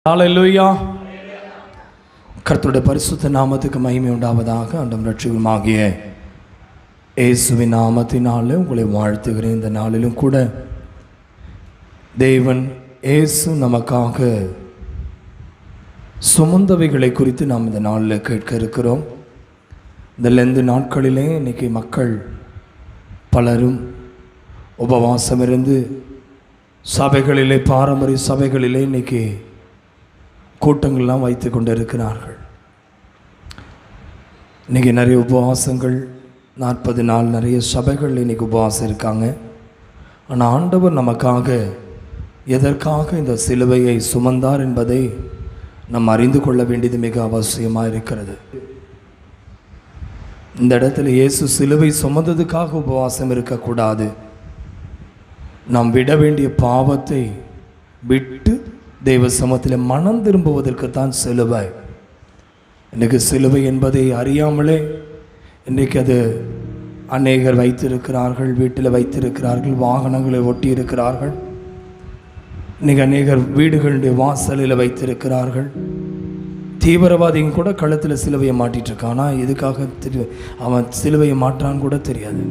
ஹல்லேலூயா. கர்த்தருடைய பரிசுத்த நாமத்துக்கு மகிமை உண்டாவதாக. ஆண்டவரும் இரட்சகருமாகிய இயேசுவின் நாமத்தினாலே உங்களை வாழ்த்துகிறேன். இந்த நாளிலும் கூட தேவன் இயேசு நமக்காக சுமந்தவைகளை குறித்து நாம் இந்த நாளில் கேட்க இருக்கிறோம். இந்த லெந்து நாட்களிலே இன்றைக்கி மக்கள் பலரும் உபவாசம் இருந்து சபைகளிலே, பாரம்பரிய சபைகளிலே இன்றைக்கி கூட்டங்கள்லாம் வைத்து கொண்டு இருக்கிறார்கள். இன்றைக்கி நிறைய உபவாசங்கள், 40 நாள் நிறைய சபைகள் இன்றைக்கி உபவாசம் இருக்காங்க. ஆனால் ஆண்டவர் நமக்காக எதற்காக இந்த சிலுவையை சுமந்தார் என்பதை நாம் அறிந்து கொள்ள வேண்டியது மிக அவசியமாக இருக்கிறது. இந்த இடத்துல இயேசு சிலுவை சுமந்ததுக்காக உபவாசம் இருக்கக்கூடாது. நாம் விட வேண்டிய பாவத்தை விட்டு தெய்வ சமூகத்தில் மனம் திரும்புவதற்கு தான் சிலுவை. இன்றைக்கு சிலுவை என்பதை அறியாமலே இன்றைக்கு அது அநேகர் வைத்திருக்கிறார்கள், வீட்டில் வைத்திருக்கிறார்கள், வாகனங்களை ஒட்டி இருக்கிறார்கள். இன்றைக்கி அநேகர் வீடுகளுடைய வாசலில் வைத்திருக்கிறார்கள். தீவிரவாதிங்க கூட கழுத்தில் சிலுவையை மாட்டிகிட்ருக்கான். ஆனால் எதுக்காக அவன் சிலுவையை மாற்றான்னு கூட தெரியாது.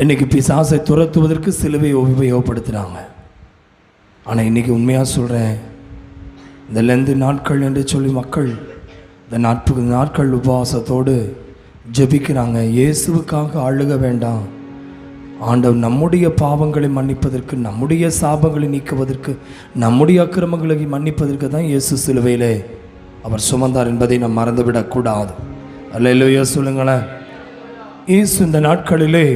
இன்றைக்கி பிசாசை துரத்துவதற்கு சிலுவையை உபயோகப்படுத்துகிறாங்க. ஆனால் இன்றைக்கி உண்மையாக சொல்கிறேன், இந்த லெந்து நாட்கள் என்று சொல்லி மக்கள் இந்த 40 நாட்கள் உபவாசத்தோடு ஜெபிக்கிறாங்க. இயேசுவுக்காக அழுக வேண்டாம். ஆண்டவர் நம்முடைய பாவங்களை மன்னிப்பதற்கு, நம்முடைய சாபங்களை நீக்குவதற்கு, நம்முடைய அக்கிரமங்களை மன்னிப்பதற்கு தான் இயேசு சிலுவையிலே அவர் சுமந்தார் என்பதை நாம் மறந்துவிடக்கூடாது. அல்லேலூயா சொல்லுங்களேன். இயேசு இந்த நாட்களிலே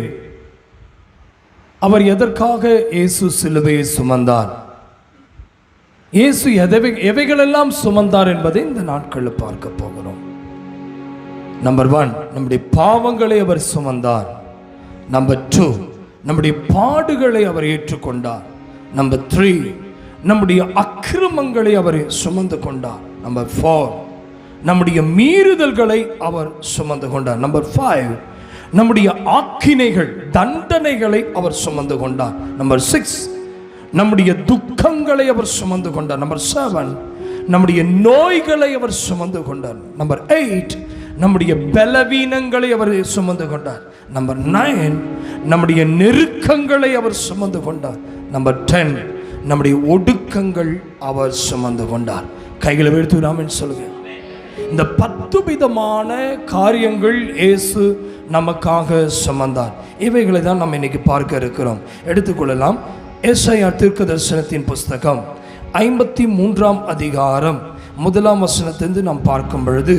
அவர் எதற்காக இயேசு சிலுவையை சுமந்தார், இயேசு எவைகளெல்லாம் சுமந்தார் என்பதை இந்த நாட்களில் பார்க்க போகிறோம். நம்பர் 1, நம்முடைய பாவங்களை அவர் சுமந்தார். நம்பர் 2, நம்முடைய பாடுகளை அவர் ஏற்றுக்கொண்டார். நம்பர் 3, நம்முடைய அக்கிரமங்களை அவர் சுமந்து கொண்டார். நம்பர் 4, நம்முடைய மீறுதல்களை அவர் சுமந்து கொண்டார். நம்பர் 5, நம்முடைய ஆக்கினைகள், தண்டனைகளை அவர் சுமந்து கொண்டார். நம்பர் 6, நம்முடைய துக்கங்களை அவர் சுமந்து கொண்டார். நம்பர் 7, நம்முடைய நோய்களை அவர் சுமந்து கொண்டார். நம்பர் 8, நம்முடைய பலவீனங்களை அவர் சுமந்து கொண்டார். நம்பர் 9, நம்முடைய நெருக்கங்களை அவர் சுமந்து கொண்டார். நம்பர் 10, நம்முடைய ஒடுக்கங்கள் அவர் சுமந்து கொண்டார். கைகளை எடுத்து ஆமென் சொல்லுங்க. இந்த 10 விதமான காரியங்கள் இயேசு நமக்காக சுமந்தார். இவைகளை தான் நம்ம இன்னைக்கு பார்க்க இருக்கிறோம். எடுத்துக்கொள்ளலாம். ஏசாயா தீர்க்கதரிசனத்தின் புஸ்தகம் 53ஆம் அதிகாரம் 1ஆம் வசனத்திலிருந்து நாம் பார்க்கும் பொழுது,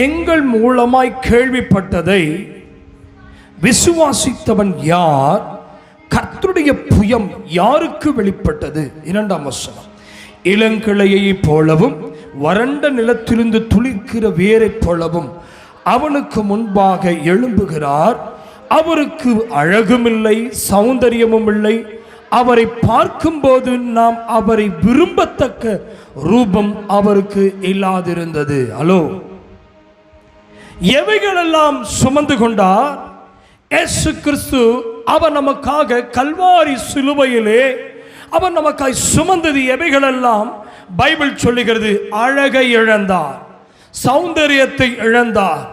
எங்கள் மூலமாய் கேள்விப்பட்டதை விசுவாசித்தவன் யார்? கர்த்தருடைய புயம் யாருக்கு வெளிப்பட்டது? 2ஆம் வசனம், இளங்கிளையை போலவும் வறண்ட நிலத்திலிருந்து துளிர்க்கிற வேரை போலவும் அவனுக்கு முன்பாக எழும்புகிறார். அவருக்கு அழகும் இல்லை, சௌந்தரியமும் இல்லை. அவரை பார்க்கும்போது நாம் அவரை விரும்பத்தக்க ரூபம் அவருக்கு இல்லாதிருந்தது. ஹலோ, எவைகளெல்லாம் சுமந்து கொண்டார் இயேசு கிறிஸ்து? அவர் நமக்காக கல்வாரி சிலுவையிலே அவர் நமக்காய் சுமந்தது எவைகளெல்லாம்? பைபிள் சொல்லுகிறது, அழகை இழந்தார், சௌந்தரியத்தை இழந்தார்.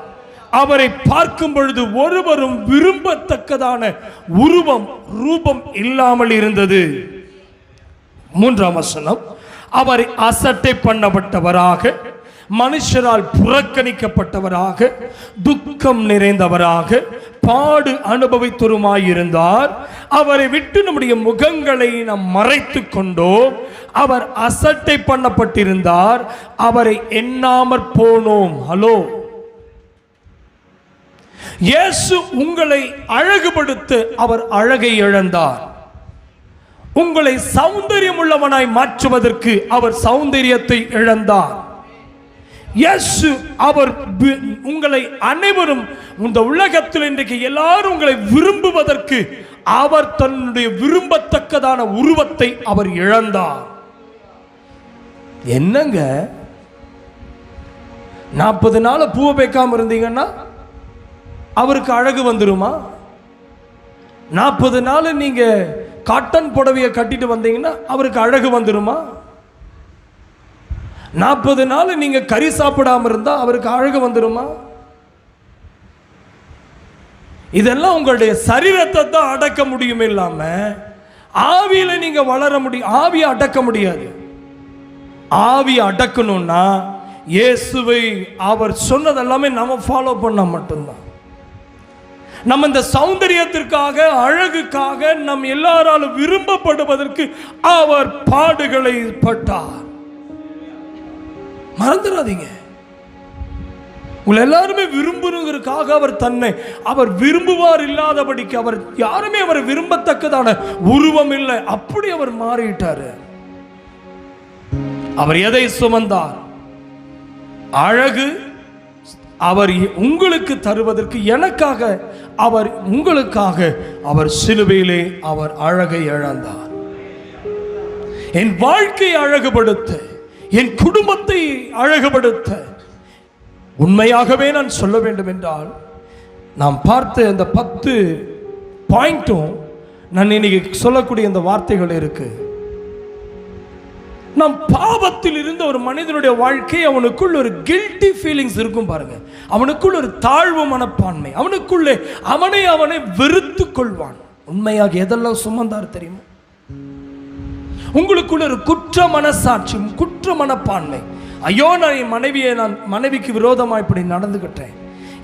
அவரை பார்க்கும் பொழுது ஒருவரும் விரும்பத்தக்கதான ரூபம் இல்லாமல் இருந்தது. 3ஆம் வசனம், அவரை அசட்டை பண்ணப்பட்டவராக, மனுஷரால் புறக்கணிக்கப்பட்டவராக, துக்கம் நிறைந்தவராக, பாடு அனுபவித்தவருமாயிருந்தார். அவரை விட்டு நம்முடைய முகங்களை நாம் மறைத்து கொண்டோம். அவர் அசட்டை பண்ணப்பட்டிருந்தார், அவரை எண்ணாமற் போனோம். ஹலோ, இயேசு உங்களை அழகுபடுத்த அவர் அழகை இழந்தார். உங்களை சௌந்தரியம் உள்ளவனாய் மாற்றுவதற்கு அவர் சௌந்தரியத்தை இழந்தார். இயேசு அவர் உங்களை அனைவரும் இந்த உலகத்தில் இன்றைக்கு எல்லாரும் உங்களை விரும்புவதற்கு அவர் தன்னுடைய விரும்பத்தக்கதான உருவத்தை அவர் இழந்தார். என்னங்க, 40 நாள் பூவை வைக்காம இருந்தீங்கன்னா அவருக்கு அழகு வந்துருமா? 40 நாள் நீங்க காட்டன் புடவையை கட்டிட்டு வந்தீங்கன்னா அவருக்கு அழகு வந்துருமா? 40 நாள் நீங்க கறி சாப்பிடாம இருந்தா அவருக்கு அழகு வந்துருமா? இதெல்லாம் உங்களுடைய சரீரத்தை தான் அடக்க முடியும், இல்லாம ஆவியில நீங்க வளர முடியும். ஆவியை அடக்க முடியாது. ஆவியை அடக்கணும்னா இயேசுவை அவர் சொன்னதெல்லாமே நம்ம ஃபாலோ பண்ண மட்டும்தான். நம்ம இந்த சௌந்தரியத்திற்காக, அழகுக்காக, நம் எல்லாராலும் விரும்பப்படுவதற்கு அவர் பாடுகளை பட்டார். மறந்துடாதீங்க. உங்களை எல்லாருமே விரும்புகிறதுக்காக அவர் விரும்புவார் இல்லாதபடிக்கு அவர் யாருமே அவரை விரும்பத்தக்கதான உருவம் இல்லை. அப்படி அவர் மாறிட்டாரு. அவர் எதை சுமந்தார்? அழகு. அவர் உங்களுக்கு தருவதற்கு, எனக்காக, அவர் உங்களுக்காக அவர் சிலுவையிலே அவர் அழகை இழந்தார். என் வாழ்க்கையை அழகுபடுத்த, என் குடும்பத்தை அழகுபடுத்த, உண்மையாகவே நான் சொல்ல வேண்டும் என்றால், நாம் பார்த்த அந்த 10 பாயிண்ட்டும் நான் இன்னைக்கு சொல்லக்கூடிய இந்த வார்த்தைகள் இருக்கு. நம் பாவத்தில் இருந்த ஒரு மனிதனுடைய வாழ்க்கை, அவனுக்குள் ஒரு கில்ட்டி ஃபீலிங்ஸ் இருக்கும் பாருங்க. அவனுக்குள் ஒரு தாழ்வு மனப்பான்மை, அவனுக்குள்ளே அவனை வெறுத்து கொள்வான். உண்மையாக எதெல்லாம் சுமந்தார் தெரியுமா? உங்களுக்குள்ள ஒரு குற்ற மனசாட்சி, குற்ற மனப்பான்மை. ஐயோ, நான் மனைவிக்கு விரோதமாக இப்படி நடந்துக்கிட்டேன்,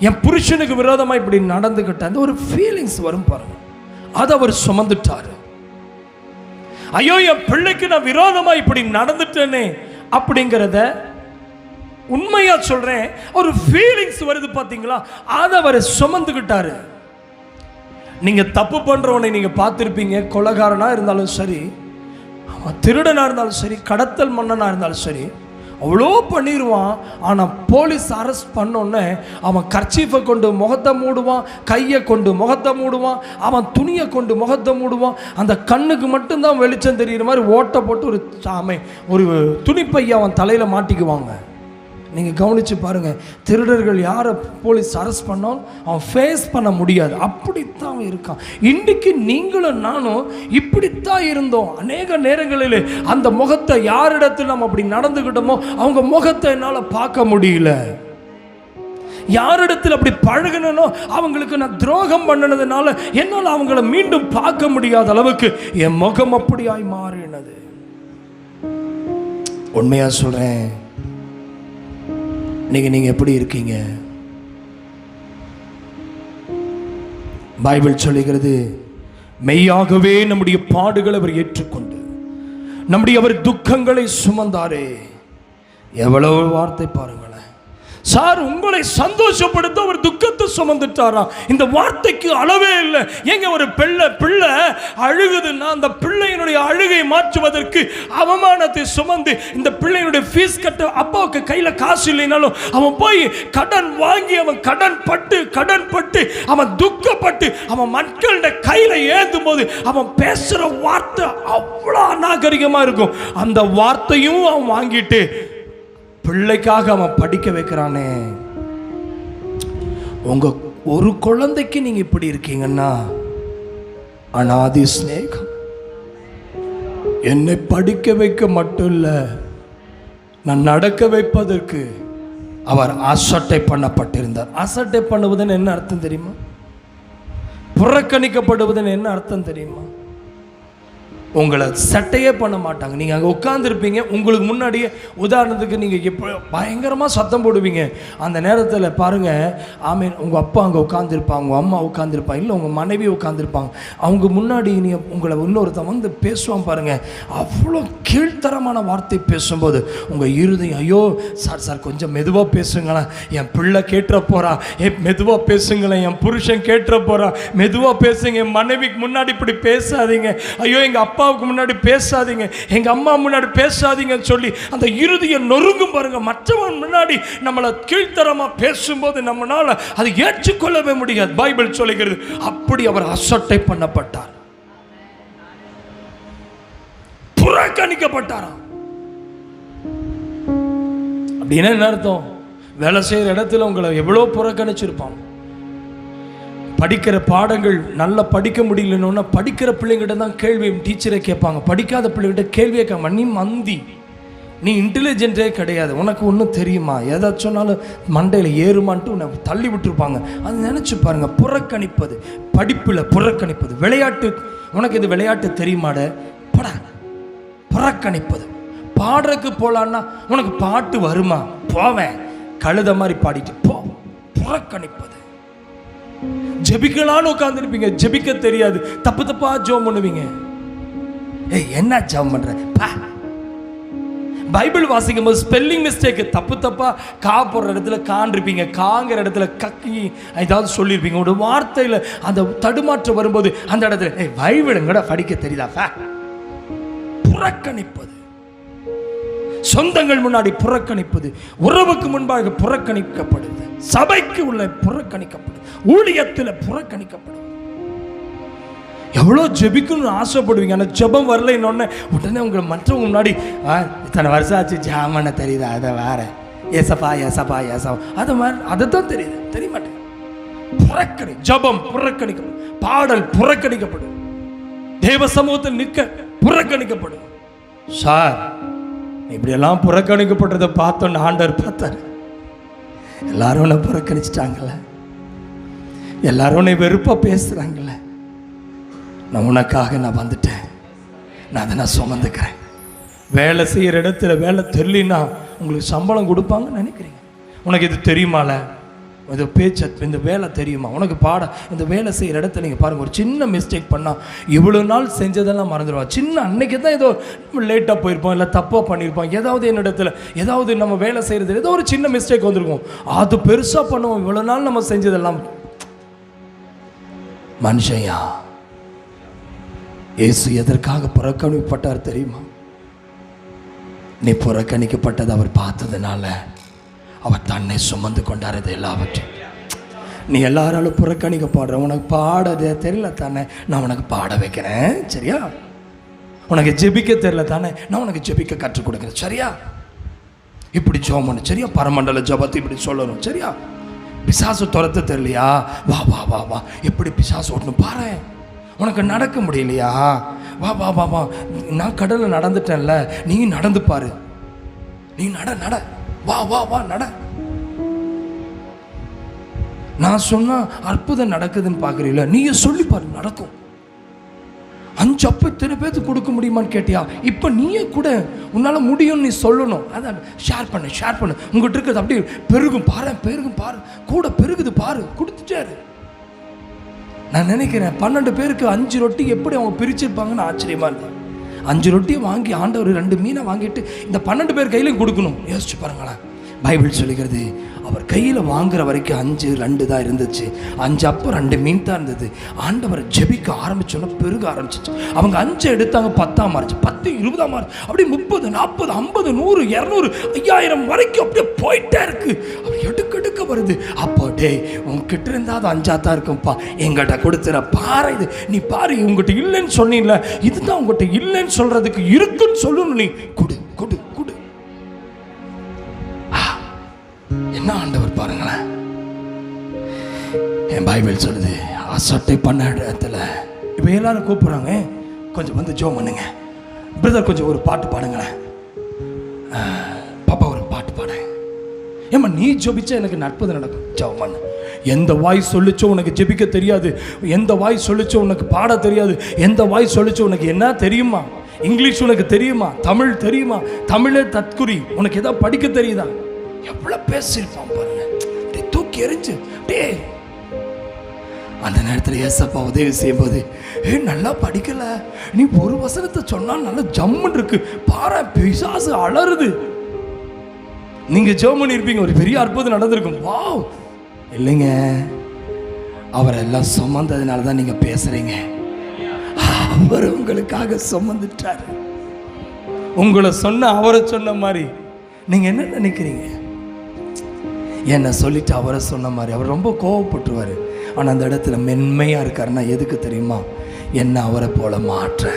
என் புருஷனுக்கு விரோதமாக இப்படி நடந்துக்கிட்டேன், அந்த ஒரு ஃபீலிங்ஸ் வரும் பாருங்க. அதை அவர் சுமந்துட்டாரு. ஐயோ, என் பிள்ளைக்கு நான் விரோதமாக இப்படி நடந்துட்டேனே அப்படிங்கிறத, உண்மையா சொல்றேன், ஒரு ஃபீலிங்ஸ் வருது பார்த்தீங்களா, அதை அவர் சுமந்துக்கிட்டாரு. நீங்க தப்பு பண்றவனை நீங்க பார்த்துருப்பீங்க. கொலைகாரனா இருந்தாலும் சரி, அவன் திருடனா இருந்தாலும் சரி, கடத்தல் மன்னனா இருந்தாலும் சரி, அவ்வளோ பண்ணிடுவான். ஆனால் போலீஸ் அரெஸ்ட் பண்ணோன்னே அவன் கர்ச்சீஃபை கொண்டு முகத்தை மூடுவான், கையை கொண்டு முகத்தை மூடுவான், அவன் துணியை கொண்டு முகத்தை மூடுவான். அந்த கண்ணுக்கு மட்டும்தான் வெளிச்சம் தெரிகிற மாதிரி ஓட்டை போட்டு ஒரு துணிப்பையை அவன் தலையில் மாட்டிக்குவாங்க. நீங்கள் கவனித்து பாருங்கள், திருடர்கள் யாரை போலீஸ் அரெஸ்ட் பண்ணாலும் அவன் ஃபேஸ் பண்ண முடியாது. அப்படித்தான் இருக்கான். இன்றைக்கு நீங்களும் நானும் இப்படித்தான் இருந்தோம். அநேக நேரங்களில் அந்த முகத்தை யாரிடத்தில் நம்ம அப்படி நடந்துக்கிட்டோமோ அவங்க முகத்தை என்னால் பார்க்க முடியல. யாரிடத்தில் அப்படி பழகணும், அவங்களுக்கு நான் துரோகம் பண்ணினதுனால என்னால் அவங்கள மீண்டும் பார்க்க முடியாத அளவுக்கு என் முகம் அப்படியாய் மாறினது. உண்மையா சொல்கிறேன், நீங்க எப்படி இருக்கீங்க? பைபிள் சொல்லுகிறது, மெய்யாகவே நம்முடைய பாடுகளை அவர் ஏற்றுக்கொண்டு நம்முடைய அவர் துக்கங்களை சுமந்தாரே. எவ்வளவு வார்த்தை பாருங்களேன். சார், உங்களை சந்தோஷப்படுத்த அவர் துக்கத்தை சுமந்துட்டாரா? இந்த வார்த்தைக்கு அளவே இல்லை. எங்க ஒரு பிள்ளை அழுகுதுன்னா அந்த பிள்ளையினுடைய அழுகை மாற்றுவதற்கு அவமானத்தை சுமந்து, இந்த பிள்ளையினுடைய ஃபீஸ் கட்ட அப்பாவுக்கு கையில காசு இல்லைனாலும் அவன் போய் கடன் வாங்கி, அவன் கடன் பட்டு அவன் துக்கப்பட்டு அவன் மக்களோட கையில ஏந்தும் போது அவன் பேசுற வார்த்தை அவ்வளவு அநாகரிகமா இருக்கும். அந்த வார்த்தையும் அவன் வாங்கிட்டு பிள்ளைக்காக அவன் படிக்க வைக்கிறானே. உங்க ஒரு குழந்தைக்கு நீங்க இப்படி இருக்கீங்கன்னா அநாதி ஸ்நேகம். என்னை படிக்க வைக்க மட்டும் இல்ல, நான் நடக்க வைப்பதற்கு அவர் அசட்டை பண்ணப்பட்டிருந்தார். அசட்டை பண்ணுவதுன்னு என்ன அர்த்தம் தெரியுமா? புறக்கணிக்கப்படுவதுன்னு என்ன அர்த்தம் தெரியுமா? உங்களை சட்டையே பண்ண மாட்டாங்க. நீங்கள் அங்கே உட்காந்துருப்பீங்க, உங்களுக்கு முன்னாடியே உதாரணத்துக்கு நீங்கள் எப்போ பயங்கரமாக சத்தம் போடுவீங்க. அந்த நேரத்தில் பாருங்கள், ஆமீன், உங்கள் அப்பா அங்கே உட்காந்துருப்பாங்க, உங்கள் அம்மா உட்காந்துருப்பாங்க, இல்லை உங்கள் மனைவி உட்காந்துருப்பாங்க. அவங்க முன்னாடி நீங்கள் உங்களை இன்னொருத்தன் வந்து பேசுவான் பாருங்கள், அவ்வளோ கீழ்த்தரமான வார்த்தை பேசும்போது உங்கள் இருதயம், ஐயோ சார் கொஞ்சம் மெதுவாக பேசுங்களேன், என் பிள்ளை கேட்டுற போகிறா, மெதுவாக பேசுங்களேன், என் புருஷன் கேட்டுற போகிறா, மெதுவாக பேசுங்க, என் மனைவிக்கு முன்னாடி இப்படி பேசாதீங்க, ஐயோ எங்கள் அப்பா முன்னாடி பேசாதீங்க, எங்க அம்மா முன்னாடி பேசாதீங்கன்னு சொல்லி அந்த இருதயம் நொறுங்கும் பாருங்க. மற்றவன் முன்னாடி நம்மளை கீழ்த்தரமா பேசும்போது நம்மளால அதை ஏற்றுக்கொள்ளவே முடியாது. பைபிள் சொல்லுகிறது, அப்படி அவர் அசட்டை பண்ணப்பட்டார், புறக்கணிக்கப்பட்டாராம். அப்படின்னா என்ன அர்த்தம்? வேலை செய்யற இடத்துல உங்களை எவ்வளவு புறக்கணிச்சிருப்பான். படிக்கிற பாடங்கள் நல்லா படிக்க முடியலன்னு படிக்கிற பிள்ளைங்கிட்ட தான் கேள்வி டீச்சரை கேட்பாங்க. படிக்காத பிள்ளைகிட்ட கேள்வியை கேட்பாங்க. நீ மந்தி, நீ இன்டெலிஜென்ட்டே கிடையாது, உனக்கு ஒன்றும் தெரியுமா, ஏதாச்சும் சொன்னாலும் மண்டையில் ஏறுமான்ட்டு உன்னை தள்ளி விட்டுருப்பாங்க. அது நினச்சி பாருங்கள். புறக்கணிப்பது, படிப்பில் புறக்கணிப்பது. விளையாட்டு, உனக்கு இது விளையாட்டு தெரியுமாட, பட புறக்கணிப்பது. பாடுறதுக்கு போகலான்னா உனக்கு பாட்டு வருமா, போவேன், கழுத மாதிரி பாடிட்டு போ. புறக்கணிப்பது. ஜெபிக்கலான்னு உட்காந்துருப்பீங்க, ஜெபிக்க தெரியாது, தப்பு தப்பா ஜெபம் பண்ணுவீங்க. என்ன ஜெபம் பண்ற, பைபிள் வாசிக்கும் போது ஸ்பெல்லிங் மிஸ்டேக், தப்பு தப்பா கா போடுற இடத்துல காண்டிருப்பீங்க, காங்கிற இடத்துல கக்கி ஏதாவது சொல்லியிருப்பீங்க. ஒரு வார்த்தையில் அந்த தடுமாற்றம் வரும்போது அந்த இடத்துல பைபிளுங்கட படிக்க தெரியுதா. புறக்கணிப்பது. சொந்தங்கள் முன்னாடி புறக்கணிப்பது, உறவுக்கு முன்பாக புறக்கணிக்கப்படுது, சபைக்கு உள்ள புறக்கணிக்கப்படுது, ஊழியத்தில் புறக்கணிக்கப்படுது. எவ்வளோ ஜெபிக்கணும்னு ஆசைப்படுவீங்க, ஆனால் ஜெபம் வரலைன்னு உடனே உங்களை மற்றவங்க முன்னாடி இத்தனை வருஷம் ஆச்சு ஜாமான தெரியுதா, அதை வேற ஏசப்பா ஏசப்பா ஏசப்பா, அதை மாதிரி அதை தான் தெரியுது, தெரிய மாட்டேன். புறக்கணி. ஜெபம் புறக்கணிக்கப்படும், பாடல் புறக்கணிக்கப்படும், தேவ சமூகத்தில் நிற்க புறக்கணிக்கப்படும். சார் இப்படியெல்லாம் புறக்கணிக்கப்பட்டதை பார்த்தோன்னு ஆண்டவர் பார்த்தாரு. எல்லாரும் உன்னை புறக்கணிச்சிட்டாங்கல்ல, எல்லாரும் உன்னை வெறுப்பாக பேசுகிறாங்கல்ல, நான் உனக்காக நான் வந்துட்டேன், நான் அதை நான் சுமந்துக்கிறேன். வேலை செய்கிற இடத்துல வேலை தெரியலன்னா உங்களுக்கு சம்பளம் கொடுப்பாங்கன்னு நினைக்கிறீங்க. உனக்கு இது தெரியுமால, இது பேச்ச, இந்த வேலை தெரியுமா, உனக்கு பாட, இந்த வேலை செய்கிற இடத்துல நீங்கள் பாருங்கள், ஒரு சின்ன மிஸ்டேக் பண்ணால் இவ்வளோ நாள் செஞ்சதெல்லாம் மறந்துடுவான். சின்ன அன்னைக்கு தான் ஏதோ லேட்டாக போயிருப்போம், இல்லை தப்பாக பண்ணியிருப்போம், ஏதாவது என்னிடத்துல ஏதாவது நம்ம வேலை செய்கிறது ஏதோ ஒரு சின்ன மிஸ்டேக் வந்திருக்கும், அது பெருசாக பண்ணுவோம். இவ்வளோ நாள் நம்ம செஞ்சதெல்லாம் மனுஷையா. இயேசு எதற்காக புறக்கணிக்கப்பட்டார் தெரியுமா? நீ புறக்கணிக்கப்பட்டதை அவர் பார்த்ததுனால அவர் தன்னை சுமந்து கொண்டார். இது எல்லாவற்றையும் நீ எல்லாராலும் புறக்கணிக்கப்படுற, உனக்கு பாடதே தெரியல தானே, நான் உனக்கு பாட வைக்கிறேன், சரியா? உனக்கு ஜெபிக்க தெரியல தானே, நான் உனக்கு ஜெபிக்க கற்றுக் கொடுக்குறேன், சரியா? இப்படி ஜெபம் பண்ணு, சரியா? பரமண்டல ஜெபத்தை இப்படி சொல்லணும், சரியா? பிசாசு துரத்த தெரியலையா, வா வா வா வா, எப்படி பிசாசு ஓட்டணும் பாரு. உனக்கு நடக்க முடியலையா, வா வா வா வா, நான் கடலில் நடந்துட்டேன்ல, நீ நடந்து பாரு, நீ நட நட, வா வா வா நட. நான் சொன்னா அற்புதம் நடக்குதுன்னு பார்க்குறீங்களா, நீங்க சொல்லி பாரு, நடக்கும். 5 அப்ப இத்தனை பேருக்கு கொடுக்க முடியுமான்னு கேட்டியா? இப்போ நீயே கூட உன்னால் முடியும்னு நீ சொல்லணும். அதான் ஷேர் பண்ணு. உங்கள்கிட்ட இருக்கிறது அப்படியே பெருகும் பாரு, கூட பெருகுது பாரு, கொடுத்துட்டாரு. நான் நினைக்கிறேன் 12 பேருக்கு 5 ரொட்டி எப்படி அவங்க பிரிச்சிருப்பாங்கன்னு ஆச்சரியமா இருக்கு. 5 ரொட்டியை வாங்கி ஆண்டவர் 2 மீனை வாங்கிட்டு இந்த 12 பேர் கையிலையும் கொடுக்கணும். யோசிச்சு பாருங்களேன். பைபிள் சொல்லுகிறது, அவர் கையில் வாங்குற வரைக்கும் 5 2 தான் இருந்துச்சு, 5 அப்போ 2 மீன் தான் இருந்தது. ஆண்டவர் ஜெபிக்க ஆரம்பிச்சோன்னா பெருக ஆரம்பிச்சிச்சு. அவங்க 5 எடுத்தாங்க, 10 மாறிச்சு, 10 20 மாறிச்சு, அப்படியே 30 40 50 100 200 5000 வரைக்கும் அப்படியே போயிட்டே இருக்கு. அப்படி எடுக்க வருது. அப்போ டேய், உங்ககிட்ட இருந்தால் அது 5 தான் இருக்கும்ப்பா, எங்கிட்ட கொடுத்துற பாரு, இது நீ பாரு, உங்ககிட்ட இல்லைன்னு சொன்னீங்கள, இதுதான் உங்ககிட்ட இல்லைன்னு சொல்றதுக்கு இருக்குன்னு சொல்லணும், நீ கொடு கொடு கொடு. என்ன ஆண்டவர் பாருங்களேன். என் பைபிள் சொல்லுது, அசட்டை பண்ண இடத்துல இப்போ எல்லாரும் கூப்பிடுறாங்க, கொஞ்சம் வந்து ஜெபம் பண்ணுங்க பிரதர், கொஞ்சம் ஒரு பாட்டு பாடுங்களேன், பாப்பா ஒரு பாட்டு பாடு. ஏம்மா நீ ஜெபிச்சா எனக்கு நற்பது நடக்கும், ஜெபம் பண்ணு. எந்த வாய் சொல்லிச்சோ உனக்கு ஜெபிக்க தெரியாது, எந்த வாய் சொல்லிச்சோ உனக்கு பாட தெரியாது, எந்த வாய் சொல்லிச்சோ உனக்கு என்ன தெரியுமா, இங்கிலீஷ் உனக்கு தெரியுமா, தமிழ் தெரியுமா, தமிழே தற்குறி, உனக்கு ஏதாவது படிக்க தெரியுதா? எவ்வளவு பேசியிருப்பான் பாருங்க, தூக்கி எறிஞ்சு. அந்த நேரத்தில் ஏசப்பா உதவி செய்யும் போது, நல்லா படிக்கல, நீ ஒரு வசனத்தை சொன்னா நல்லா ஜம்முன்னு இருக்கு பாரு, பிசாசு அலறுது. நீங்க ஜெபம் பண்ணிருப்பீங்க, ஒரு பெரிய அற்புதம் நடந்திருக்கும். வாவ், இல்லைங்க, அவரெல்லாம் சுமந்ததுனால தான் நீங்க பேசுறீங்க. அவர் உங்களுக்காக சுமந்துட்டார். உங்களை சொன்ன அவரை சொன்ன மாதிரி நீங்க என்ன நினைக்கிறீங்க? என்ன சொல்லிட்டு அவரை சொன்ன மாதிரி அவர் ரொம்ப கோவப்பட்டுருவார். ஆனால் அந்த இடத்துல மென்மையாக இருக்காருன்னா எதுக்கு தெரியுமா? என்ன அவரை போல மாற்ற.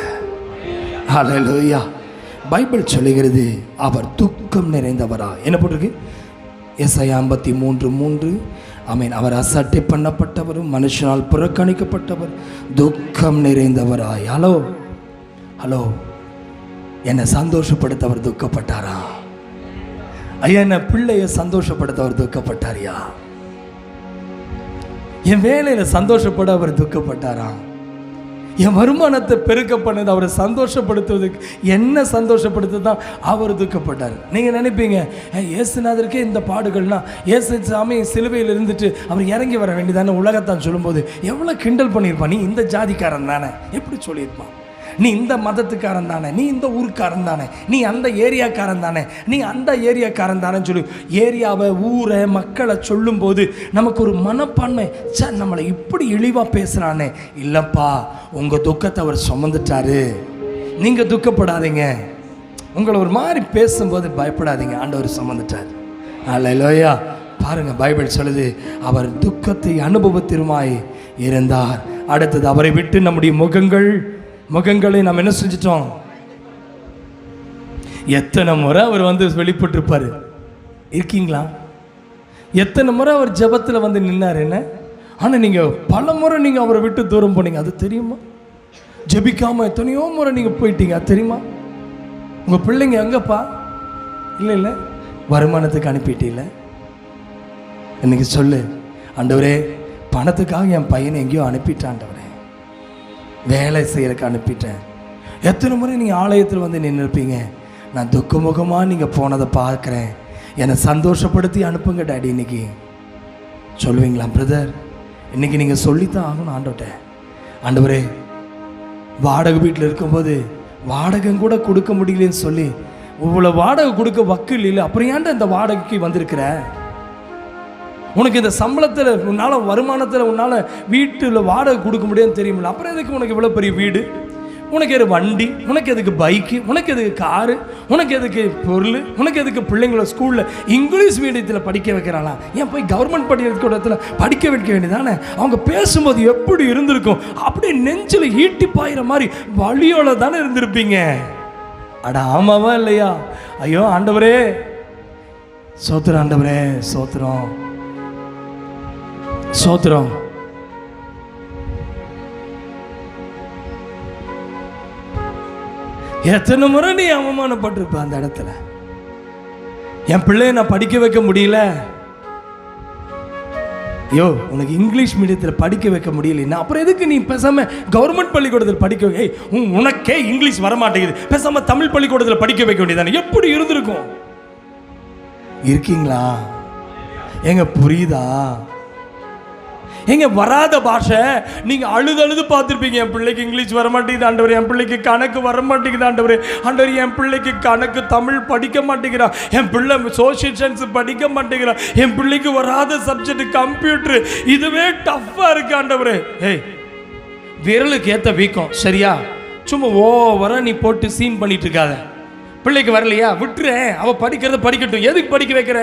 ஹல்லேலூயா. பைபிள் சொல்லுகிறது, அவர் துக்கம் நிறைந்தவரா. என்ன போட்டிருக்கு? எசாயா 53:3, ஆமீன். அவர் அசட்டை பண்ணப்பட்டவரும் மனுஷனால் புறக்கணிக்கப்பட்டவர், துக்கம் நிறைந்தவராய். ஹலோ ஹலோ, என்னை சந்தோஷப்படுத்த அவர் துக்கப்பட்டாரா? ஐயா, என்ன பிள்ளைய சந்தோஷப்படுத்த அவர் துக்கப்பட்டாரியா? என் வேலையில சந்தோஷப்பட அவர் துக்கப்பட்டாரா? என் வருமானத்தை பெருக்க பண்ணது அவரை சந்தோஷப்படுத்துவதுக்கு, என்ன சந்தோஷப்படுத்த தான் அவர் துக்கப்பட்டார். நீங்கள் நினைப்பீங்க, இயேசுநாதருக்கே இந்த பாடுகள்னா இயேசு சாமி சிலுவையில் இருந்துட்டு அவர் இறங்கி வர வேண்டியதானே உலகத்தான் சொல்லும்போது எவ்வளோ கிண்டல் பண்ணியிருப்பான். நீ இந்த ஜாதிக்காரன் தானே, எப்படி சொல்லியிருப்பான்? நீ இந்த மதத்துக்காரன் தானே, நீ இந்த ஊருக்காரன் தானே, நீ அந்த ஏரியாக்காரன் தானே, நீ அந்த ஏரியாக்காரன் தானே சொல்லி ஏரியாவை, ஊரை, மக்களை சொல்லும்போது நமக்கு ஒரு மனப்பான்மை, சார் நம்மளை இப்படி இழிவாக பேசுகிறானே. இல்லைப்பா, உங்கள் துக்கத்தை அவர் சுமந்துட்டாரு, நீங்கள் துக்கப்படாதீங்க. உங்களை ஒரு மாதிரி பேசும்போது பயப்படாதீங்க, ஆண்டவர் சுமந்துட்டார். அல்லேலூயா. பாருங்க, பைபிள் சொல்லுது அவர் துக்கத்தை அனுபவத்திலுமாய் இருந்தார். அடுத்தது, அவரை விட்டு நம்முடைய முகங்களை நாம் என்ன செஞ்சிட்டோம்? எத்தனை முறை அவர் வந்து வெளிப்பட்டிருப்பாரு இருக்கீங்களா? எத்தனை முறை அவர் ஜெபத்தில் வந்து நின்னார் என்ன? ஆனால் நீங்கள் பல முறை நீங்கள் அவரை விட்டு தூரம் போனீங்க, அது தெரியுமா? ஜெபிக்காமல் எத்தனையோ முறை நீங்கள் போயிட்டீங்க, அது தெரியுமா? உங்கள் பிள்ளைங்க எங்கப்பா? இல்லை வருமானத்துக்கு அனுப்பிட்டீங்கள. இன்னைக்கு சொல்லு, ஆண்டவரே பணத்துக்காக என் பையனை எங்கேயோ அனுப்பிட்டாண்டவரே, வேலை செய்யறதுக்கு அனுப்பிட்டேன். எத்தனை முறை நீங்கள் ஆலயத்தில் வந்து நின்றுருப்பீங்க, நான் துக்கமுகமாக நீங்கள் போனதை பார்க்குறேன், என்னை சந்தோஷப்படுத்தி அனுப்புங்க டாடி இன்னைக்கு சொல்லுவீங்களா? பிரதர், இன்னைக்கு நீங்கள் சொல்லித்தான் ஆகணும் ஆண்டவர்கிட்ட. ஆண்டவரே, வாடகை வீட்டில் இருக்கும்போது வாடகை கூட கொடுக்க முடியலன்னு சொல்லி இவ்வளோ வாடகை கொடுக்க வக்கில் இல்லை, அப்புறம் ஏன்டா இந்த வாடகைக்கு வந்திருக்கிற? உனக்கு இந்த சம்பளத்தில் உன்னால் வருமானத்தில் உன்னால் வீட்டில் வாடகை கொடுக்க முடியாதுன்னு தெரியுமில்ல, அப்புறம் எதுக்கு உனக்கு இவ்வளோ பெரிய வீடு? உனக்கு எது வண்டி? உனக்கு எதுக்கு பைக்கு? உனக்கு எதுக்கு காரு? உனக்கு எதுக்கு பொருள்? உனக்கு எதுக்கு பிள்ளைங்கள ஸ்கூலில் இங்கிலீஷ் மீடியத்தில் படிக்க வைக்கிறாளா? ஏன் போய் கவர்மெண்ட் பள்ளிக்கூடத்தில் படிக்க வைக்க வேண்டியதானே? அவங்க பேசும்போது எப்படி இருந்திருக்கும்? அப்படியே நெஞ்சில் ஈட்டி பாயிற மாதிரி வழியோட தானே இருந்திருப்பீங்க. அட ஆமாவா இல்லையா? ஐயோ ஆண்டவரே சோத்திரம், ஆண்டவரே சோத்திரம் சோத்திரம். எத்தனை முறை நீ அவமானப்பட்டிருப்ப அந்த இடத்துல. என் பிள்ளைய நான் படிக்க வைக்க முடியல. ஐயோ, உனக்கு இங்கிலீஷ் மீடியத்தில் படிக்க வைக்க முடியலன்னா அப்புறம் எதுக்கு நீ பேசாம கவர்மெண்ட் பள்ளிக்கூடத்தில் படிக்க வை? உனக்கே இங்கிலீஷ் வரமாட்டேங்குது, பேசாம தமிழ் பள்ளிக்கூடத்தில் படிக்க வைக்க வேண்டியதானே? எப்படி இருந்திருக்கும்? இருக்கீங்களா? எங்க புரியுதா? எங்க வராத பாஷை நீங்க அழுது பார்த்துருப்பீங்க. என் பிள்ளைக்கு இங்கிலீஷ் வரமாட்டேங்குது ஆண்டவர், என் பிள்ளைக்கு கணக்கு வரமாட்டேங்குது ஆண்டவர், ஆண்டவர் என் பிள்ளைக்கு கணக்கு தமிழ் படிக்க மாட்டேங்கிறா, என் பிள்ளை சோசியல் சயின்ஸ் படிக்க மாட்டேங்கிறா, என் பிள்ளைக்கு வராத சப்ஜெக்ட் கம்ப்யூட்டர், இதுவே டஃப்பா இருக்கு ஆண்டவர். ஏய், விரலுக்கு ஏத்த வீக்கம் சரியா? சும்மா ஓவரா நீ போட்டு சீன் பண்ணிட்டு இருக்காத. பிள்ளைக்கு வரலையா விட்டுறேன், அவ படிக்கிறத படிக்கட்டும், எதுக்கு படிக்க வைக்கிற?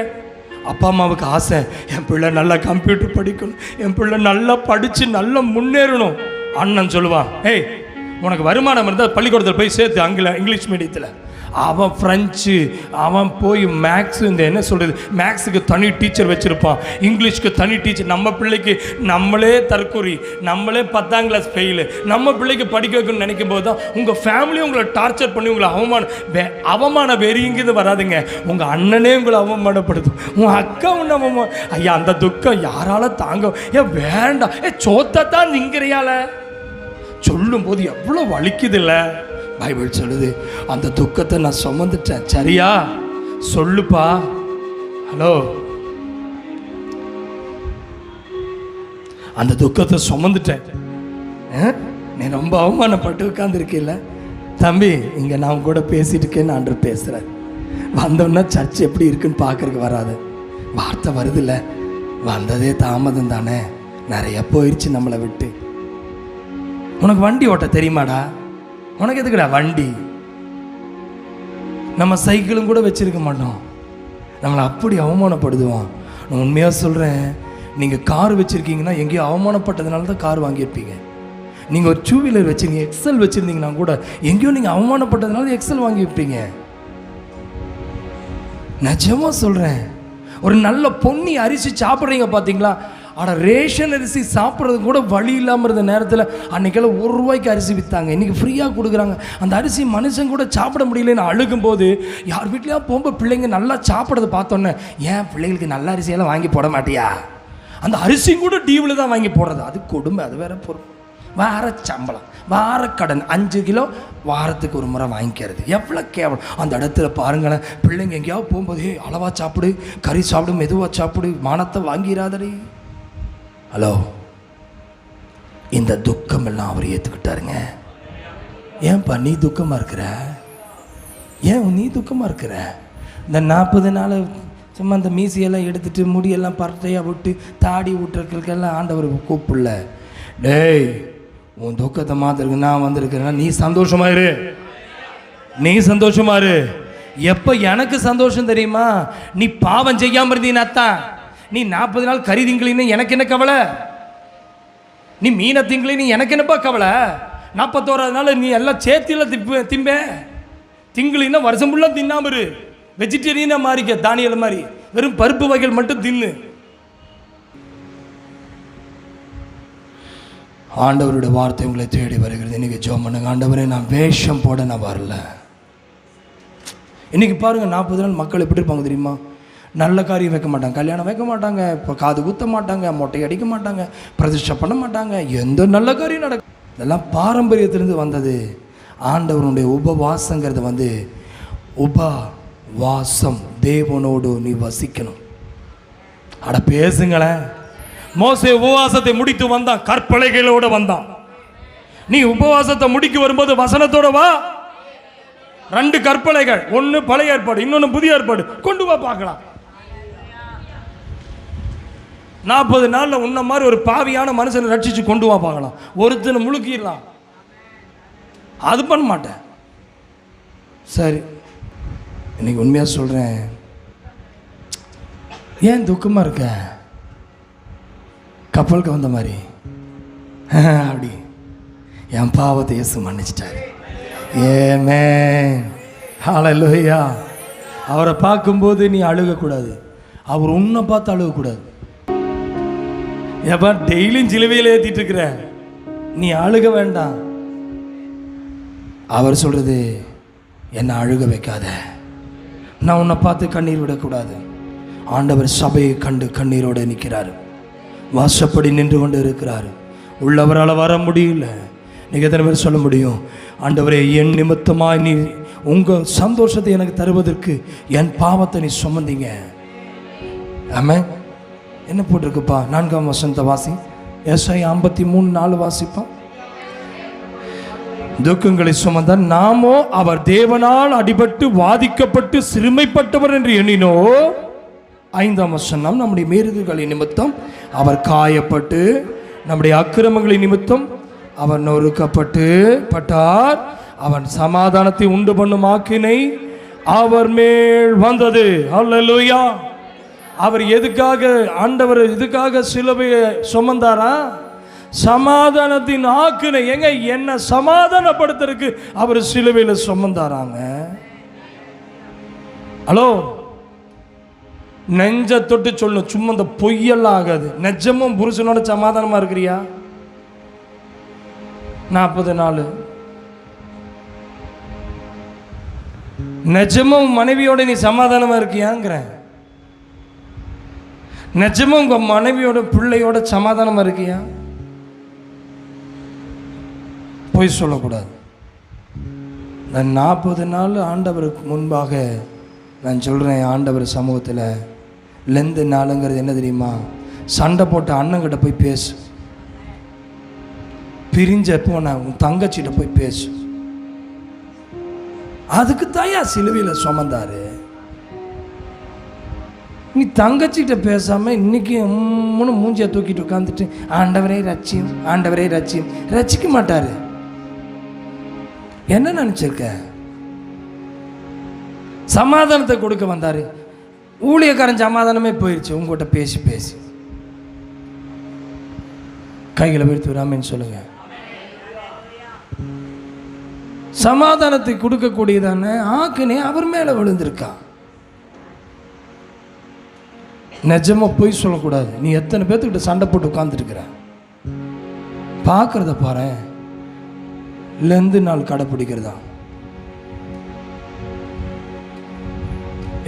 அப்பா அம்மாவுக்கு ஆசை, என் பிள்ளை நல்லா கம்ப்யூட்டர் படிக்கணும், என் பிள்ளை நல்லா படித்து நல்லா முன்னேறணும். அண்ணன் சொல்லுவான், ஏய் உனக்கு வருமானம் இருந்தால் பள்ளிக்கூடத்தில் போய் சேர்த்து இங்கிலீஷ் மீடியத்தில். அவன் ஃப்ரெஞ்சு, அவன் போய் மேக்ஸு, இந்த என்ன சொல்கிறது, மேக்ஸுக்கு தனி டீச்சர் வச்சுருப்பான், இங்கிலீஷ்க்கு தனி டீச்சர். நம்ம பிள்ளைக்கு நம்மளே தற்கொலை, நம்மளே 10ஆம் கிளாஸ் ஃபெயிலு, நம்ம பிள்ளைக்கு படிக்க வைக்கணும்னு நினைக்கும் போது தான் உங்கள் ஃபேமிலியும் உங்களை டார்ச்சர் பண்ணி உங்களை அவமான வெறிங்கிறது வராதுங்க, உங்கள் அண்ணனே உங்களை அவமானப்படுத்தும், உங்கள் அக்கா ஒன்று ஐயா அந்த துக்கம் யாரால தாங்க? வேண்டாம், சோத்தான் திங்கிறியால சொல்லும் போது எவ்வளோ வலிக்குது இல்லை? பைபிள் சொல்லுது, அந்த துக்கத்தை நான் சுமந்துட்டேன். சரியா? சொல்லுப்பா. ஹலோ, அந்த துக்கத்தை சுமந்துட்டேன். நீ ரொம்ப அவமானப்பட்டு உட்காந்துருக்கீல்ல தம்பி, இங்கே நான் கூட பேசிட்டு இருக்கேன்னு ஆண்டவர் பேசுகிறேன். வந்தோன்னா சர்ச் எப்படி இருக்குன்னு பார்க்கறதுக்கு வராது, வார்த்தை வருது இல்லை, வந்ததே தாமதம் தானே, நிறைய போயிடுச்சு நம்மளை விட்டு. உனக்கு வண்டி ஓட்ட தெரியுமாடா? உனக்கு எதுக்குடா வண்டி? நம்ம சைக்கிளும் கூட வச்சிருக்க மாட்டோம், நம்மளை அப்படி அவமானப்படுத்துவான். நான் உண்மையாக சொல்கிறேன், நீங்கள் கார் வச்சுருக்கீங்கன்னா எங்கேயோ அவமானப்பட்டதுனால தான் கார் வாங்கியிருப்பீங்க. நீங்கள் ஒரு 2 வீலர் வச்சுருங்க, எக்ஸல் வச்சுருந்தீங்கன்னா கூட எங்கேயோ நீங்கள் அவமானப்பட்டதுனால எக்ஸல் வாங்கியிருப்பீங்க. நிஜமாக சொல்கிறேன், ஒரு நல்ல பொன்னி அரிசி சாப்பிட்றீங்க பார்த்தீங்களா, ஆனால் ரேஷன் அரிசி சாப்பிட்றது கூட வழி இல்லாமல் இருந்த நேரத்தில் அன்றைக்கெல்லாம் ₹1 அரிசி விற்றாங்க. இன்றைக்கி ஃப்ரீயாக கொடுக்குறாங்க. அந்த அரிசி மனுஷன் கூட சாப்பிட முடியலன்னு அழுகும்போது யார் வீட்லையா போகும்போது பிள்ளைங்க நல்லா சாப்பிட்றத பார்த்தோன்னே, ஏன் பிள்ளைங்களுக்கு நல்ல அரிசியெல்லாம் வாங்கி போட மாட்டியா? அந்த அரிசி கூட டிவியில் தான் வாங்கி போடுறது. அது கொடுமை, அது வேற பொருள். வார சம்பளம், வார கடன் 5 கிலோ வாரத்துக்கு ஒரு முறை வாங்கிக்கிறது எவ்வளோ கேவலம். அந்த இடத்துல பாருங்களேன், பிள்ளைங்க எங்கேயாவது போகும்போது அளவா சாப்பிடு, கறி சாப்பிடு, மெதுவாக சாப்பிடு, மானத்தை வாங்கிடாதடி. ஹலோ, இந்த துக்கம் எல்லாம் அவர் ஏற்றுக்கிட்டாருங்க. ஏன்பா நீ துக்கமாக இருக்கிற? ஏன் நீ துக்கமாக இருக்கிற? இந்த 40 நாள் சும்மா இந்த மீசியெல்லாம் எடுத்துட்டு முடியெல்லாம் பரட்டையாக விட்டு தாடி விட்டுறதுக்கெல்லாம் ஆண்டவர் கூப்பிடல. டேய், உன் துக்கத்தை மாத்திருக்கு நான் வந்திருக்கிறேன்னா நீ சந்தோஷமாயிரு, நீ சந்தோஷமாயிரு. எப்போ எனக்கு சந்தோஷம் தெரியுமா? நீ பாவம் செய்யாமல் இருந்தீனாத்தான். நீ 40 நாள் கறி திங்களின்னு எனக்கு என்ன கவலை? நீ மீனை திங்களின்னு எனக்கு என்னப்பா கவலை? 41ஆவது நாள் நீ எல்லாம் சேர்த்தில திம்ப திங்களின்னா வருஷம் ஃபுல்லாக தின்னாம இரு. வெஜிடேரியனாக மாறிக்க, தானியல் மாதிரி வெறும் பருப்பு வகைகள் மட்டும் தின்னு. ஆண்டவருடைய வார்த்தை உங்களை தேடி வருகிறது. இன்னைக்கு ஜெபம் பண்ணுங்க, ஆண்டவரே நான் வேஷம் போட நான் வரல. இன்னைக்கு பாருங்க, 40 நாள் மக்கள் எப்படி இருப்பாங்க தெரியுமா? நல்ல காரியம் வைக்க மாட்டாங்க, கல்யாணம் வைக்க மாட்டாங்க, இப்போ காது குத்த மாட்டாங்க, மொட்டை அடிக்க மாட்டாங்க, பிரதிஷ்டை பண்ண மாட்டாங்க, எந்த நல்ல காரியம் நடக்கும். இதெல்லாம் பாரம்பரியத்திலிருந்து வந்தது. ஆண்டவருடைய உபவாசங்கிறது உபவாசம், தேவனோடு நீ வசிக்கணும். அட பேசுங்களேன். மோசே உபவாசத்தை முடித்து வந்தான், கற்பலைகளோடு வந்தான். நீ உபவாசத்தை முடிக்க வரும்போது வசனத்தோட வா. 2 கற்பலைகள், ஒன்று பழைய ஏற்பாடு, இன்னொன்று புதிய ஏற்பாடு, கொண்டு வா பார்க்கலாம். 40 நாளில் உன்ன மாதிரி ஒரு பாவியான மனுஷனை ரட்சிச்சு கொண்டு வா பார்க்கலாம். ஒருத்தனை முழுக்கிடலாம். அது பண்ண மாட்டேன். சரி, இன்னைக்கு உண்மையாக சொல்கிறேன், ஏன் துக்கமாக இருக்க? கப்பலுக்கு வந்த மாதிரி அப்படி என் பாவத்தை இயேசு மன்னிச்சிட்டாரு. ஆமென், ஹல்லேலூயா. அவரை பார்க்கும்போது நீ அழுகக்கூடாது, அவர் உன்னை பார்த்து அழுகக்கூடாது. ஏப்பா டெய்லியும் சிலுவையில் ஏற்றிட்டு இருக்கிற, நீ அழுக வேண்டாம். அவர் சொல்றது, என்னை அழுக வைக்காத, நான் உன்னை பார்த்து கண்ணீர் விடக்கூடாது. ஆண்டவர் சபையை கண்டு கண்ணீரோடு நிற்கிறார், வாசப்படி நின்று கொண்டு இருக்கிறார். உள்ளவரால் வர முடியல. நீங்கள் எத்தனை பேர் சொல்ல முடியும், ஆண்டவரே என் நிமித்தமாக நீ உங்கள் சந்தோஷத்தை எனக்கு தருவதற்கு என் பாவத்தை நீ சுமந்தீங்க. ஆமென். என்ன போட்டிருக்குப்பா? 4ஆம் வசனத்தை வாசி. ஏசாயா 53:4 வாசிப்பா. துக்கங்களை சுமந்தார், நாமோ அவர் தேவனால் அடிபட்டு வாதிக்கப்பட்டு சிறுமைப்பட்டவர் என்று எண்ணினோ. 5ஆம் வசனம், நம்முடைய மீறுதல்களின் நிமித்தம் அவர் காயப்பட்டு, நம்முடைய அக்கிரமங்களின் நிமித்தம் அவர் நொறுக்கப்பட்டு பட்டார், அவன் சமாதானத்தை உண்டு பண்ணும் ஆக்கினை அவர் மேல் வந்தது. அல்லேலூயா. அவர் எதுக்காக, ஆண்டவர் எதுக்காக சிலுவையை சுமந்தாரா? சமாதானத்தின் ஆக்கினை. எங்க என்ன சமாதானப்படுத்துறதுக்கு அவர் சிலுவையில் சுமந்தாராங்க. ஹலோ, நெஞ்ச தொட்டு சொல்லணும், சும்மா இந்த பொய்யெல்லாம் ஆகாது. நிஜமும் புருஷனோட சமாதானமா இருக்கிறியா? 40 நாள் நிஜமும் மனைவியோட நீ சமாதானமா இருக்கியாங்கிறேன். நிஜமும் உங்க மனைவியோட பிள்ளையோட சமாதானமா இருக்கியா? பொய் சொல்லக்கூடாது. இந்த 40 நாள் ஆண்டவருக்கு முன்பாக நான் சொல்கிறேன், ஆண்டவர் சமூகத்தில் லெந்து நாளுங்கிறது என்ன தெரியுமா? சண்டை போட்ட அண்ணங்கிட்ட போய் பேசு, பிரிஞ்ச போன உன் தங்கச்சிட்ட போய் பேசு. அதுக்கு தாயா சிலுவையில் சுமந்தாரு. நீ தங்கச்சிட்ட பேசாம இன்னைக்கு மூஞ்சியை தூக்கிட்டு உட்காந்துட்டு ஆண்டவரே ரட்சியும், ஆண்டவரே ரட்சியும். ரட்சிக்க மாட்டாரு. என்ன நினைச்சிருக்க? சமாதானத்தை கொடுக்க வந்தாரு. ஊழியக்காரன் சமாதானமே போயிடுச்சு உங்ககிட்ட பேசி பேசி. கைகளை வைத்து விடாமன்னு சொல்லுங்க. சமாதானத்தை கொடுக்கக்கூடியதான ஆக்கினே அவர் மேல விழுந்திருக்கா. நிஜமாக போய் சொல்லக்கூடாது. நீ எத்தனை பேர்த்துக்கிட்ட சண்டை போட்டு உட்காந்துருக்கிற? பார்க்குறத பாரு. லெந்து நாள் கடைப்பிடிக்கிறதா?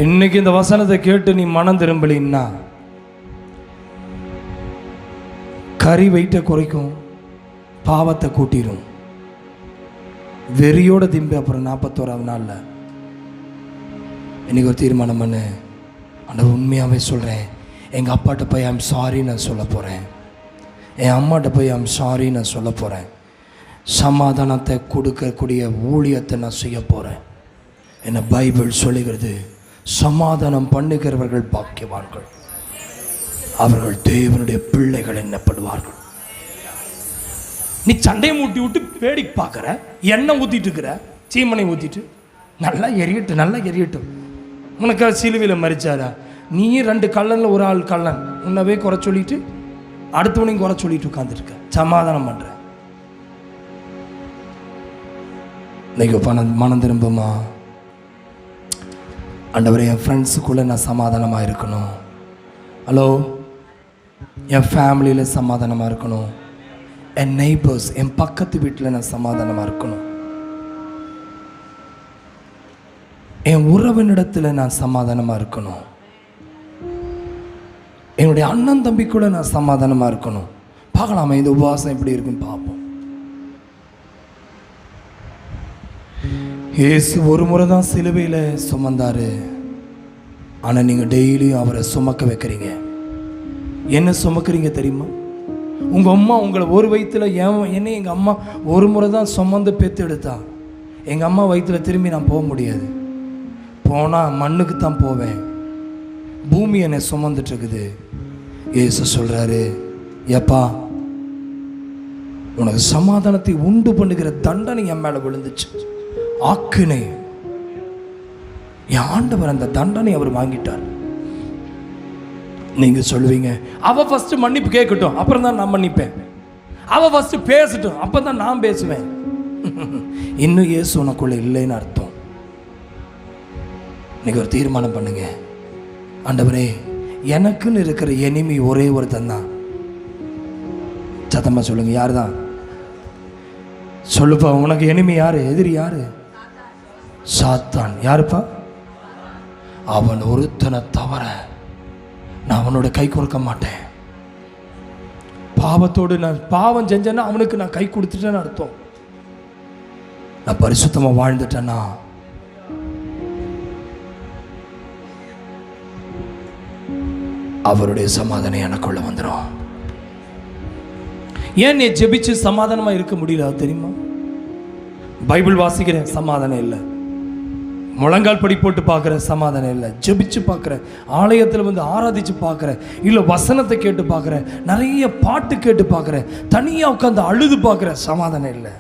இன்னைக்கு இந்த வசனத்தை கேட்டு நீ மனம் திரும்பலின்னா கறி வெயிட்டை குறைக்கும், பாவத்தை கூட்டிடும். வெறியோட திம்பி அப்புறம் 41ஆவது நாளில் இன்னைக்கு ஒரு தீர்மானம் பண்ணு. ஆனால் உண்மையாகவே சொல்கிறேன், எங்கள் அப்பாட்ட போய் ஐம் சாரி நான் சொல்ல போகிறேன். என் அம்மாட்ட போய் ஐம் சாரி நான் சொல்ல போகிறேன். சமாதானத்தை கொடுக்கக்கூடிய ஊழியத்தை நான் செய்ய போகிறேன். என்ன பைபிள் சொல்லுகிறது, சமாதானம் பண்ணுகிறவர்கள் பாக்கியவான்கள், அவர்கள் தேவனுடைய பிள்ளைகள் என்னப்படுவார்கள். நீ சண்டையை மூட்டி விட்டு வேடிக்கை பார்க்குற, எண்ணெய் ஊற்றிட்டு இருக்கிற, சீமனை ஊற்றிட்டு நல்லா எரியட்டும், நல்லா எரியட்டும். உனக்கு சிலுவையில் மறிச்சாரா? நீ 2 கல்லனில் ஒரு ஆள் கல்லன், உன்னவே குறை சொல்லிட்டு அடுத்தவனையும் குறை சொல்லிட்டு உட்காந்துருக்க. சமாதானம் பண்ணுற. இன்னைக்கு மனம் திரும்புமா? ஆண்டவரே, என் ஃப்ரெண்ட்ஸுக்குள்ளே நான் சமாதானமாக இருக்கணும். ஹலோ, என் ஃபேமிலியில் சமாதானமாக இருக்கணும். என் நெய்பர்ஸ், என் பக்கத்து வீட்டில் நான் சமாதானமாக இருக்கணும். என் உறவினிடத்தில் நான் சமாதானமாக இருக்கணும். என்னுடைய அண்ணன் தம்பிக்குள்ள நான் சமாதானமாக இருக்கணும். பார்க்கலாமா இந்த உபவாசம் எப்படி இருக்குன்னு பார்ப்போம். இயேசு ஒரு முறை தான் சிலுவையில் சுமந்தார். ஆனால் நீங்கள் டெய்லியும் அவரை சுமக்க வைக்கிறீங்க. என்ன சுமக்கிறீங்க தெரியுமா? உங்கள் அம்மா உங்களை ஒரு வயிற்றில் என்ன எங்கள் அம்மா ஒரு முறை தான் சுமந்து பெற்று எடுத்தா. எங்கள் அம்மா வயிற்றில் திரும்பி நான் போக முடியாது. போனால் மண்ணுக்கு தான் போவேன். பூமி என்னை சுமந்துட்டுருக்குது. இயேசு சொல்கிறாரு, ஏப்பா, உனக்கு சமாதானத்தை உண்டு பண்ணுகிற தண்டனை என் மேலே விழுந்துச்சு. ஆக்கினை, என் ஆண்டவர் அந்த தண்டனை அவர் வாங்கிட்டார். நீங்க சொல்லுவீங்க, அவ ஃபர்ஸ்ட் மன்னிப்பு கேட்கட்டும், அப்புறம் தான் நான் மன்னிப்பேன். அவ ஃபர்ஸ்ட் பேசட்டும், அப்போ தான் நான் பேசுவேன். இன்னும் இயேசு உனக்குள்ள இல்லைன்னு அர்த்தம். நீங்க ஒரு தீர்மானம் பண்ணுங்க. ஆண்டவரே, எனக்குன்னு இருக்கிற எனிமி ஒரே ஒருத்தன் தான். சத்தமா சொல்லுங்க, யாரு தான்? சொல்லுப்பா, உனக்கு எனிமி யாரு? எதிரி யாரு? சாத்தான். யாருப்பா? அவன் ஒருத்தனை தவிர நான் அவனோட கை கொடுக்க மாட்டேன். பாவத்தோடு நான் பாவம் செஞ்சேன்னா அவனுக்கு நான் கை கொடுத்துட்டேன்னு அர்த்தம். நான் பரிசுத்தமா வாழ்ந்துட்டேன்னா அவருடைய சமாதானம் எனக்குள்ள வந்துடும். ஏன் நீ ஜெபிச்சு சமாதானமா இருக்க முடியல தெரியுமா? பைபிள் வாசிக்கிறேன், சமாதானம் இல்லை. முழங்கால் படி போட்டு பார்க்குற, சமாதானம் இல்லை. ஜெபிச்சு பார்க்குற, ஆலயத்தில் வந்து ஆராதிச்சு பார்க்குற, இல்லை வசனத்தை கேட்டு பார்க்குற, நிறைய பாட்டு கேட்டு பார்க்குற, தனியாக உட்காந்து அழுது பார்க்குற, சமாதானம் இல்லை.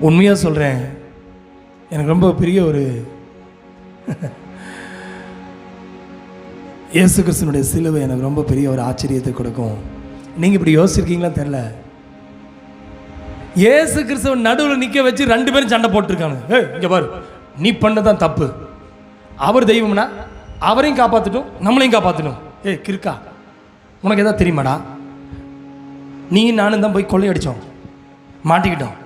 உண்மையாக சொல்கிறேன், எனக்கு ரொம்ப பெரிய ஒரு இயேசு கிறிஸ்துனுடைய சிலுவை எனக்கு ரொம்ப பெரிய ஒரு ஆச்சரியத்தை கொடுக்கும். நீங்கள் இப்படி யோசிச்சிருக்கீங்களா தெரியல. இயேசு கிறிஸ்துவ நடுவில் நிற்க வச்சு 2 பேரும் சண்டை போட்டிருக்காங்க. இங்கே பாரு, நீ பண்ணதான் தப்பு. அவர் தெய்வம்னா அவரையும் காப்பாற்றட்டும், நம்மளையும் காப்பாற்றணும். கிறுக்கா, உனக்கு எதாவது தெரியுமாடா? நீ நானும் தான் போய் கொள்ளையடித்தோம், மாட்டிக்கிட்டோம்.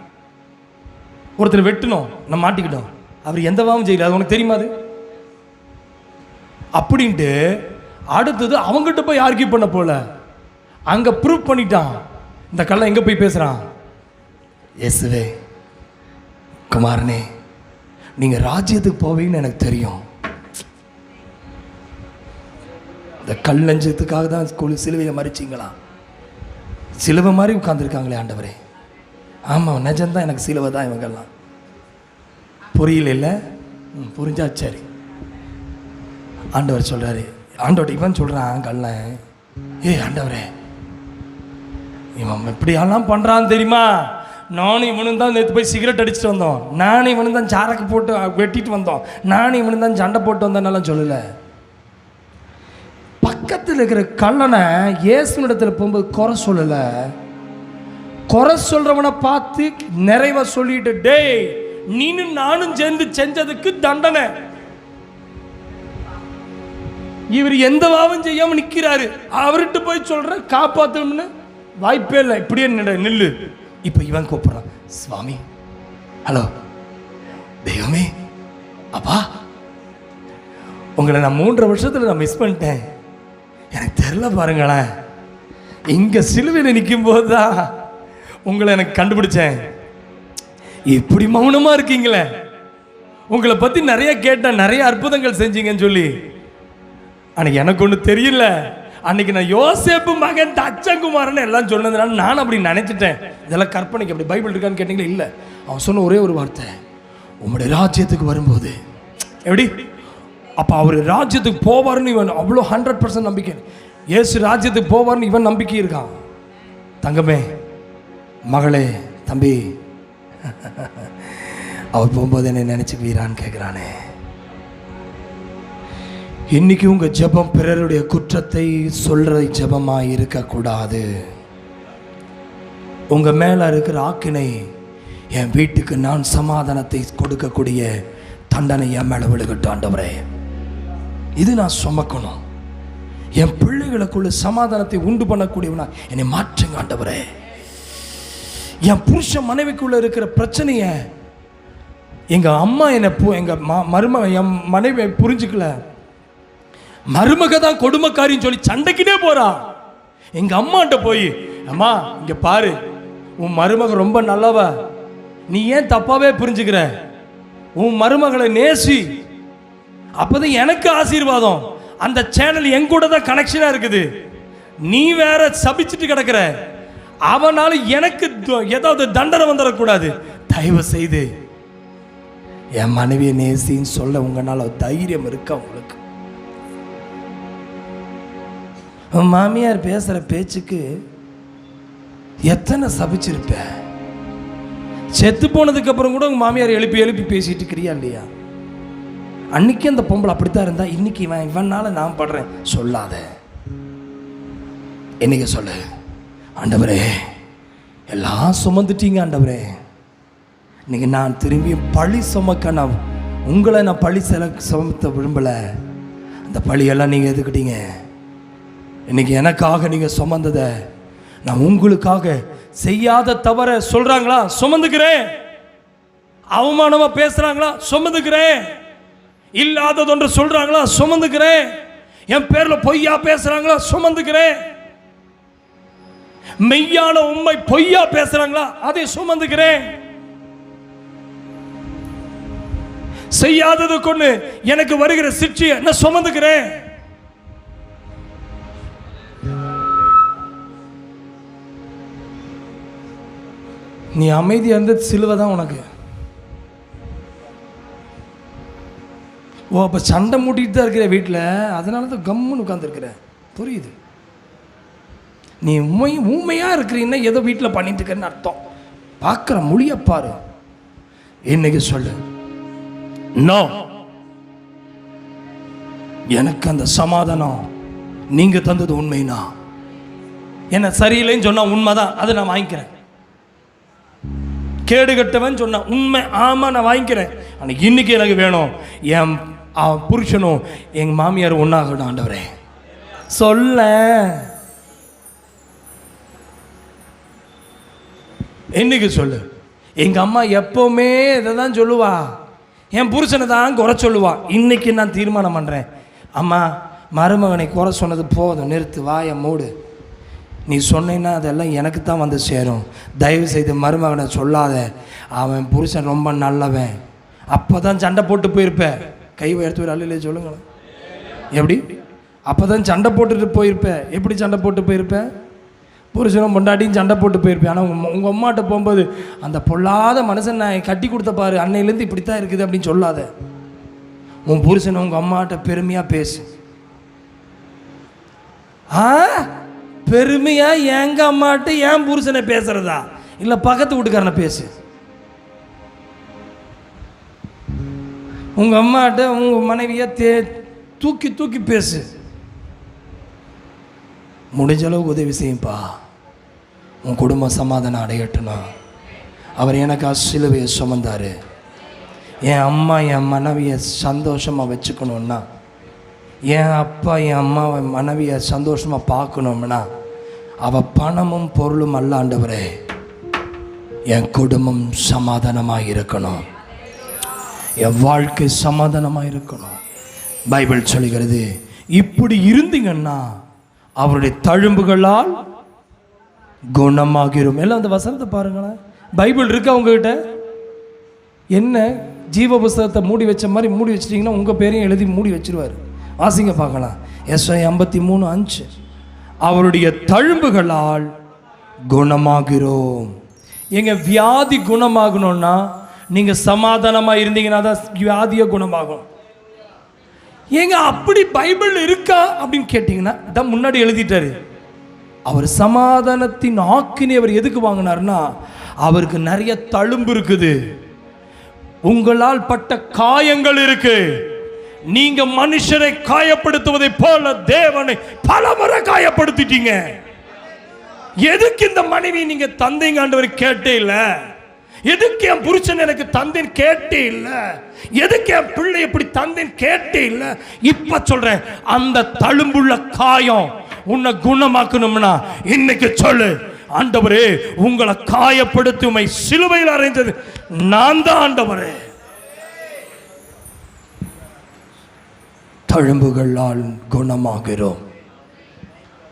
ஒருத்தர் வெட்டணும், நம்ம மாட்டிக்கிட்டோம். அவர் எந்த பாவமும் செய்யல, அது உனக்கு தெரியுமா? அது அப்படின்ட்டு அடுத்தது அவங்ககிட்ட போய் ஆர்கியூ பண்ண போல, அங்கே ப்ரூவ் பண்ணிட்டான். இந்த கல்லை எங்கே போய் பேசுகிறான்? இயேசுவே, குமாரனே, நீங்கள் ராஜ்யத்துக்கு போவீங்கன்னு எனக்கு தெரியும். இந்த கல் லஞ்சத்துக்காக தான் சிலுவையை மறிச்சிங்களா? சிலுவை மாதிரி உட்காந்துருக்காங்களே ஆண்டவரே. ஆமாம், நிஜம்தான், எனக்கு சிலுவை தான். இவங்கெல்லாம் புரியல இல்லை? புரிஞ்சா சரி. ஆண்டவர் சொல்கிறாரு, ஆண்டவர் இவன் சொல்கிறான் கல்லன், ஆண்டவரே, இவன் இப்படியெல்லாம் பண்ணுறான்னு தெரியுமா? நானும் இவனும் தான் நேற்று போய் சிகரெட் அடிச்சுட்டு வந்தோம், நானும் இவனும் தான் சாரக்கு போட்டு வெட்டிட்டு வந்தோம், நானும் இவனும் தான் சண்டை போட்டு வந்தேன்னாலும் சொல்லலை. பக்கத்தில் இருக்கிற கல்லனை இயேசுனிடத்தில் போகும்போது குறை சொல்லலை. குறை சொல்கிறவனை பார்த்து நிறைவா சொல்லிட்டு, டேய், நீனும் நானும் சேர்ந்து செஞ்சதுக்கு தண்டனை. இவர் எந்த பாவம் செய்யாமல் நிற்கிறாரு. அவர்கிட்ட போய் சொல்ற காப்பாற்றணும்னு வாய்ப்பே இல்லை. இப்படியே நில்லு. இப்போ இவன் கூப்பிட்றான், சுவாமி, ஹலோ தெய்வமே, அப்பா, உங்களை நான் 3 வருஷத்தில் நான் மிஸ் பண்ணிட்டேன், எனக்கு தெரில பாருங்களேன். இங்கே சிலுவையில் நிற்கும் போது தான் உங்களை எனக்கு கண்டுபிடிச்சேன். இப்படி மௌனமாக இருக்கீங்களே, உங்களை பற்றி நிறைய கேட்டேன், நிறைய அற்புதங்கள் செஞ்சீங்கன்னு சொல்லி. அன்னைக்கு எனக்கு ஒன்று தெரியல. அன்னைக்கு நான் யோசேப்பு மகன் தச்சங்குமாரன்னு எல்லாம் சொன்னதுனால நான் அப்படி நினைச்சிட்டேன். இதெல்லாம் கற்பனைக்கு. அப்படி பைபிள் இருக்கான்னு கேட்டீங்களா? இல்லை. அவன் சொன்ன ஒரே ஒரு வார்த்தை, உங்களுடைய ராஜ்யத்துக்கு வரும்போது. எப்படி? அப்போ அவர் ராஜ்யத்துக்கு போவார்னு இவன் அவ்வளோ 100% நம்பிக்கை. இயேசு ராஜ்யத்துக்கு போவார்னு இவன் நம்பிக்கை இருக்கான். தங்கமே, மகளே, தம்பி, அவர் போகும்போது என்னை நினைச்சுக்குவீரான்னு கேட்குறானே. இன்னைக்கு உங்க ஜெபம் பிறருடைய குற்றத்தை சொல்ற ஜெபமா இருக்கக்கூடாது. உங்க மேல இருக்கிற ஆக்கினை, என் வீட்டுக்கு நான் சமாதானத்தை கொடுக்கக்கூடிய தண்டனை என் மேல விழுகட்டும் ஆண்டவரே, இது நான் சுமக்கணும். என் பிள்ளைகளுக்குள்ள சமாதானத்தை உண்டு பண்ணக்கூடியவனா என்னை மாற்றுங்க ஆண்டவரே. என் புருஷ மனைவிக்குள்ள இருக்கிற பிரச்சனைய எங்க அம்மா என்ன எங்க மருமக என் மனைவி புரிஞ்சுக்கல, மருமக தான் கொடுமைக்காரின்னு சொல்லி சண்டைக்கிட்டே போறா. எங்க அம்மாட்ட போய், அம்மா இங்க பாரு, உன் மருமக ரொம்ப நல்லவ, நீ ஏன் தப்பாவே புரிஞ்சுக்கிற, உன் மருமகளை நேசி, அப்பதான் எனக்கு ஆசீர்வாதம். அந்த சேனல் என் கூட தான் கனெக்ஷனா இருக்குது. நீ வேற சபிச்சுட்டு கிடக்கிற, அவனால எனக்கு ஏதாவது தண்டனை வந்துடக்கூடாது. தயவு செய்து என் மனைவியை நேசின்னு சொல்ல உங்களால தைரியம் இருக்கா உங்களுக்கு? மாமியார் பேசுற பேச்சுக்கு எத்தனை சபிச்சிருப்ப. செத்து போனதுக்கு அப்புறம் கூட உங்க மாமியார் எழுப்பி எழுப்பி பேசிட்டு இருக்கிறியா இல்லையா? அன்னைக்கு அந்த பொம்பளை அப்படித்தான் இருந்தா, இன்னைக்கு இவனால நான் படுறேன் சொல்லாத. என்னைக்கு சொல்லு, ஆண்டவரே எல்லாம் சுமந்துட்டீங்க ஆண்டவரே, இன்னைக்கு நான் திரும்பி பழி சுமக்க நான் உங்களை நான் பழி சுமத்த விரும்பல. அந்த பழியெல்லாம் நீங்க எதுக்கிட்டீங்க. இன்னைக்கு எனக்காக நீங்க சுமந்தத நான் உங்களுக்காக செய்யாத தவற சொல்றாங்களா, சுமந்துக்கிறேன். அவமானமா பேசுறாங்களா, சுமந்துக்கிறேன். இல்லாததொன்று சொல்றாங்களா, சுமந்துக்கிறேன். என் பேர்ல பொய்யா பேசுறாங்களா, சுமந்துக்கிறேன். மெய்யான உண்மை பொய்யா பேசுறாங்களா, அதை சுமந்துக்கிறேன். செய்யாதது கொண்டு எனக்கு வருகிற சிக்ஷையை நான் சுமந்துக்கிறேன். நீ அமைதியா இருந்த சிலுவை தான் உனக்கு. ஓ, அப்ப சண்டை மூட்டிட்டு தான் இருக்கிற வீட்டில், அதனால தான் கம்முன்னு உட்காந்துருக்கிற. புரியுது? நீ ஊமையா இருக்கிறீன்னா ஏதோ வீட்டில் பண்ணிட்டு இருக்கன்னு அர்த்தம். பார்க்குற மொழியை பாரு. இன்னைக்கு சொல்லு, நோ, எனக்கு அந்த சமாதானம் நீங்க தந்தது உண்மைனா, என்ன சரியில்லைன்னு சொன்னா உண்மைதான், அதை நான் வாங்கிக்கிறேன். கேடு கட்டவன் சொன்னா உண்மை, ஆமா நான் வாங்கிக்கிறேன். ஆனால் இன்னைக்கு எனக்கு வேணும், என் புருஷனும் எங்க மாமியார் ஒன்னாகட்டும் ஆண்டவரே. சொல்ல இன்னைக்கு சொல்லு. எங்க அம்மா எப்பவுமே இதை தான் சொல்லுவா, என் புருஷனை தான் குறை சொல்லுவா. இன்னைக்கு நான் தீர்மானம் பண்றேன், அம்மா மருமகனை குறை சொன்னது போதும், நிறுத்து, வாயை மூடு. நீ சொன்னீன்னா அதெல்லாம் எனக்கு தான் வந்து சேரும். தயவு செய்து மருமகனை சொல்லாத, அவன் புருஷன் ரொம்ப நல்லவன். அப்போ தான் சண்டை போட்டு போயிருப்பேன். கை எடுத்து ஒரு அல்லையே சொல்லுங்களேன். எப்படி? அப்போ தான் சண்டை போட்டுட்டு போயிருப்பேன். எப்படி சண்டை போட்டு போயிருப்பேன்? புருஷனும் பொண்டாட்டியும் சண்டை போட்டு போயிருப்பேன். ஆனால் உங்கள் அம்மாட்ட போகும்போது அந்த பொல்லாத மனுஷன் நான் கட்டி கொடுத்த பாரு, அன்னையிலேருந்து இப்படித்தான் இருக்குது அப்படின்னு சொல்லாத. உன் புருஷன் உங்கள் அம்மாட்ட பெருமையாக பேசு. பெருமையா எங்க அம்மாட்ட என் புருஷனை பேசுறதா, இல்லை பக்கத்து வீட்டுக்காரனை பேசு. உங்க அம்மாட்ட உங்க மனைவிய தூக்கி தூக்கி பேசு. முடிஞ்ச அளவுக்கு உதவி செய்யும்பா. உன் குடும்பம் சமாதானம் அடையட்டும்னா, அவர் எனக்கு சிலுவையை சுமந்தாரு. என் அம்மா என் மனைவியை சந்தோஷமாக வச்சுக்கணுன்னா என் அப்பா என் அம்மாவை மனைவியை சந்தோஷமாக பார்க்கணும்னா அவள் பணமும் பொருளும் அல்ல ஆண்டவரே, என் குடும்பம் சமாதானமாக இருக்கணும், என் வாழ்க்கை சமாதானமாக இருக்கணும். பைபிள் சொல்லுகிறது, இப்படி இருந்தீங்கன்னா அவருடைய தழும்புகளால் குணமாகிரும். எல்லாம் அந்த வசனத்தை பாருங்களேன். பைபிள் இருக்கா உங்ககிட்ட? என்ன ஜீவ புஸ்தகத்தை மூடி வச்ச மாதிரி மூடி வச்சிட்டிங்கன்னா உங்கள் பேரையும் எழுதி மூடி வச்சிருவார். வாசிங்க பார்க்கலாம். எஸ்ஐ 53:5. அவருடைய தழும்புகளால் குணமாகிறோம். எங்க வியாதி குணமாகணும்னா நீங்கள் சமாதானமாக இருந்தீங்கன்னா தான் வியாதியை குணமாகும். ஏங்க அப்படி பைபிள் இருக்கா அப்படின்னு கேட்டிங்கன்னா தான் முன்னாடி எழுதிட்டாரு. அவர் சமாதானத்தின் ஆக்கினை அவர் எதுக்கு வாங்கினார்னா, அவருக்கு நிறைய தழும்பு இருக்குது, உங்களால் பட்ட காயங்கள் இருக்கு. நீங்க மனுஷரை காயப்படுத்துவதை போல தேவனை பலமுறை காயப்படுத்திட்டீங்க. எதுக்கு இந்த மனைவி நீங்க தந்தைங்க ஆண்டவர் கேட்டே இல்ல? எதுக்கு என் புருஷன் எனக்கு தந்தைன்னு கேட்டே இல்ல? எதுக்கு என் பிள்ளை எப்படி தந்தைன்னு கேட்டே இல்ல? இப்ப சொல்றேன், அந்த தழும்புள்ள காயம் உன்னை குணமாக்கணும்னா இன்னைக்கு சொல்லு, ஆண்டவரே உங்களை காயப்படுத்தி உம்மை சிலுவையில் அறைந்தது நான் தான் ஆண்டவரே. தழும்புகளால் குணமாகிறோம்.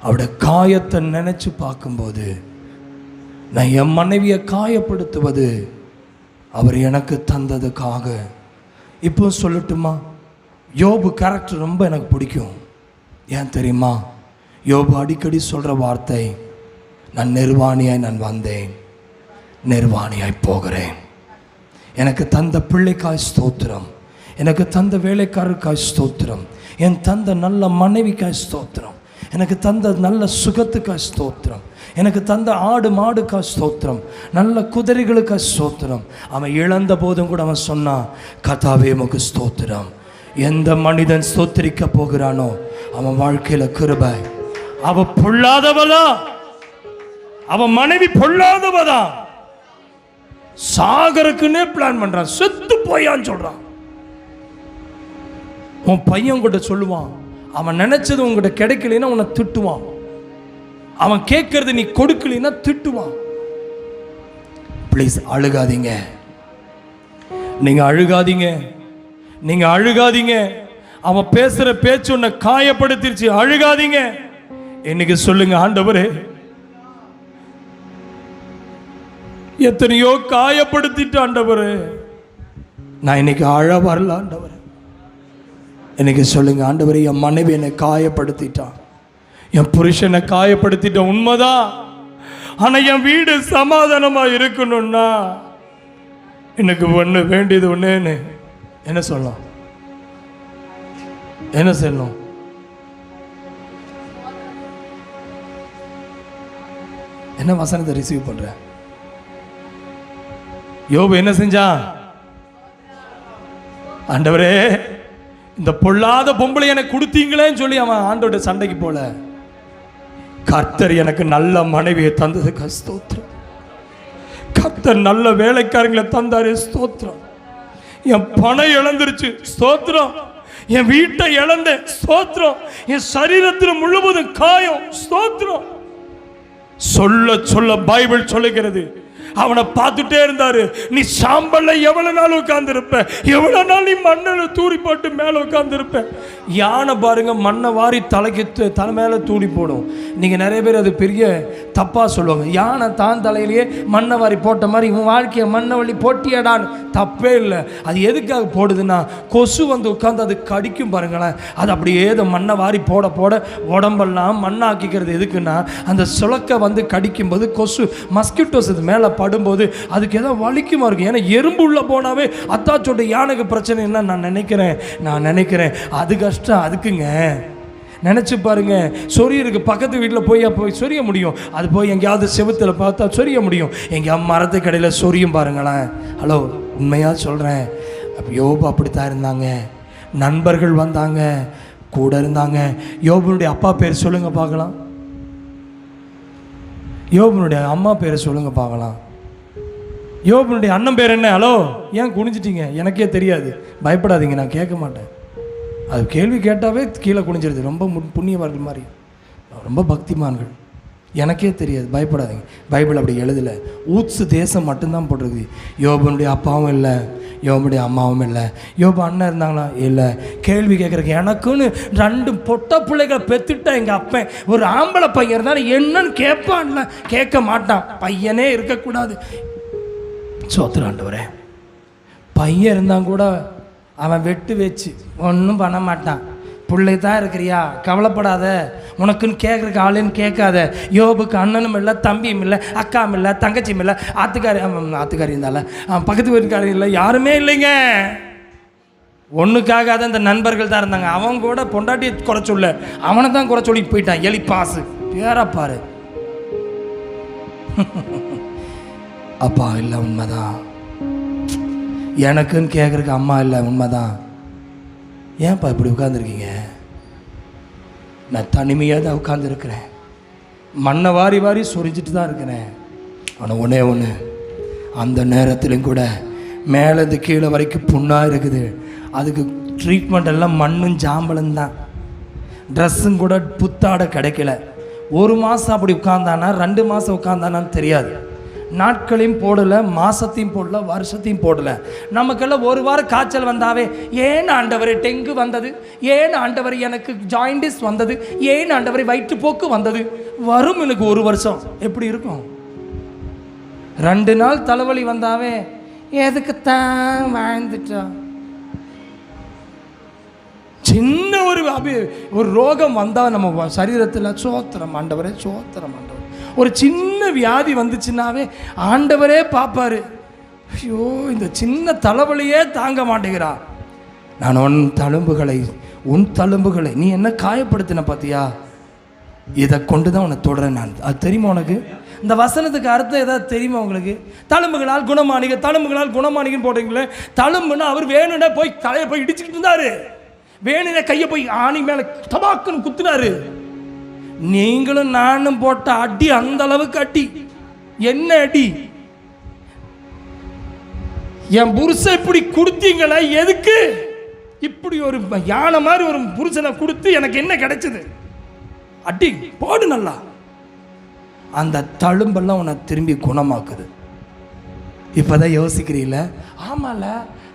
அவருடைய காயத்தை நினைச்சு பார்க்கும்போது, நான் என் மனைவியை காயப்படுத்துவது அவர் எனக்கு தந்ததுக்காக. இப்போ சொல்லட்டுமா, யோபு கேரக்டர் ரொம்ப எனக்கு பிடிக்கும். ஏன் தெரியுமா? யோபு அடிக்கடி சொல்கிற வார்த்தை, நான் நிர்வாணியாய் நான் வந்தேன், நிர்வாணியாய் போகிறேன். எனக்கு தந்த பிள்ளைக்காய் ஸ்தோத்திரம், எனக்கு தந்த வேலைக்காரருக்காய் ஸ்தோத்திரம், என் தந்த நல்ல மனைவிக்காய் ஸ்தோத்திரம், எனக்கு தந்த நல்ல சுகத்துக்காய் ஸ்தோத்திரம், எனக்கு தந்த ஆடு மாடுக்காய் ஸ்தோத்திரம், நல்ல குதிரைகளுக்காய் ஸ்தோத்திரம். அவன் இழந்த போதும் கூட அவன் சொன்னான், கர்த்தாவே உமக்கு ஸ்தோத்திரம். எந்த மனிதன் ஸ்தோத்திரிக்க போகிறானோ அவன் வாழ்க்கையில கிருபை. அவ பொல்லாதவளா, அவன் மனைவி பொல்லாதவதா, சாகருக்குன்னே பிளான் பண்றான், செத்து போயான்னு சொல்றான். உன் பையன் கிட்ட சொல்லுவான், அவன் நினைச்சது உங்ககிட்ட கிடைக்கலைன்னா உன்னை திட்டுவான், அவன் கேட்கறது நீ கொடுக்கலைன்னா திட்டுவான். ப்ளீஸ் அழுகாதீங்க, நீங்க அழுகாதீங்க, நீங்க அழுகாதீங்க. அவன் பேசுற பேச்சு உன்னை காயப்படுத்திருச்சு, அழுகாதீங்க. இன்னைக்கு சொல்லுங்க, ஆண்டவரே எத்தனையோ காயப்படுத்திட்டு ஆண்டவரே, நான் இன்னைக்கு அழ வரல ஆண்டவரே. இன்னைக்கு சொல்லுங்க, ஆண்டவரே என் மனைவி என்னை காயப்படுத்திட்டான், என் புருஷனை காயப்படுத்திட்டான், உண்மைதான். ஆனா என் வீடு சமாதானமா இருக்கணும்னா எனக்கு ஒண்ணு வேண்டியது ஒண்ணு. என்ன சொல்லலாம்? என்ன சொல்லணும்? என்ன வசனத்தை ரிசீவ் பண்ற? யோபு என்ன செஞ்சான்? ஆண்டவரே இந்த பொல்லாத பொம்பளை எனக்கு கொடுத்தீங்களேன்னு சொல்லி அவன் ஆண்டோட சண்டைக்கு போல, கர்த்தர் எனக்கு நல்ல மனைவியை தந்ததுக்கு ஸ்தோத்திரம், கர்த்தர் நல்ல வேலைக்காரங்களை தந்தாரே ஸ்தோத்திரம், என் பணம் இழந்துருச்சு ஸ்தோத்திரம், என் வீட்டை இழந்தேன் ஸ்தோத்திரம், என் சரீரத்தில் முழுவதும் காயம் ஸ்தோத்திரம். சொல்ல சொல்ல பைபிள் சொல்லுகிறது, அவனை பார்த்துட்டே இருந்தாரு. நீ சாம்பல்ல எவ்வளவு நாள் உட்கார்ந்து இருப்ப, எவ்வளவு நாள் நீ மண்ணில் தூரி போட்டு மேல உட்கார்ந்து இருப்ப. யானை பாருங்க, மண்ணை வாரி தலைக்கு தலை மேல தூடி போடும். நீங்க நிறைய பேர் அது பெரிய தப்பா சொல்லுவாங்க. யானை தான் தலையிலேயே மண்ணை வாரி போட்ட மாதிரி உன் வாழ்க்கையை மண்ணை வழி போட்டியடான்னு. தப்பே இல்லை. அது எதுக்காக போடுதுன்னா, கொசு வந்து உட்காந்து அது கடிக்கும் பாருங்களேன். அது அப்படியே மண்ணை வாரி போட போட உடம்பெல்லாம் மண்ணாக்கிக்கிறது. எதுக்குன்னா, அந்த சுளக்க வந்து கடிக்கும்போது கொசு மஸ்கிட்டோஸ் இது மேலே படும்போது அதுக்கு ஏதோ வலிக்குமா இருக்கும். ஏன்னா எறும்பு உள்ள போனாவே அத்தாச்சோட யானைக்கு பிரச்சனை என்ன நான் நினைக்கிறேன். அது கஷ்டம். அதுக்குங்க நினச்சி பாருங்க, சொரியருக்கு பக்கத்து வீட்டில் போய் சொரிய முடியும், அது போய் எங்கேயாவது செவுத்தில் பார்த்தா சொரிய முடியும், எங்கேயாவது மரத்து கடையில் சொரியும் பாருங்களேன். ஹலோ, உண்மையாக சொல்கிறேன். யோபு அப்படித்தான் இருந்தாங்க. நண்பர்கள் வந்தாங்க, கூட இருந்தாங்க. யோபுனுடைய அப்பா பேர் சொல்லுங்க பார்க்கலாம், யோபுனுடைய அம்மா பேரை சொல்லுங்க பார்க்கலாம், யோபுனுடைய அண்ணன் பேர் என்ன? ஹலோ, ஏன் குனிஞ்சிட்டீங்க? எனக்கே தெரியாது, பயப்படாதீங்க, நான் கேட்க மாட்டேன். அது கேள்வி கேட்டாவே கீழே குனிஞ்சிருது. ரொம்ப புண்ணியவார்கள் மாதிரி, ரொம்ப பக்திமான்கள். எனக்கே தெரியாது, பயப்படாதீங்க. பைபிள் அப்படி எழுதலை. ஊத்ஸு தேசம் மட்டும்தான் போட்டிருக்குது. யோபனுடைய அப்பாவும் இல்லை, யோபனுடைய அம்மாவும் இல்லை. யோபு அண்ணன் இருந்தாங்களா? இல்லை. கேள்வி கேட்குறக்கு எனக்குன்னு 2 பொட்ட பிள்ளைகளை பெற்றுட்டா எங்கள் அப்பன். ஒரு ஆம்பளை பையன் இருந்தாலும் என்னன்னு கேட்பான்ல, கேட்க மாட்டான். பையனே இருக்கக்கூடாது. சோத்திரம் ஆண்டவரே. பையன் இருந்தால் கூட அவன் வெட்டு வச்சு ஒன்றும் பண்ண மாட்டான். பிள்ளை தான் இருக்கிறியா, கவலைப்படாத, உனக்குன்னு கேட்குறக்கு ஆளுன்னு கேட்காத. யோபுக்கு அண்ணனும் இல்லை, தம்பியும் இல்லை, அக்காவும் இல்லை, தங்கச்சியும் இல்லை, ஆத்துக்காரி இருந்தால பக்கத்து வீட்டுக்காரி இல்லை, யாருமே இல்லைங்க. ஒன்றுக்காகாத இந்த நண்பர்கள் தான் இருந்தாங்க. அவன் கூட பொண்டாட்டியை குறை சொல்ல, அவனை தான் குறை சொல்லிட்டு போயிட்டான். எலி பாசு பேரப்பாரு. அப்பா இல்லை, உண்மைதான். எனக்குன்னு கேட்குறக்கு அம்மா இல்லை, உண்மைதான். ஏன்ப்பா இப்படி உட்காந்துருக்கீங்க? நான் தனிமையாக தான் உட்காந்துருக்கிறேன். மண்ணை வாரி வாரி சொரிஞ்சிட்டு தான் இருக்கிறேன். ஆனால் ஒன்று அந்த நேரத்திலும் கூட மேலேருந்து கீழே வரைக்கும் புண்ணாக இருக்குது. அதுக்கு ட்ரீட்மெண்ட் எல்லாம் மண்ணும் ஜாம்பலும் தான். ட்ரெஸ்ஸும் கூட புத்தாட கிடைக்கல. 1 மாதம் அப்படி உட்காந்தானா 2 மாதம் உட்காந்தானான்னு தெரியாது. நாட்களையும் போடலை, மாதத்தையும் போடல, வருஷத்தையும் போடலை. நமக்கெல்லாம் 1 வாரம் காய்ச்சல் வந்தாவே, ஏன் ஆண்டவரே டெங்கு வந்தது, ஏன் ஆண்டவர் எனக்கு ஜாயிண்டிஸ் வந்தது, ஏன் ஆண்டவரே வயிற்றுப்போக்கு வந்தது. வரும் எனக்கு 1 வருஷம். எப்படி இருக்கும்? 2 நாள் தலைவலி வந்தாவே எதுக்குத்தான் வாழ்ந்துட்டா. சின்ன ஒரு ரோகம் வந்தால் நம்ம சரீரத்தில் சோத்திரம் ஆண்டவரே, சோத்திரம் ஆண்டவர். ஒரு சின்ன வியாதி வந்துச்சுன்னாவே ஆண்டவரே பார்ப்பாரு. ஐயோ, இந்த சின்ன தலைவலியே தாங்க மாட்டேங்கிறா. நான் உன் தழும்புகளை நீ என்ன காயப்படுத்தின பார்த்தியா, இதை கொண்டு தான் உன்னை தொடரேன் நான். அது தெரியுமா உனக்கு? இந்த வசனத்துக்கு அர்த்தம் ஏதாவது தெரியுமா உங்களுக்கு? தழும்புகளால் குணமானிகன்னு போட்டீங்களே. தழும்புன்னா அவர் வேணும்னா போய் தலையை போய் இடிச்சுக்கிட்டு இருந்தாரு, வேணும்னா கையை போய் ஆணி மேலே தபாக்குன்னு குத்துனாரு. நீங்களும் நானும் போட்ட அடி அந்த அளவுக்கு அடி. என்ன அடி? என் புருஷன் இப்படி கொடுத்தீங்களா? எதுக்கு இப்படி ஒரு யானை மாதிரி ஒரு புருஷனை கொடுத்து எனக்கு என்ன கிடைச்சது? அடி போடு நல்லா. அந்த தழும்பெல்லாம் உன்னை திரும்பி குணமாக்குது. இப்போதான் யோசிக்கிறீங்கள? ஆமால,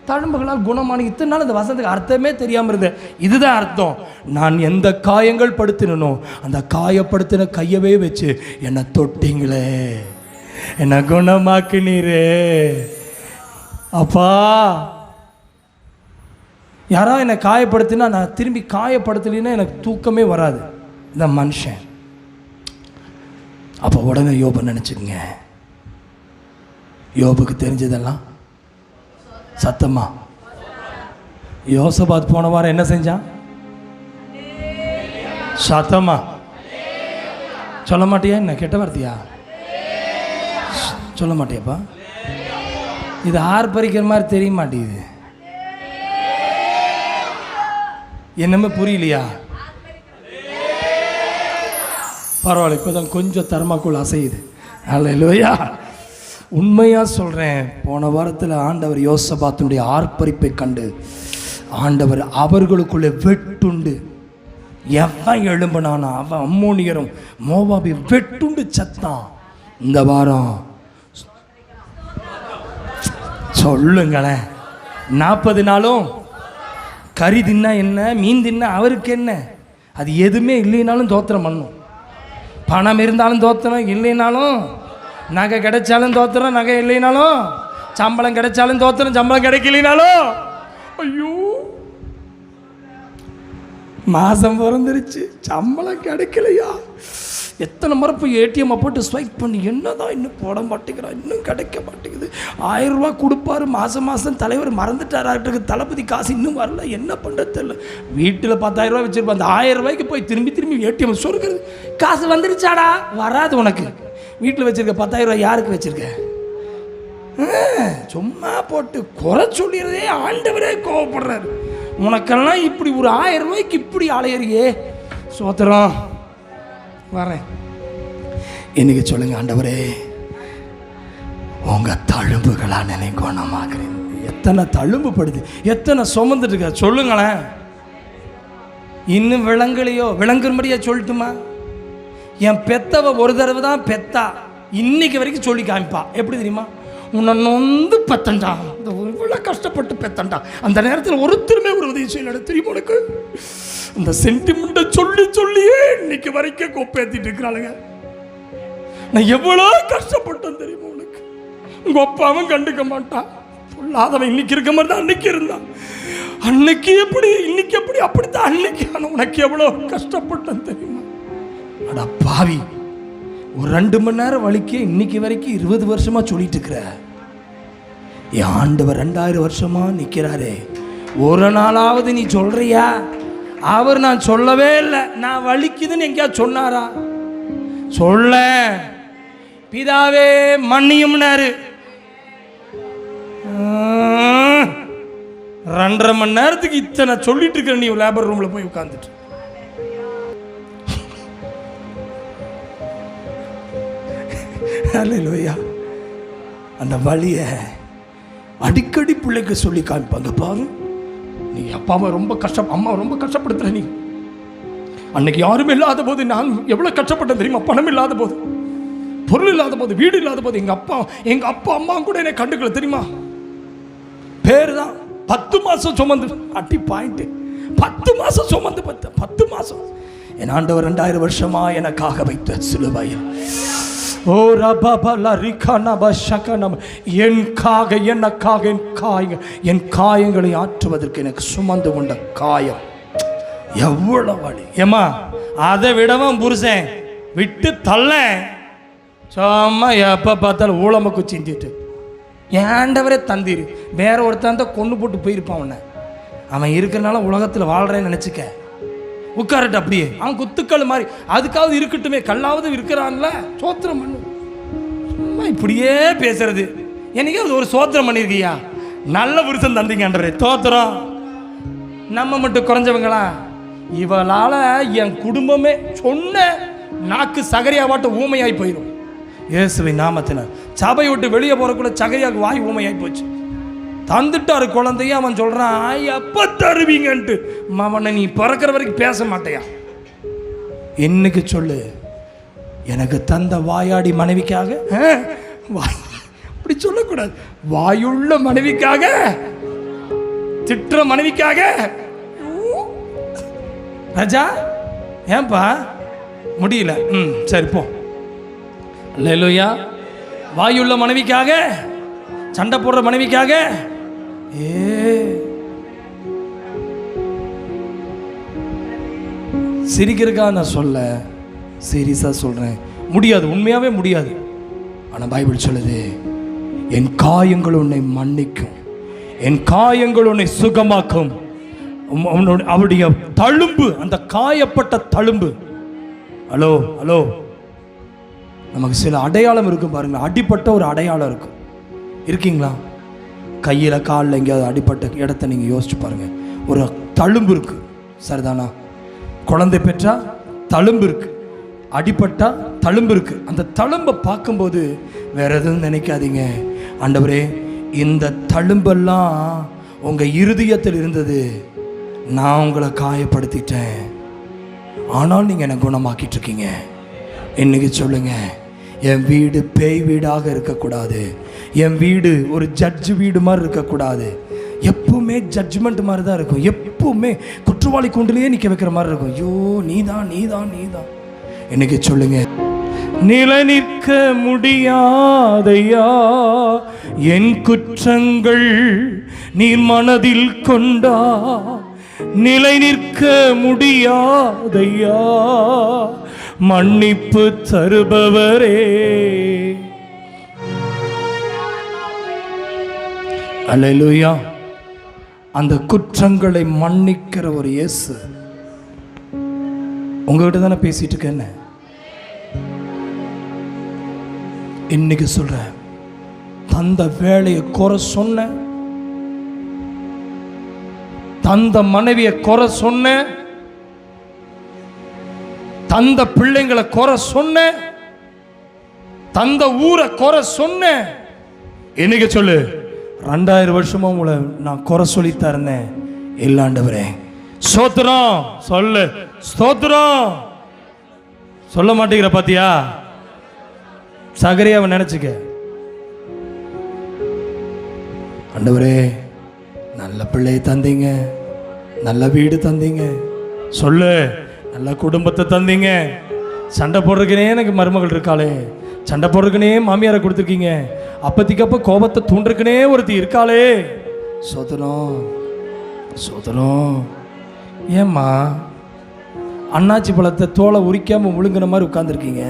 தழும்புகளால் குணமான. இத்தனை நாள் இந்த வசனத்துக்கு அர்த்தமே தெரியாமல் இருந்தேன். இதுதான் அர்த்தம். நான் எந்த காயங்கள் படுத்தினோ அந்த காயப்படுத்தின கையவே வச்சு என்னை தொட்டிங்களே, என்னை குணமாக்குனீரே அப்பா. யாராவது என்னை காயப்படுத்தினா நான் திரும்பி காயப்படுத்தலைன்னா எனக்கு தூக்கமே வராது இந்த மனுஷன். அப்போ உடனே யோபு நினச்சிக்கங்க, யோபுக்கு தெரிஞ்சதெல்லாம் சத்தமா. யோசபாத் போன வாரம் என்ன செஞ்சான்? சத்தமா சொல்ல மாட்டியா? என்ன கெட்ட வார்த்தையா? சொல்ல மாட்டியாப்பா? இது ஆர்ப்பரிக்கிற மாதிரி தெரிய மாட்டேங்குது. என்னமே புரியலையா? பரவாயில்ல, இப்போதான் கொஞ்சம் தர்மாக்குள் அசையுது. அல்லேலூயா. உண்மையாக சொல்கிறேன், போன வாரத்தில் ஆண்டவர் யோசபாத்தினுடைய ஆர்ப்பரிப்பை கண்டு ஆண்டவர் அவர்களுக்குள்ளே வெட்டுண்டு எவன் எழும்பினானா அவன் அம்மோனியரும் மோவாபி வெட்டுண்டு சத்தான். இந்த வாரம் சொல்லுங்களேன், 40 நாளும் கறி தின்னா என்ன, மீன் தின்னா அவருக்கு என்ன? அது எதுவுமே இல்லைனாலும் தோத்திரம் பண்ணும். பணம் இருந்தாலும் தோத்திரம், இல்லைனாலும் நகை கிடைச்சாலும் தோத்திரம், நகை இல்லைனாலும் சம்பளம் கிடைச்சாலும் தோத்திரம், சம்பளம் கிடைக்கலினாலும். ஐயோ, மாதம் பிறந்துருச்சு, சம்பளம் கிடைக்கலையா? எத்தனை முறை போய் ஏடிஎம்மை போட்டு ஸ்வைப் பண்ணி என்னதான் இன்னும் போட மாட்டேங்கிறா, இன்னும் கிடைக்க மாட்டேங்குது. 1000 ரூபா கொடுப்பாரு மாதம் தலைவர் மறந்துட்டாராட்டுக்கு, தளபதி காசு இன்னும் வரல, என்ன பண்ணுறது தெரியல. வீட்டில் 10,000 ரூபா வச்சுருப்பா, அந்த 1000 ரூபாய்க்கு போய் திரும்பி ஏடிஎம் சொருக்கிறது. காசு வந்துருச்சாடா? வராது உனக்கு. வீட்டில் வச்சுருக்க 10,000 ரூபா யாருக்கு வச்சுருக்க? சும்மா போட்டு குறை சொல்லிடுறதே ஆண்டவரே கோவப்படுறாரு. உனக்கெல்லாம் இப்படி ஒரு 1000 ரூபாய்க்கு இப்படி அலையறியே. சோத்திரம் வரேன். இன்னைக்கு சொல்லுங்க, ஆண்டவரே உங்க தழும்புகளா நினை குணமாக்குறேன். எத்தனை தழும்பு படுது, எத்தனை சுமந்துட்டு இருக்க சொல்லுங்களேன். இன்னும் விளங்கலையோ? விளங்கும்படியா சொல்லட்டுமா? என் பெத்தவ ஒரு தடவை தான் பெத்தா, இன்னைக்கு வரைக்கும் சொல்லி காமிப்பா. எப்படி தெரியுமா? உன்னை நொந்து பெத்தண்டா, இந்த இவ்வளோ கஷ்டப்பட்டு பெத்தண்டா. அந்த நேரத்தில் ஒருத்தருமே ஒரு உதவி செய்யல தெரியுமா உனக்கு? இந்த சென்டிமெண்ட்டை சொல்லி சொல்லியே இன்னைக்கு வரைக்கும் கொப்பேத்திட்டு இருக்கிறாளுங்க. நான் எவ்வளோ கஷ்டப்பட்டேன் தெரியுமா உனக்கு? உங்க அப்பாவும் கண்டுக்க மாட்டான். சொல்லாதவன் இன்னைக்கு இருக்க மாதிரி தான் அன்னைக்கு இருந்தான். அன்னைக்கு எப்படி இன்னைக்கு எப்படி அப்படித்தான் அன்னைக்கு. ஆனால் உனக்கு எவ்வளோ கஷ்டப்பட்டேன் தெரியுமா? அடா பாவி, ஒரு 2 மணி நேரம் வலிக்கே இன்னைக்கு வரைக்கும் 20 வருஷமா சொல்லிட்டு இருக்கிற. என் ஆண்டவர் 2000 வருஷமா நிற்கிறாரே, ஒரு நாளாவது நீ சொல்றியா? அவர் நான் சொல்லவே இல்லை, நான் வலிக்குதுன்னு எங்கேயா சொன்னாரா? சொல்ல பிதாவே மன்னியும்னாரு. 2.5 மணி நேரத்துக்கு இத்தனை சொல்லிட்டு இருக்கிற நீ லேபர் ரூம்ல போய் உட்கார்ந்துட்டு. அல்லேலூயா. அந்த வலிய அடிக்கடி பிள்ளைக்கு சொல்லி காமிப்பாங்க. பாரு, நீ அப்பாவை ரொம்ப அம்மா ரொம்ப கஷ்டப்படுத்துற. நீ அன்னைக்கு யாரும் இல்லாத போது நான் எவ்வளவு கஷ்டப்பட்டேன் தெரியுமா? பணம் இல்லாத போது, பொருள் இல்லாத போது, வீடு இல்லாத போது எங்க அப்பா அம்மா கூட என்னை கண்டுக்கல தெரியுமா? பேரு தான் 10 மாசம் சுமந்து அட்டி பாயிண்ட் 10 மாசம் சுமந்து 10 மாசம் என் ஆண்டவர் 2000 வருஷமா எனக்காக வைத்த சிலுவையில் ஓ ரபபல ரிகனப ஷகனம் எனக்காக என் காயங்களை ஆற்றுவதற்கு எனக்கு சுமந்து கொண்ட காயம் எவ்வளவு வலி. ஏமா அதை விடவும் புருஷன் விட்டு தள்ள சும்மா எப்ப பார்த்தாலும் ஊழமக்கு சிந்திட்டு ஏண்டவரே தந்திரு. வேற ஒருத்தன் தான் கொண்டு போட்டு போயிருப்பான். அவனை அவன் இருக்கிறனால உலகத்தில் வாழ்றேன்னு நினச்சிக்க. உட்காரட்டு அப்படியே, அவன் குத்துக்கள் மாதிரி அதுக்காவது இருக்கட்டுமே, கல்லாவது இருக்கிறான்ல, சோத்திரம் பண்ணு. சும்மா இப்படியே பேசுறது. என்னைக்காவது ஒரு சோத்திரம் பண்ணியிருக்கியா? நல்ல புருஷன் தந்தீங்கன்றே தோத்திரம். நம்ம மட்டும் குறைஞ்சவங்களா? இவளால என் குடும்பமே சொன்ன நாக்கு சகரியாவாட்ட ஊமையாய் போயிடும். இயேசுவின் நாமத்தினால் சபை விட்டு வெளியே போறக்குள்ள சகரியாவுக்கு வாய் ஊமையாய் போச்சு. தந்துட்டாரு குழந்தைய. அவன் சொல்றான், எப்ப தருவீங்கன்ட்டு. அவனை நீ பிறக்கிற வரைக்கும் பேச மாட்டையா? என்னைக்கு சொல்லு, எனக்கு தந்த வாயாடி மனைவிக்காக அப்படி சொல்லக்கூடாது. வாயுள்ள மனைவிக்காக, திட்டுற மனைவிக்காக. ராஜா ஏன்பா முடியல? சரி போ. அல்லேலூயா. வாயுள்ள மனைவிக்காக, சண்டை போடுற மனைவிக்காக. சிரிக்கிறதுக்காக நான் சொல்ல, சீரியஸா சொல்றேன், முடியாது, உண்மையாவே முடியாது. ஆனா பைபிள் சொல்லுது, என் காயங்கள் உன்னை மன்னிக்கும், என் காயங்கள் உன்னை சுகமாக்கும். அவருடைய தழும்பு, அந்த காயப்பட்ட தழும்பு. ஹலோ ஹலோ, நமக்கு சில அடையாளம் இருக்கும் பாருங்க. அடிப்பட்ட ஒரு அடையாளம் இருக்கும். இருக்கீங்களா? கையில் காலில் எங்கேயாவது அடிப்பட்ட இடத்த நீங்கள் யோசிச்சு பாருங்க. ஒரு தழும்பு இருக்கு, சரிதானா? குழந்தை பெற்றா தழும்பு இருக்கு, அடிப்பட்டா தழும்பு இருக்கு. அந்த தழும்பை பார்க்கும்போது வேற எதுவும் நினைக்காதீங்க. ஆண்டவரே, இந்த தழும்பெல்லாம் உங்க இருதயத்தில் இருந்தது, நான் உங்களை காயப்படுத்திட்டேன், ஆனால் நீங்க என்னை குணமாக்கிட்டு இருக்கீங்க. இன்னைக்கு சொல்லுங்க, என் வீடு பேய் வீடாக இருக்கக்கூடாது, என் வீடு ஒரு ஜட்ஜ் வீடு மாதிரி இருக்கக்கூடாது. எப்பவுமே ஜட்ஜ்மெண்ட் மாதிரி தான் இருக்கும், எப்பவுமே குற்றவாளி கூண்டிலேயே நிற்க வைக்கிற மாதிரி இருக்கும். ஐயோ நீதான் நீதான் நீதான். இன்னைக்கு சொல்லுங்க, நிலை நிற்க முடியாதையா என் குற்றங்கள் நீர் மனதில் கொண்டா, நிலை நிற்க முடியாதையா மன்னிப்பு தருபவரே. அல்லேலூயா. அந்த குற்றங்களை மன்னிக்கிற ஒரு இயேசு உங்ககிட்ட தானே பேசிட்டு இருக்கேன். இன்னைக்கு சொல்ற, தந்த வேலையை குறை சொன்ன, தந்த மனைவியை குறை சொன்ன, தந்த பிள்ளைங்களை குறை சொன்ன, தந்த ஊரை குறை சொன்ன, இன்னைக்கு சொல்லு, 2000 வருஷமா உங்களை நான் குறை சொல்லித்தான் இருந்தேன். இல்லாண்டவரே, ஸ்தோத்திரம் சொல்லு, ஸ்தோத்திரம் சொல்ல மாட்டேங்கிற பாத்தியா? சகரியாவை நினைச்சுக்க. ஆண்டவரே நல்ல பிள்ளையை தந்தீங்க, நல்ல வீடு தந்தீங்க, சொல்லு நல்ல குடும்பத்தை தந்தீங்க, சண்டை போடுறதுக்குனே எனக்கு மருமகள் இருக்காளே, சண்டை போடுறதுக்குனே மாமியாரை கொடுத்துருக்கீங்க, அப்பத்திக்கப்ப கோபத்தை தூண்டுறதுக்குனே ஒருத்தி இருக்காளே, சோதனம் சோதனம். ஏம்மா அண்ணாச்சி பழத்தை தோலை உரிக்காம முழுங்கின மாதிரி உட்காந்துருக்கீங்க?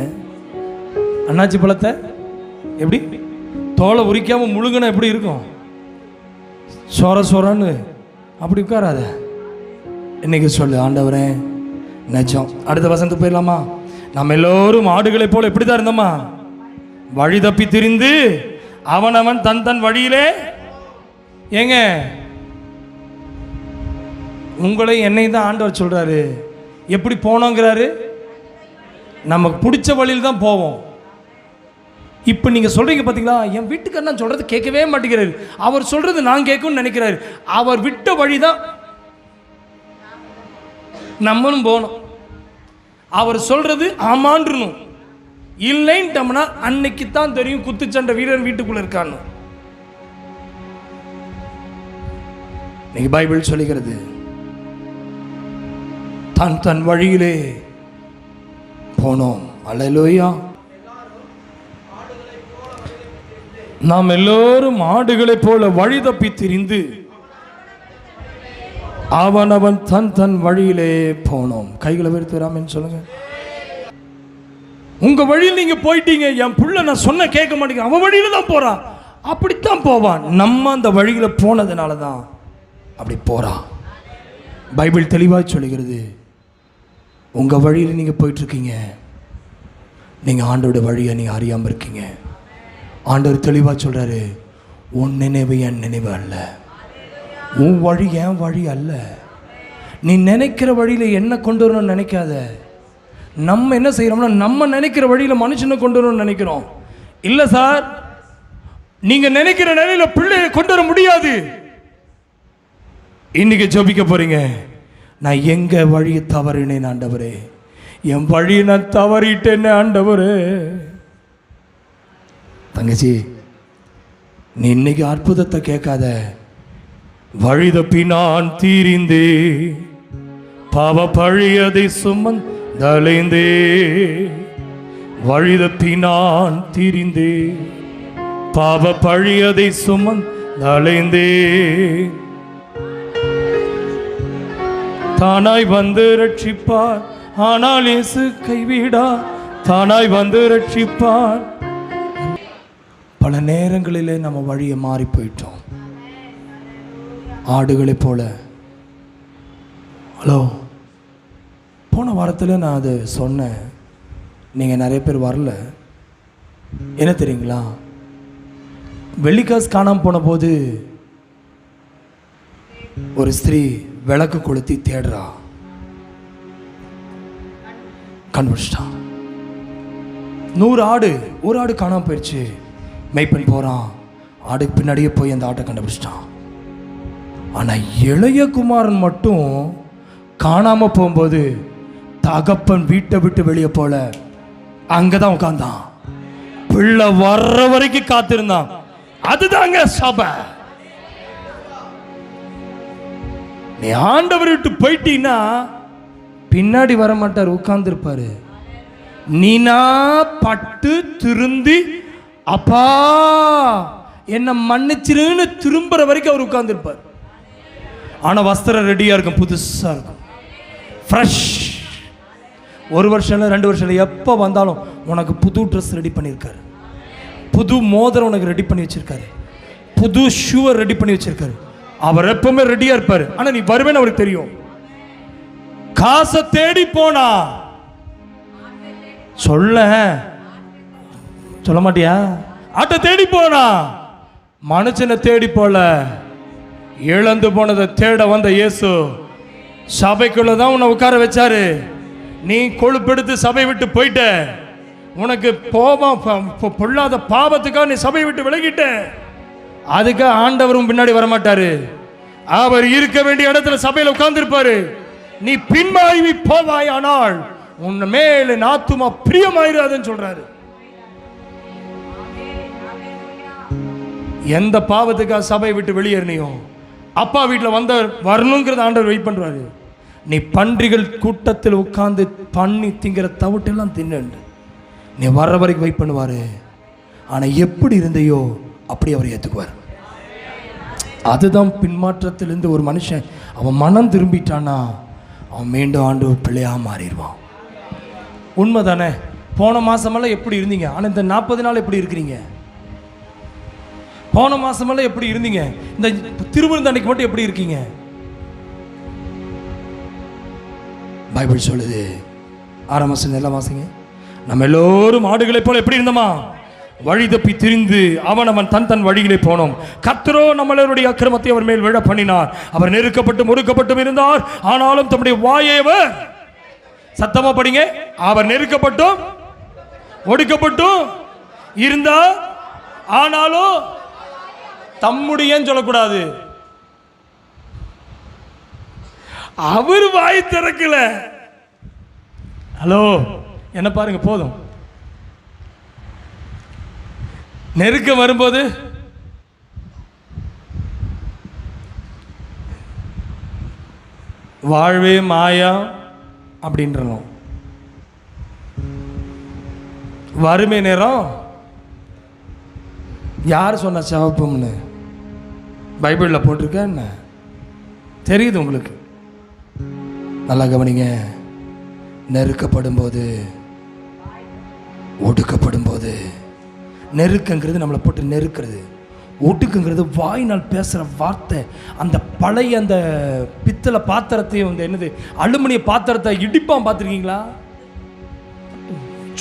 அண்ணாச்சி பழத்தை எப்படி தோலை உரிக்காம முழுங்கின எப்படி இருக்கும்? சொர சொரன்னு அப்படி உட்காராத. இன்னைக்கு சொல்லு, ஆண்டவரே நிஜம். அடுத்த வசனத்துக்கு போயிடலாமா? நம்ம எல்லோரும் ஆடுகளை போல எப்படி தான் இருந்தோமா? வழி தப்பி திரிந்து அவனவன் தன் தன் வழியிலே. ஏங்க உங்களை என்னை தான் ஆண்டவர் சொல்றாரு. எப்படி போனோங்கிறாரு? நமக்கு பிடிச்ச வழியில் தான் போவோம். இப்போ நீங்கள் சொல்கிறீங்க பார்த்தீங்களா, என் வீட்டுக்காரர் நான் சொல்கிறது கேட்கவே மாட்டேங்கிறாரு, அவர் சொல்கிறது நான் கேட்கணும்னு நினைக்கிறாரு. அவர் விட்ட வழி தான் நம்மளும் போகணும். அவர் சொல்கிறது ஆமான்றணும். இல்லைன்ட்டோம்னா அன்னைக்கு தான் தெரியும் குத்துச்சண்டை வீரர் வீட்டுக்குள்ளே இருக்கான்னு. இன்னைக்கு பைபிள் சொல்லுகிறது, தன் தன் வழியிலே போனோம். அல்லேலூயா. நாம் எல்லோரும் ஆடுகளைப் போல வழி தப்பி திரிந்து அவனவன் தன் தன் வழியிலே போனோம். கைகளை வெறுத்து வராமன்னு சொல்லுங்க. உங்க வழியில் நீங்க போயிட்டீங்க. என் புள்ள நான் சொன்ன கேட்க மாட்டேங்க, அவன் வழியில தான் போறான், அப்படித்தான் போவான். நம்ம அந்த வழியில போனதுனால தான் அப்படி போறான். பைபிள் தெளிவாக சொல்லுகிறது, உங்க வழியில் நீங்க போயிட்டு இருக்கீங்க, நீங்க ஆண்டோட வழியை நீங்க அறியாம இருக்கீங்க. ஆண்டவர் தெளிவாக சொல்றாரு, உன் நினைவு என் நினைவு அல்ல, உன் வழி என் வழி அல்ல. நீ நினைக்கிற வழியில் என்ன கொண்டு வரணும்னு நினைக்காத. நம்ம என்ன செய்யறோம்னா, நம்ம நினைக்கிற வழியில் மனுஷனை கொண்டு வரணும்னு நினைக்கிறோம். இல்லை சார், நீங்க நினைக்கிற நிலையில பிள்ளையை கொண்டு வர முடியாது. இன்னைக்கு ஜெபிக்க போறீங்க, நான் எங்க வழியை தவறினேன் ஆண்டவரே, என் வழியை நான் தவறிட்டேன்னு ஆண்டவரே. தங்கச்சி, நீ இன்னைக்கு அற்புதத்தை கேட்காத. வழி தப்பி நான் தீரிந்தே பாவ பழியதை சுமந்தலைந்தே. வழி தப்பி நான் தீரிந்தே பாவ பழியதை சுமந்தலைந்தே. தானாய் வந்து ரட்சிப்பார், ஆனால் இயேசு கைவிடா. தானாய் வந்து ரட்சிப்பார். பல நேரங்களிலே நம்ம வழியை மாறி போயிட்டோம், ஆடுகளைப் போல. ஹலோ, போன வாரத்தில் நான் அதை சொன்னேன், நீங்கள் நிறைய பேர் வரல. என்ன தெரியுங்களா, வெள்ளிக்காசு காணாமல் போன போது ஒரு ஸ்திரீ விளக்கு கொளுத்தி தேடுறா, கண்டுபிடிச்சிட்டான். 100 ஆடு, ஒரு ஆடு காணாமல் போயிடுச்சு. மெய்ப்பன் போகிறான், ஆடுக்கு பின்னாடியே போய் அந்த ஆட்டை கண்டுபிடிச்சிட்டான். ஆனால் இளைய குமாரன் மட்டும் காணாமல் போகும்போது தகப்பன் வீட்டை விட்டு வெளியே போல அங்கே தான் உட்கார்ந்தான். பிள்ளை வர்ற வரைக்கும் காத்திருந்தான். அதுதாங்க சபை. நீ ஆண்டவர் விட்டு போயிட்டீன்னா பின்னாடி வர மாட்டார், உட்கார்ந்துருப்பாரு. நீனா பட்டு திருந்தி அப்பா என்ன மன்னிச்சிருன்னு திரும்புற வரைக்கும் அவர் உட்கார்ந்துருப்பார். ஆனால் வஸ்திரம் ரெடியாக இருக்கும், புதுசாக இருக்கும், ஃப்ரெஷ். 1 வருஷம் இல்லை 2 வருஷம் இல்லை, எப்போ வந்தாலும் உனக்கு புது ட்ரெஸ் ரெடி பண்ணியிருக்காரு, புது மோதிரம் உனக்கு ரெடி பண்ணி வச்சிருக்காரு, புது ஷூவை ரெடி பண்ணி வச்சிருக்காரு. அவர் எப்பவுமே ரெடியாக இருப்பார். ஆனால் நீ வருவேன்னு அவருக்கு தெரியும். காசை தேடி போனா சொல்ல மாட்டியா? ஆட்டை தேடி போனா, மனுஷனை தேடி போல. இழந்து போனதை தேட வந்த இயேசு சபைக்குள்ளதான் உன்னை உட்கார வச்சாரு. நீ கொழுப்பெடுத்து சபை விட்டு போயிட்ட, உனக்கு பொல்லாத பாவத்துக்காக நீ சபை விட்டு விலகிட்ட. அதுக்காக ஆண்டவரும் பின்னாடி வரமாட்டாரு. அவர் இருக்க வேண்டிய இடத்துல சபையில் உட்கார்ந்து இருப்பாரு. நீ பின்மாறி போவாயானால் உன் மேல என் ஆத்துமா பிரியமாயிராதுன்னு சொல்றாரு. எந்த பாவத்துக்காக சபையை விட்டு வெளியேறினியோ, அப்பா வீட்டில் வந்த வரணுங்கிறத ஆண்டவர் வெயிட் பண்றாரு. நீ பன்றிகள் கூட்டத்தில் உட்கார்ந்து பண்ணி திங்கிற தவிட்டெல்லாம் தின்னு, நீ வர்ற வரைக்கும் வெயிட் பண்ணுவாரு. ஆனா எப்படி இருந்தையோ அப்படி அவர் ஏற்றுக்குவார். அதுதான் பின்மாற்றத்திலிருந்து ஒரு மனுஷன் அவன் மனம் திரும்பிட்டானா அவன் மீண்டும் ஆண்டவர் பிள்ளையாக மாறிடுவான். உண்மைதானே? போன மாசமெல்லாம் எப்படி இருந்தீங்க, ஆனால் இந்த 40 நாள் எப்படி இருக்கிறீங்க? போன மாசமெல்லாம் எப்படி இருந்தீங்க, இந்த திருவிருந்தன்னைக்கு மட்டும் எப்படி இருக்கீங்க? பைபிள் சொல்லுது, 6ஆம் வசனம் எல்லாம் வாசிங்க. நம்ம எல்லோரும் ஆடுகளை போல எப்படி இருந்தோமா? வழி தப்பி திரிந்து அவன் தன் வழியிலே போனோம். கர்த்தரோ நம்மளுடைய அக்கிரமத்தை அவர் மேல் விழ பண்ணினார். அவர் நெருக்கப்பட்டும் ஒடுக்கப்பட்டும் இருந்தார், ஆனாலும் தம்முடைய வாயை அவர், சத்தமா படிங்க, அவர் நெருக்கப்பட்டும் ஒடுக்கப்பட்டும் இருந்தார், ஆனாலும் தம்முடைய சொல்லக்கூடாது, அவர் வாய் திறக்கல. ஹலோ, என்ன பாருங்க, போதும். நெருக்கம் வரும்போது வாழ்வே மாயா அப்படின்றோம். வறுமை நேரம் யார் சொன்ன சிவப்பும்னு பைபிளில் போட்டிருக்க என்ன தெரியுது உங்களுக்கு? நல்லா கவனிங்க. நெருக்கப்படும் போது, ஒடுக்கப்படும் போது, நெருக்கங்கிறது நம்மளை போட்டு நெருக்கிறது, ஒட்டுக்குங்கிறது வாயினால் பேசுகிற வார்த்தை. அந்த பழைய அந்த பித்தளை பாத்திரத்தையும் இந்த என்னது அலுமினிய பாத்திரத்தை இடிப்பான், பார்த்துருக்கீங்களா?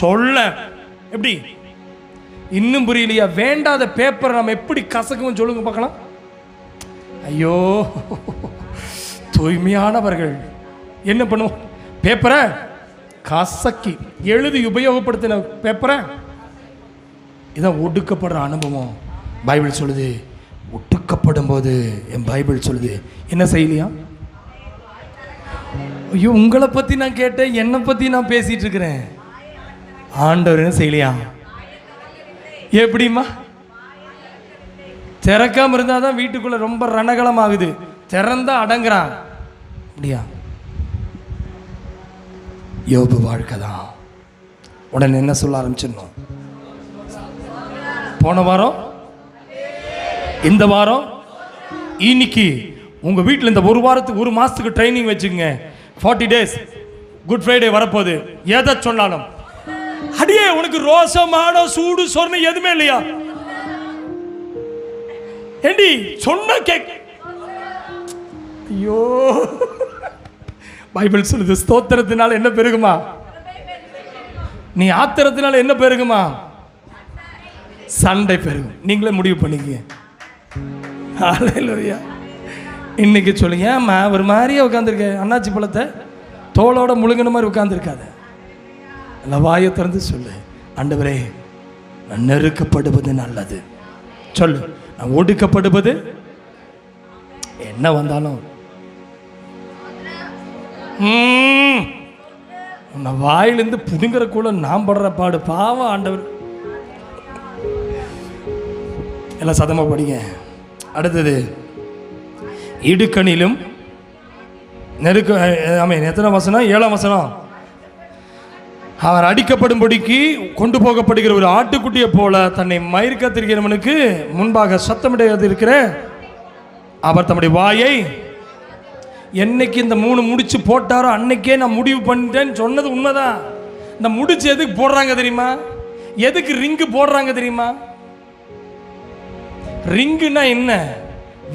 சொல்ல எப்படி இன்னும் புரியலையா? வேண்டாத பேப்பரை நம்ம எப்படி கசக்குவோம் சொல்லுங்க பார்க்கலாம். ஐயோ, தூய்மையானவர்கள் என்ன பண்ணுவோம்? பேப்பரை கசக்கி எழுதி உபயோகப்படுத்தின பேப்பரை, இதான் ஒடுக்கப்படுற அனுபவம். பைபிள் சொல்லுது, ஒடுக்கப்படும் போது என் பைபிள் சொல்லுது என்ன செய்யலையா? ஐயோ, உங்களை பற்றி நான் கேட்டேன், என்னை பற்றி நான் பேசிட்டு இருக்கிறேன். ஆண்டவர் என்ன செய்யலையா? எப்படிமா? திறக்காம இருந்தால் தான் வீட்டுக்குள்ள ரொம்ப ரணகலம் ஆகுது, திறந்தா அடங்குறான். அப்படியா? யோபு வாழ்க்கை தான். உடனே என்ன சொல்ல ஆரம்பிச்சிடணும்? போன வாரம், இந்த வாரம், இன்னைக்கு உங்க வீட்டில் இந்த ஒரு வாரத்துக்கு, ஒரு மாசத்துக்கு ட்ரைனிங் வச்சுக்கங்க. 40 days குட் ஃப்ரைடே வரப்போகுது. எதை சொன்னாலும் அடியே உனக்கு ரோசமான சூடு சொன்ன எதுவுமே இல்லையா? ஏண்டி சொன்ன கேக். ஐயோ, பைபிள் சொல்லுது, ஸ்தோத்திரத்தினால என்ன பெருகுமா? நீ ஆத்திரத்தினால என்ன பெருகுமா? சண்டை பெருகும். நீங்களே முடிவு பண்ணிக்கங்க. ஹல்லேலூயா. இன்னைக்கு சொல்லுங்க, ஏம்மா ஒரு மாதிரியே உட்காந்துருக்க, அண்ணாச்சி பழத்தை தோளோட முழுங்கின மாதிரி உட்காந்துருக்காத. இல்லை, வாயை திறந்து சொல்லு, ஆண்டவரே நான் நெருக்கப்படுவது நல்லது. சொல்லு, நான் ஒடுக்கப்படுவது என்ன வந்தாலும் உன்னை வாயிலிருந்து புடுங்குறக்குள்ள நான் படுற பாடு பாவம் ஆண்டவர். எல்லாம் சதமாக படிங்க. அடுத்தது, இடுக்கணிலும் நெருக்க, எத்தனை வசனம்? 7ஆம் வசனம். அவர் அடிக்கப்படும்படிக்கு கொண்டு போகப்படுகிற ஒரு ஆட்டுக்குட்டியை போல தன்னை மயிர் கத்திருக்கிறவனுக்கு முன்பாக சத்தமிடையாது இருக்கிற அவர் தம்முடைய வாயை, என்னைக்கு இந்த 3 முடிச்சு போட்டாரோ அன்னைக்கே நான் முடிவு பண்ணிட்டேன்னு சொன்னது உண்மைதான். இந்த முடிச்சு எதுக்கு போடுறாங்க தெரியுமா? எதுக்கு ரிங்கு போடுறாங்க தெரியுமா? ரிங்குனா என்ன?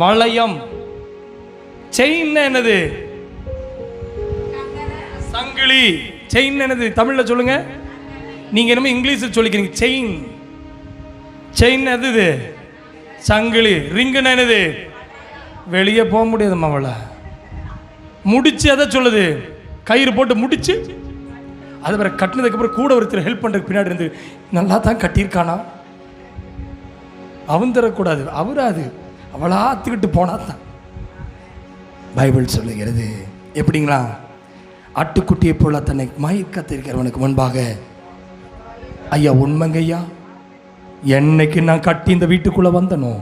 வளையம். செயின் என்னது? சங்கிலி. செயின் என்னது? தமிழ்ல சொல்லுங்க. நீங்க என்னமோ இங்கிலீஷில் சொல்லிக்கிறீங்க. செயின். செயின் எது? சங்கிலி. ரிங்குனா என்னது? வெளியே போக முடியாதுமா அவளை. முடிச்சு எதை சொல்லுது? கயிறு போட்டு முடிச்சு அது வேற கட்டினதுக்கு அப்புறம் கூட ஒருத்தர் ஹெல்ப் பண்றதுக்கு பின்னாடி இருந்து நல்லா தான் கட்டியிருக்கானா, அவன் தரக்கூடாது, அவராது அவளா ஆத்துக்கிட்டு போனா தான். பைபிள் சொல்லுகிறது எப்படிங்களா? ஆட்டுக்குட்டியை போல தன்னை மயக்கத்திருக்கிறவனுக்கு முன்பாக, ஐயா உண்மைங்க ஐயா, என்னைக்கு நான் கட்டி இந்த வீட்டுக்குள்ளே வந்தனோ,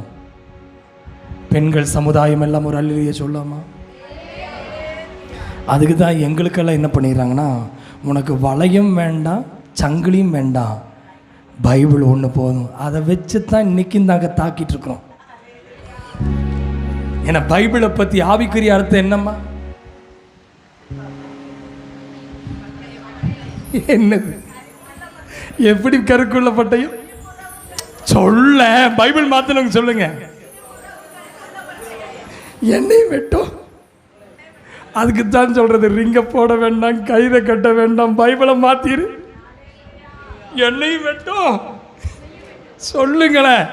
பெண்கள் சமுதாயம் எல்லாம் ஒரு அல்லிலேயே சொல்லாமா? அதுக்கு தான் எங்களுக்கெல்லாம் என்ன பண்ணிடுறாங்கன்னா, உனக்கு வளையம் வேண்டாம், சங்கிலியும் வேண்டாம், பைபிள் ஒன்று போதும், அதை வச்சு தான் இன்றைக்கும் நாங்கள் தாக்கிட்டு இருக்கிறோம். ஏன்னா பைபிளை பற்றி ஆவிக்குரிய அர்த்தம் என்னம்மா? என்னது? எப்படி கருக்குள்ள பட்டயம் சொல்ல? பைபிள் மாத்தணும் சொல்லுங்க. என்னையும் வெட்டும். அதுக்குத்தான் சொல்றது, ரிங்க போட வேண்டாம், கயிறை கட்ட வேண்டாம், பைபிளை மாத்திரு. என்னையும் வெட்டும் சொல்லுங்களேன்.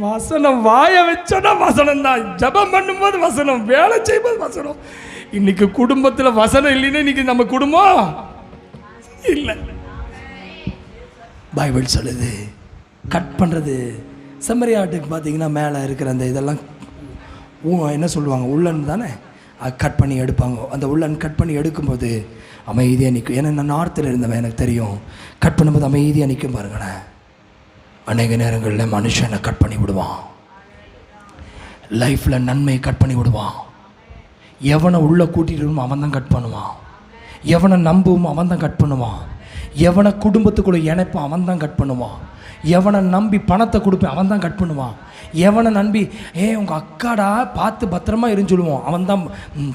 வசனம் வாய வச்சோன்னா வசனம் தான். ஜபம் பண்ணும்போது வசனம், வேலை செய்யும்போது வசனம். இன்னைக்கு குடும்பத்தில் வசனம் இல்லைன்னா இன்னைக்கு நம்ம குடும்பம் இல்லை. பைபிள் சொல்லுது கட் பண்ணுறது. செம்மறியாட்டுக்கு பார்த்தீங்கன்னா மேலே இருக்கிற அந்த இதெல்லாம் என்ன சொல்லுவாங்க, உள்ளன் தானே, அது கட் பண்ணி எடுப்பாங்க. அந்த உள்ளன் கட் பண்ணி எடுக்கும்போது அமைதியாக நிற்கும். ஏன்னா நான் நார்த்தில் இருந்தவன், எனக்கு தெரியும். கட் பண்ணும்போது அமைதியாக நிற்கும் பாருங்களேன். அநேக நேரங்களில் மனுஷனை கட் பண்ணி விடுவான், லைஃப்பில் நன்மையை கட் பண்ணி விடுவான். எவனை உள்ளே கூட்டிகிட்டு அவன் தான் கட் பண்ணுவான். எவனை நம்புவோம் அவன் தான் கட் பண்ணுவான். எவனை குடும்பத்துக்குள்ளே இணைப்பான் அவன் தான் கட் பண்ணுவான். எவனை நம்பி பணத்தை கொடுப்பேன் அவன் தான் கட் பண்ணுவான். எவனை நம்பி உங்கள் அக்காடா பார்த்து பத்திரமா இருன்னு சொல்லுவோம், அவன் தான்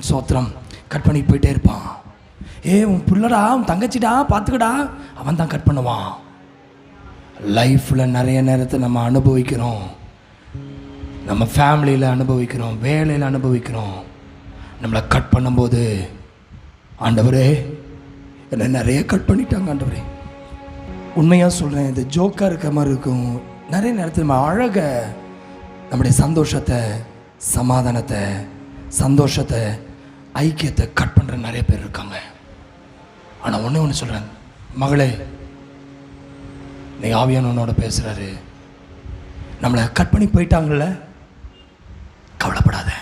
சோத்திரம் கட் பண்ணி போயிட்டே இருப்பான். உன் பிள்ளடா, உன் தங்கச்சிடா பார்த்துக்கடா, அவன் தான் கட் பண்ணுவான். லைஃப்பில் நிறைய நேரத்தை நம்ம அனுபவிக்கிறோம், நம்ம ஃபேமிலியில் அனுபவிக்கிறோம், வேலையில் அனுபவிக்கிறோம். நம்மளை கட் பண்ணும்போது, ஆண்டவரே என்னை நிறைய கட் பண்ணிட்டாங்க ஆண்டவரே. உண்மையாக சொல்கிறேன், இது ஜோக்காக இருக்க மாதிரி இருக்கும். நிறைய நேரத்தில் நம்ம அழக, நம்முடைய சந்தோஷத்தை, சமாதானத்தை, சந்தோஷத்தை, ஐக்கியத்தை கட் பண்ணுற நிறைய பேர் இருக்காங்க. ஆனால் ஒன்று சொல்கிறேன் மகளே, நீ ஆவியானவனோட பேசுகிறாரு, நம்மளை கட் பண்ணி போயிட்டாங்கல்ல, கவலைப்படாத.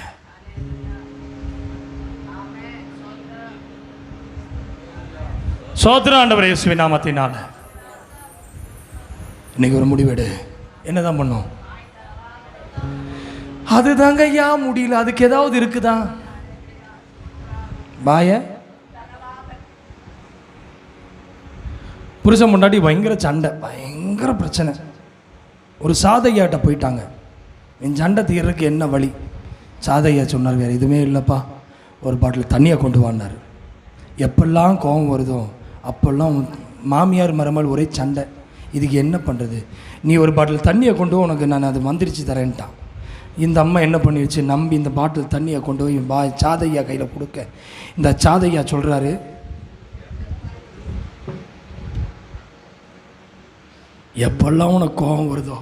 சோத்திரம் ஆண்டவரே இயேசுவின் நாமத்தினால. இன்னைக்கு ஒரு முடிவெடு. என்னதான் பண்ணும்? அதுதாங்க ஐயா முடியல. அதுக்கு ஏதாவது இருக்குதா? பாய புருஷன் முன்னாடி பயங்கர சண்டை, பயங்கர பிரச்சனை. ஒரு சாதையாட்ட போயிட்டாங்க. என் சண்டை தீர்றதுக்கு என்ன வழி? சாதையா சொன்னார், வேறு எதுவுமே இல்லைப்பா, ஒரு பாட்டில் தண்ணியை கொண்டு வான்னார். எப்பெல்லாம் கோபம் வருதோ அப்போல்லாம் மாமியார் மருமகள் ஒரே சண்டை. இதுக்கு என்ன பண்ணுறது? நீ ஒரு பாட்டில் தண்ணியை கொண்டு உனக்கு நான் அது மந்திரிச்சு தரேன்ட்டான். இந்த அம்மா என்ன பண்ணிடுச்சு, நம்பி இந்த பாட்டில் தண்ணியை கொண்டு போய் சாதையா கையில் கொடுக்க, இந்த சாதையா சொல்கிறாரு, எப்பெல்லாம் உனக்கு கோபம் வருதோ,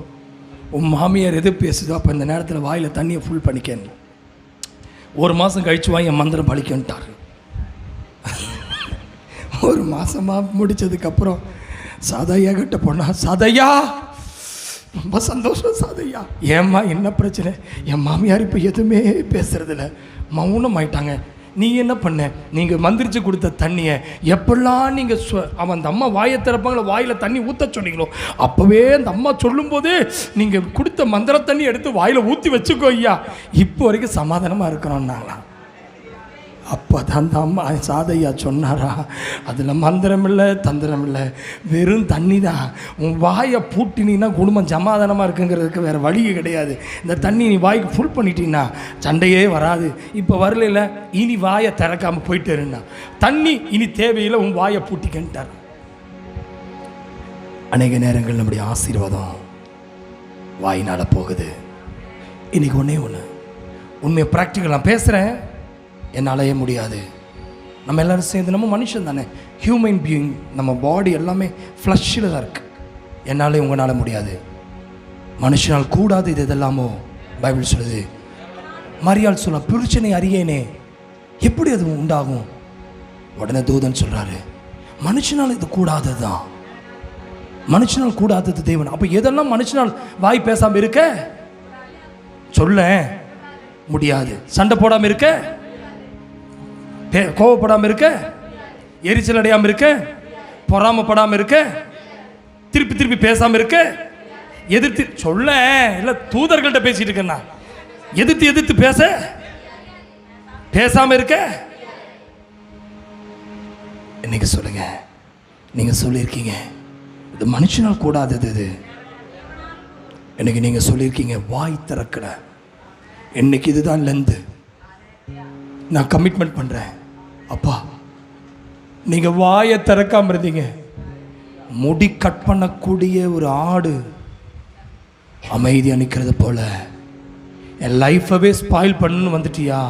உன் மாமியார் எது பேசுதோ, அப்போ இந்த நேரத்தில் வாயில் தண்ணியை ஃபுல் பண்ணிக்கேன். ஒரு மாதம் கழிச்சு வாங்கி என் மந்திரம் பழிக்கன்ட்டார். ஒரு மாதமாக முடித்ததுக்கப்புறம் சாதையா கிட்ட போனா, சாதையா ரொம்ப சந்தோஷம் சாதையா. ஏம்மா என்ன பிரச்சனை? என் மாமியார் இப்போ எதுவுமே பேசுறதில்ல, மௌனம் ஆயிட்டாங்க. நீ என்ன பண்ண? நீங்கள் மந்திரிச்சு கொடுத்த தண்ணியை எப்பெல்லாம் நீங்கள் அவன் அந்த அம்மா வாயை திறப்பாங்களோ, வாயில் தண்ணி ஊற்ற சொன்னீங்களோ, அப்போவே அந்த அம்மா சொல்லும்போது நீங்கள் கொடுத்த மந்திர தண்ணி எடுத்து வாயில் ஊற்றி வச்சுக்கோ ஐயா, இப்போ வரைக்கும் சமாதானமாக இருக்கிறோன்னாங்களாம். அப்போ தான் அந்த அம்மா சாதையா சொன்னாரா, அதில் மந்திரம் இல்லை, தந்திரம் இல்லை, வெறும் தண்ணி தான். உன் வாயை பூட்டினீன்னா குடும்பம் சமாதானமாக இருக்குங்கிறதுக்கு வேறு வழியே கிடையாது. இந்த தண்ணி நீ வாய்க்கு ஃபுல் பண்ணிட்டீங்கன்னா சண்டையே வராது. இப்போ வரல, இனி வாயை திறக்காமல் போயிட்டுருன்னா தண்ணி இனி தேவையில்லை, உன் வாயை பூட்டிக்கிட்டார். அநேக நேரங்கள் நம்முடைய ஆசீர்வாதம் வாயினால் போகுது. இன்றைக்கி ஒன்று உண்மையை ப்ராக்டிக்கல் நான் பேசுகிறேன், என்னாலேயே முடியாது. நம்ம எல்லோரும் சேர்ந்து, நம்ம மனுஷன் தானே, ஹியூமன் பீயிங், நம்ம பாடி எல்லாமே ஃப்ளஷ்ஷில் தான் இருக்குது. என்னாலே உங்களால் முடியாது, மனுஷனால் கூடாது. இது இதெல்லாமோ பைபிள் சொல்லுது. மரியாள் சொல்ல, புருஷனை அறியேனே, எப்படி அது உண்டாகும்? உடனே தூதன் சொல்கிறாரு, மனுஷனால் இது கூடாதது தான், மனுஷனால் கூடாதது தேவன். அப்போ எதெல்லாம் மனுஷனால் வாய் பேசாமல் இருக்க சொல்ல முடியாது. சண்டை போடாமல் இருக்க, கோவப்படாமல் இருக்க எரிச்சல் அடையாமல் இருக்க, பொறாமப்படாமல் இருக்க, திருப்பி திருப்பி பேசாமல் இருக்க, எதிர்த்து சொல்ல இல்லை தூதர்கள்ட்ட பேசிட்டு இருக்கேன்னா எதிர்த்து எதிர்த்து பேசாமல் இருக்க. இன்னைக்கு சொல்லுங்க, நீங்கள் சொல்லியிருக்கீங்க இது மனுஷனால் கூடாதது. இது இன்னைக்கு நீங்கள் சொல்லியிருக்கீங்க வாய் திறக்கல. இன்னைக்கு இதுதான் லெந்து. நான் கமிட்மெண்ட் பண்ணுறேன். அப்பா, நீங்கள் வாயை திறக்காம இருந்தீங்க, முடி கட் பண்ணக்கூடிய ஒரு ஆடு அமைதியாக நிற்கிறது போல என் லைஃபவே ஸ்பாயில் பண்ணு வந்துட்டியா?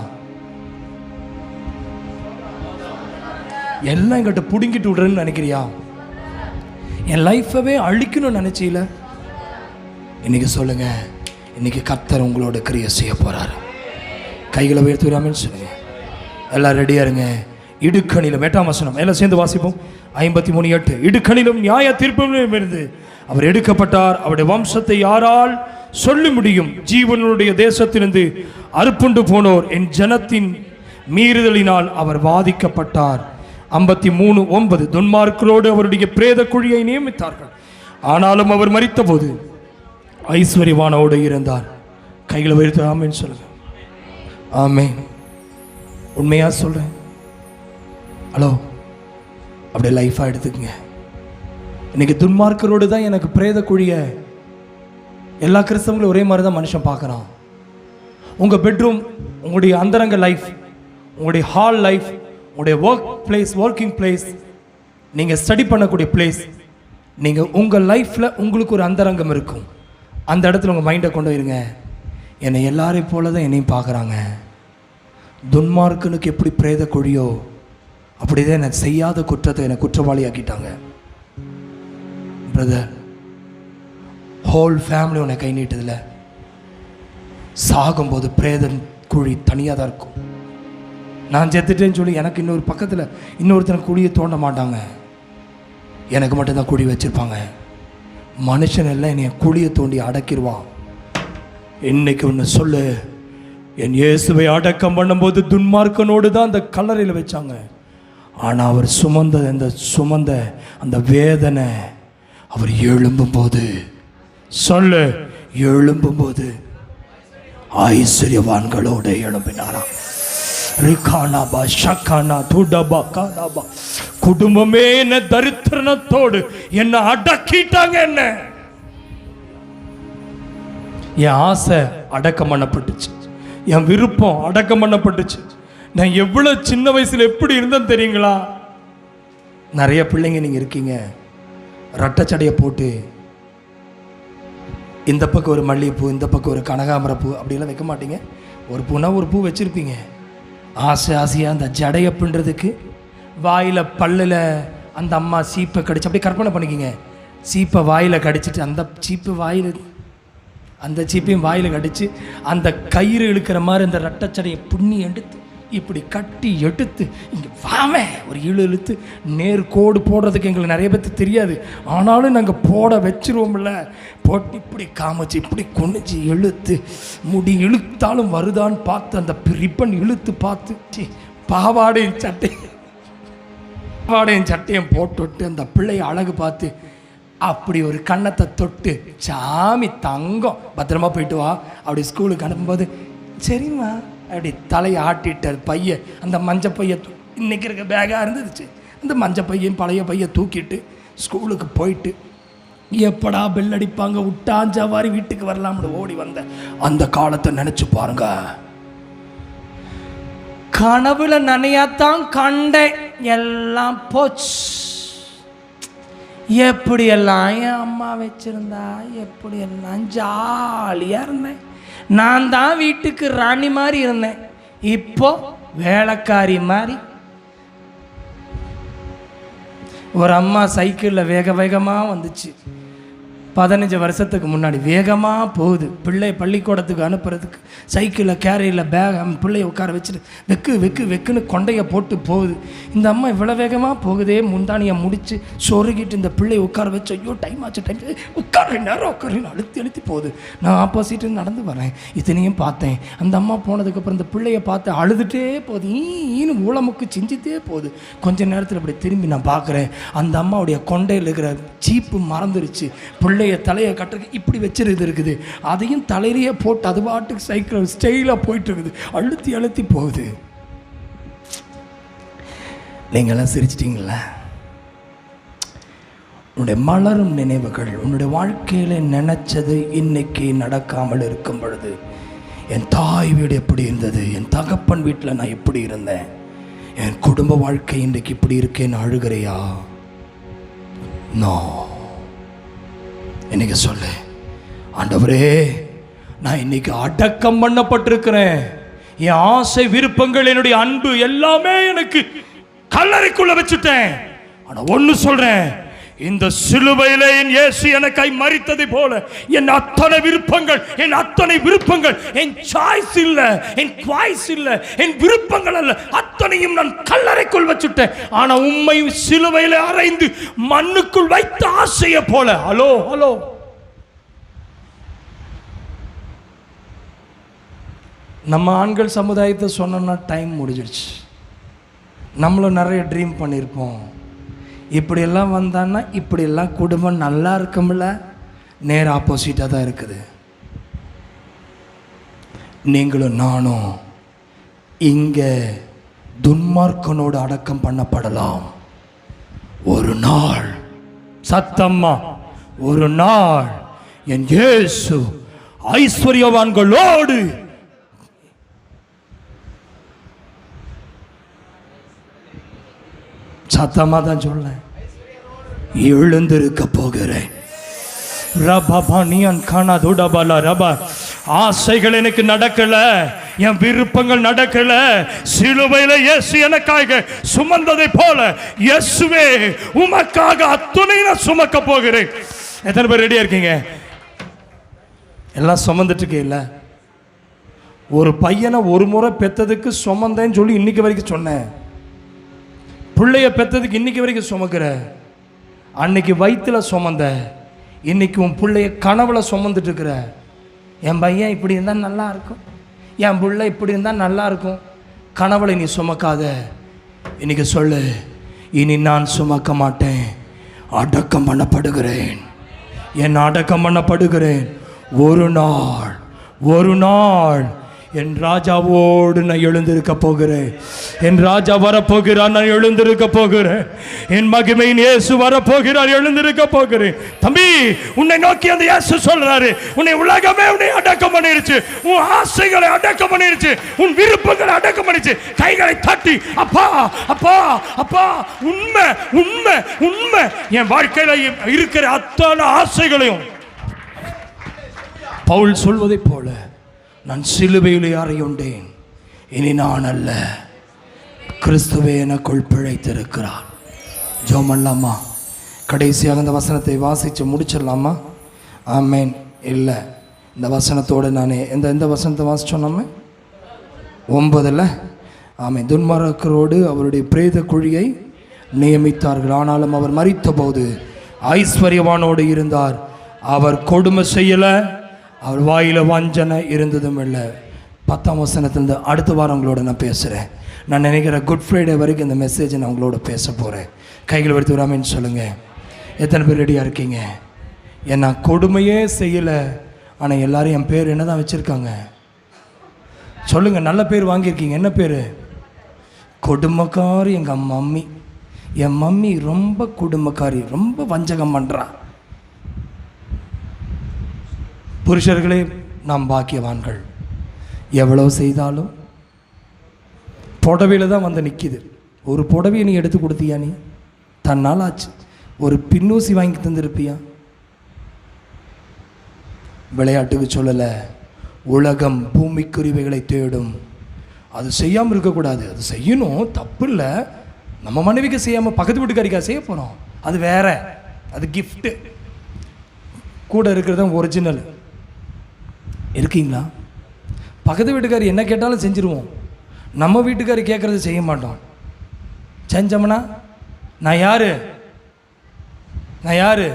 எல்லாம் எங்கிட்ட பிடுங்கிட்டு விடுறேன்னு நினைக்கிறியா? என் லைஃபவே அழிக்கணும்னு நினைச்சீல? இன்னைக்கு சொல்லுங்க, இன்னைக்கு கர்த்தர் உங்களோட கிரியை செய்ய போறாரு. கைகளை உயர்த்தி விடாமல் சொல்லுங்க. எல்லாம் ரெடியா இருங்க. இடுக்கணிலும் 8ஆம் வசனம் எல்லாம் சேர்ந்து வாசிப்போம். 53:8. இடுக்கணிலும் நியாய தீர்ப்பிலும் இருந்து அவர் எடுக்கப்பட்டார். அவருடைய வம்சத்தை யாரால் சொல்ல முடியும்? ஜீவனுடைய தேசத்திலிருந்து அறுப்புண்டு போனோர் என் ஜனத்தின் மீறுதலினால் அவர் வாதிக்கப்பட்டார். 53:9. துன்மார்க்கரோடு அவருடைய பிரேத குழியை நியமித்தார்கள், ஆனாலும் அவர் மரித்த போது ஐஸ்வர்யவானோடு இருந்தார். கைகளை உயர்த்தி ஆமென் சொல்லுங்க. ஆமென். உண்மையா சொல்றேன். ஹலோ, அப்படியே லைஃபா எடுத்துக்கங்க. இன்னைக்கு துன்மார்க்கரோடு தான் எனக்கு பிரேத குழிய எல்லா கிறிஸ்தவங்களும் ஒரே மாதிரி தான் மனுஷன் பார்க்குறான். உங்கள் பெட்ரூம், உங்களுடைய அந்தரங்க லைஃப், உங்களுடைய ஹால் லைஃப், உங்களுடைய ஒர்க்கிங் பிளேஸ், நீங்கள் ஸ்டடி பண்ணக்கூடிய பிளேஸ், நீங்கள் உங்கள் லைஃப்பில் உங்களுக்கு ஒரு அந்தரங்கம் இருக்கும். அந்த இடத்துல உங்கள் மைண்டை கொண்டு போயிருங்க. என்னை எல்லாரையும் போல தான் என்னையும் பார்க்குறாங்க. துன்மார்க்கனுக்கு எப்படி பிரேத குழியோ அப்படிதான் என்னை செய்யாத குற்றத்தை என்னை குற்றவாளி ஆக்கிட்டாங்க. பிரதர், ஹோல் ஃபேமிலி உன்னை கை நீட்டதில்லை. சாகும்போது பிரேத குழி தனியாக தான் இருக்கும். நான் செத்துட்டேன்னு சொல்லி எனக்கு இன்னொரு பக்கத்தில் இன்னொருத்தனை குழியை தோண்ட மாட்டாங்க. எனக்கு மட்டும்தான் குழி வச்சுருப்பாங்க. மனுஷன் எல்லாம் என்னை குழியை தோண்டி அடக்கிடுவான். இன்னைக்கு ஒன்று சொல்லு, என் இயேசுவை அடக்கம் பண்ணும்போது துன்மார்க்கனோடு தான் அந்த கல்லறையில் வச்சாங்க. ஆனால் அவர் சுமந்த அந்த வேதனை, அவர் எழும்பும்போது சொல்லு, எழும்பும்போது ஐஸ்வர்யவான்களோடு எழும்பினாராம். குடும்பமே என்ன தரித்திரத்தோடு என்ன அடக்கிட்டாங்க. என்ன என் ஆசை அடக்கம் பண்ணப்பட்டுச்சு, என் விருப்பம் அடக்கம் பண்ணப்பட்டுச்சு. நான் எவ்வளவு சின்ன வயசுல எப்படி இருந்தேன் தெரியுங்களா? நிறைய பிள்ளைங்க நீங்க இருக்கீங்க, ரெட்டச்சடையை போட்டு இந்த பக்கம் ஒரு மல்லிகைப்பூ, இந்த பக்கம் ஒரு கனகாமர பூ அப்படியெல்லாம் வைக்க மாட்டீங்க. ஒரு பூனா ஒரு பூ வச்சிருப்பீங்க. ஆசையாக அந்த ஜடையை பின்றதுக்கு வாயில் பல்லில் அந்த அம்மா சீப்பை கடிச்சு அப்படியே கற்பனை பண்ணிக்கிங்க. சீப்பை வாயில் கடிச்சிட்டு அந்த சீப்பையும் வாயில் கடிச்சு அந்த கயிறு இழுக்கிற மாதிரி அந்த ரெட்டச்சடையை புண்ணி எடுத்து இப்படி கட்டி எடுத்து இங்கே வாமே ஒரு இழுத்து நேர்கோடு போடுறதுக்கு எங்களுக்கு நிறைய பேருக்கு தெரியாது. ஆனாலும் நாங்கள் போட வச்சிருவோம்ல. போட்டு இப்படி காமிச்சு இப்படி குனிச்சு இழுத்து முடி இழுத்தாலும் வருதான்னு பார்த்து அந்த ரிப்பன் இழுத்து பார்த்து பாவாடையும் சட்டையும் போட்டுவிட்டு அந்த பிள்ளைய அழகு பார்த்து அப்படி ஒரு கன்னத்தை தொட்டு, சாமி தங்கம் பத்திரமா போயிட்டு வா அப்படி ஸ்கூலுக்கு அனுப்பும்போது சரிம்மா அப்படி தலையை ஆட்டிட்டார். பையன் அந்த மஞ்சள் பைய இன்னைக்கு இருக்க பேக்காக இருந்துச்சு. அந்த மஞ்சள் பையன் பழைய பைய தூக்கிட்டு ஸ்கூலுக்கு போயிட்டு எப்படா பெல் அடிப்பாங்க விட்டாஞ்சவாரி வீட்டுக்கு வரலாம்னு ஓடி வந்த அந்த காலத்தை நினைச்சு பாருங்க. கனவுல நனையாத்தான் கண்டேன், எல்லாம் போச்சு. எப்படியெல்லாம் என் அம்மா வச்சிருந்தா, எப்படியெல்லாம் ஜாலியாக இருந்தேன். நான் தான் வீட்டுக்கு ராணி மாதிரி இருந்தேன். இப்போ வேலைக்காரி மாதிரி. ஒரு அம்மா சைக்கிளில் வேகமாக வந்துச்சு. 15 வருஷத்துக்கு முன்னாடி வேகமாக போகுது. பிள்ளை பள்ளிக்கூடத்துக்கு அனுப்புறதுக்கு சைக்கிளில் கேரியில் பேக் பிள்ளையை உட்கார வச்சுட்டு வெக்கு வெக்கு வெக்குன்னு கொண்டையை போட்டு போகுது. இந்த அம்மா இவ்வளோ வேகமாக போகுதே, முந்தானியை முடித்து சொருகிட்டு இந்த பிள்ளையை உட்கார வச்சு, ஐயோ டைம் ஆச்சு டைம் உட்கார நேரம் உட்காருன்னு அழுத்தி போகுது. நான் ஆப்போசிட்டு நடந்து வரேன், இத்தனையும் பார்த்தேன். அந்த அம்மா போனதுக்கப்புறம் இந்த பிள்ளையை பார்த்து அழுதுகிட்டே போகுது, ஈன்னு ஊளமுக்கு செஞ்சுட்டே போகுது. கொஞ்ச நேரத்தில் இப்படி திரும்பி நான் பார்க்குறேன், அந்த அம்மாவுடைய கொண்டையில் இருக்கிற சீப்பு மறந்துருச்சு. பிள்ளைய தலையை கட்டுறதுக்கு இப்படி வச்சிருது இருக்குது, அதையும் தலையிலேயே போட்டு அது பாட்டுக்கு சைக்கிள் ஸ்டைலாக போயிட்டு இருக்குது, அழுத்தி போகுது. நீங்களாம் சிரிச்சிட்டிங்களா? உன்னுடைய மலரும் நினைவுகள், உன்னுடைய வாழ்க்கையில் நினைச்சது இன்னைக்கு நடக்காமல் இருக்கும் பொழுது, என் தாய் வீடு எப்படி இருந்தது, என் தகப்பன் வீட்டில் நான் எப்படி இருந்தேன், என் குடும்ப வாழ்க்கை இன்றைக்கு இப்படி இருக்கேன்னு அழுகிறையா? நோ. இன்னைக்கு சொல்லு, ஆண்டவரே நான் இன்னைக்கு அடக்கம் பண்ணப்பட்டிருக்கிறேன். என் ஆசை விருப்பங்கள் என்னுடைய அன்பு எல்லாமே எனக்கு கல்லறைக்குள்ள வச்சுட்டேன். ஆனா ஒன்னு சொல்றேன், இந்த சிலுவையிலே என் இயேசு எனக்காய் மரித்ததை போல என் அத்தனை விருப்பங்கள் என் சாய்ஸ் இல்ல, என் குவாய்ஸ் இல்ல, என் விருப்பங்கள் அல்ல, அத்தனையும் நான் கல்லறைக்குள் வச்சுட்டேன். ஆனா உம்மை சிலுவையிலே அறைந்து மண்ணுக்குள் வைத்த ஆசையை போல. ஹலோ நம்ம ஆண்கள் சமுதாயத்தை சொன்னோம்னா டைம் முடிஞ்சிடுச்சு. நம்மளும் நிறைய ட்ரீம் பண்ணியிருப்போம், இப்படியெல்லாம் வந்தான்னா இப்படியெல்லாம் குடும்பம் நல்லா இருக்கும்ல. நேர் ஆப்போசிட்டாக தான் இருக்குது. நீங்களும் நானும் இங்கே துன்மார்க்கனோடு அடக்கம் பண்ணப்படலாம். ஒரு நாள், சத்தம்மா, ஒரு நாள் என் இயேசு ஐஸ்வர்யவான்களோடு சத்தமா தான் சொல்ல எழுந்திருக்க போகிறேன். ஆசைகள் எனக்கு நடக்கல, என் விருப்பங்கள் நடக்கல. சிலுவையில இயேசு எனக்காக சுமந்ததை போல இயேசுவே உமக்காக அத்துணை நான் சுமக்க போகிறேன். எத்தனை பேர் ரெடியா இருக்கீங்க? எல்லாம் சுமந்துட்டு இருக்கீல்ல? ஒரு பையனை ஒரு முறை பெத்ததுக்கு சுமந்தேன்னு சொல்லி இன்னைக்கு வரைக்கும் சொன்னேன். பிள்ளைய பெற்றதுக்கு இன்னைக்கு வரைக்கும் சுமக்கிற, அன்னைக்கு வயிற்றுல சுமந்த, இன்னைக்கு உன் பிள்ளைய கனவுல சுமந்துட்டு இருக்கிற. என் பையன் இப்படி இருந்தால் நல்லா இருக்கும், என் பிள்ளை இப்படி இருந்தால் நல்லா இருக்கும், கனவுல நீ சுமக்காத. இன்னைக்கு சொல்லு, இனி நான் சுமக்க மாட்டேன், அடக்கம் பண்ணப்படுகிறேன். என் அடக்கம் பண்ணப்படுகிறேன். ஒரு நாள் என் ராஜாவோடு நான் எழுந்திருக்க போகிறேன். என் ராஜா வரப்போகிறார், நான் எழுந்திருக்க போகிறேன். என் மகிமையின் இயேசு வரப்போகிறார், எழுந்திருக்க போகிறேன். தம்பி, உன்னை நோக்கி அந்த இயேசு சொல்றாரு, உன்னை உலகமே உன்னை அடக்கம் பண்ணிருச்சு, உன் ஆசைகளை அடக்கம் பண்ணிருச்சு, உன் விருப்பங்களை அடக்கம் பண்ணிருச்சு. கைகளை தட்டி, அப்பா அப்பா அப்பா, உண்மை உண்மை உண்மை, என் வாழ்க்கையில இருக்கிற அத்தனை ஆசைகளையும் பவுல் சொல்வதை போல நான் சிலுவையில் அறையுண்டேன், இனி நான் அல்ல, கிறிஸ்துவே எனக்குள் பிழைத்திருக்கிறார். ஜோமல்லாமா, கடைசியாக இந்த வசனத்தை வாசித்து முடிச்சிடலாமா? ஆமேன். இல்லை, இந்த வசனத்தோடு நான் எந்த வசனத்தை வாசிச்சோம்? 9. ஆமேன். துன்மார்க்கரோடு அவருடைய பிரேத குழியை நியமித்தார்கள், ஆனாலும் அவர் மரித்த போது ஐஸ்வர்யவானோடு இருந்தார். அவர் கொடுமை செய்யலை, அவர் வாயில் வஞ்சனை இருந்ததும் இல்லை. 10ஆம் வசனத்திலிருந்து அடுத்த வாரம் உங்களோட நான் பேசுகிறேன். நான் நினைக்கிறேன் குட் ஃப்ரைடே வரைக்கும் இந்த மெசேஜை நான் உங்களோட பேச போகிறேன். கைகள் எடுத்து வராமன்னு சொல்லுங்கள். எத்தனை பேர் ரெடியாக இருக்கீங்க? ஏன்னா கொடுமையே செய்யலை, ஆனால் எல்லாரும் என் பேர் என்ன தான் வச்சுருக்காங்க? சொல்லுங்கள், நல்ல பேர் வாங்கியிருக்கீங்க. என்ன பேர்? கொடுமைக்காரி. எங்கள் மம்மி, என் மம்மி ரொம்ப கொடுமைக்காரி, ரொம்ப வஞ்சகம் பண்ணுறா. புருஷர்களே, நாம் பாக்கியவான்கள். எவ்வளோ செய்தாலும் புடவையில் தான் வந்து நிற்கிது. ஒரு புடவையை நீ எடுத்து கொடுத்தியா? நீ தன்னால் ஆச்சு. ஒரு பின்னூசி வாங்கி தந்திருப்பியா? விளையாட்டுக்கு சொல்லலை, உலகம் பூமிக்குருவிகளை தேடும். அது செய்யாமல் இருக்கக்கூடாது, அது செய்யணும், தப்பு இல்லை. நம்ம மனைவிக்கு செய்யாமல் பக்கத்து வீட்டுக்காரிக்கா செய்ய போகிறோம், அது வேற, அது கிஃப்ட்டு. கூட இருக்கிறது ஒரிஜினல். இருக்கீங்களா? பக்கத்து வீட்டுக்காரி என்ன கேட்டாலும் செஞ்சுருவோம். நம்ம வீட்டுக்காரி கேட்குறது செய்ய மாட்டோம். செஞ்சோம்னா நான் யார்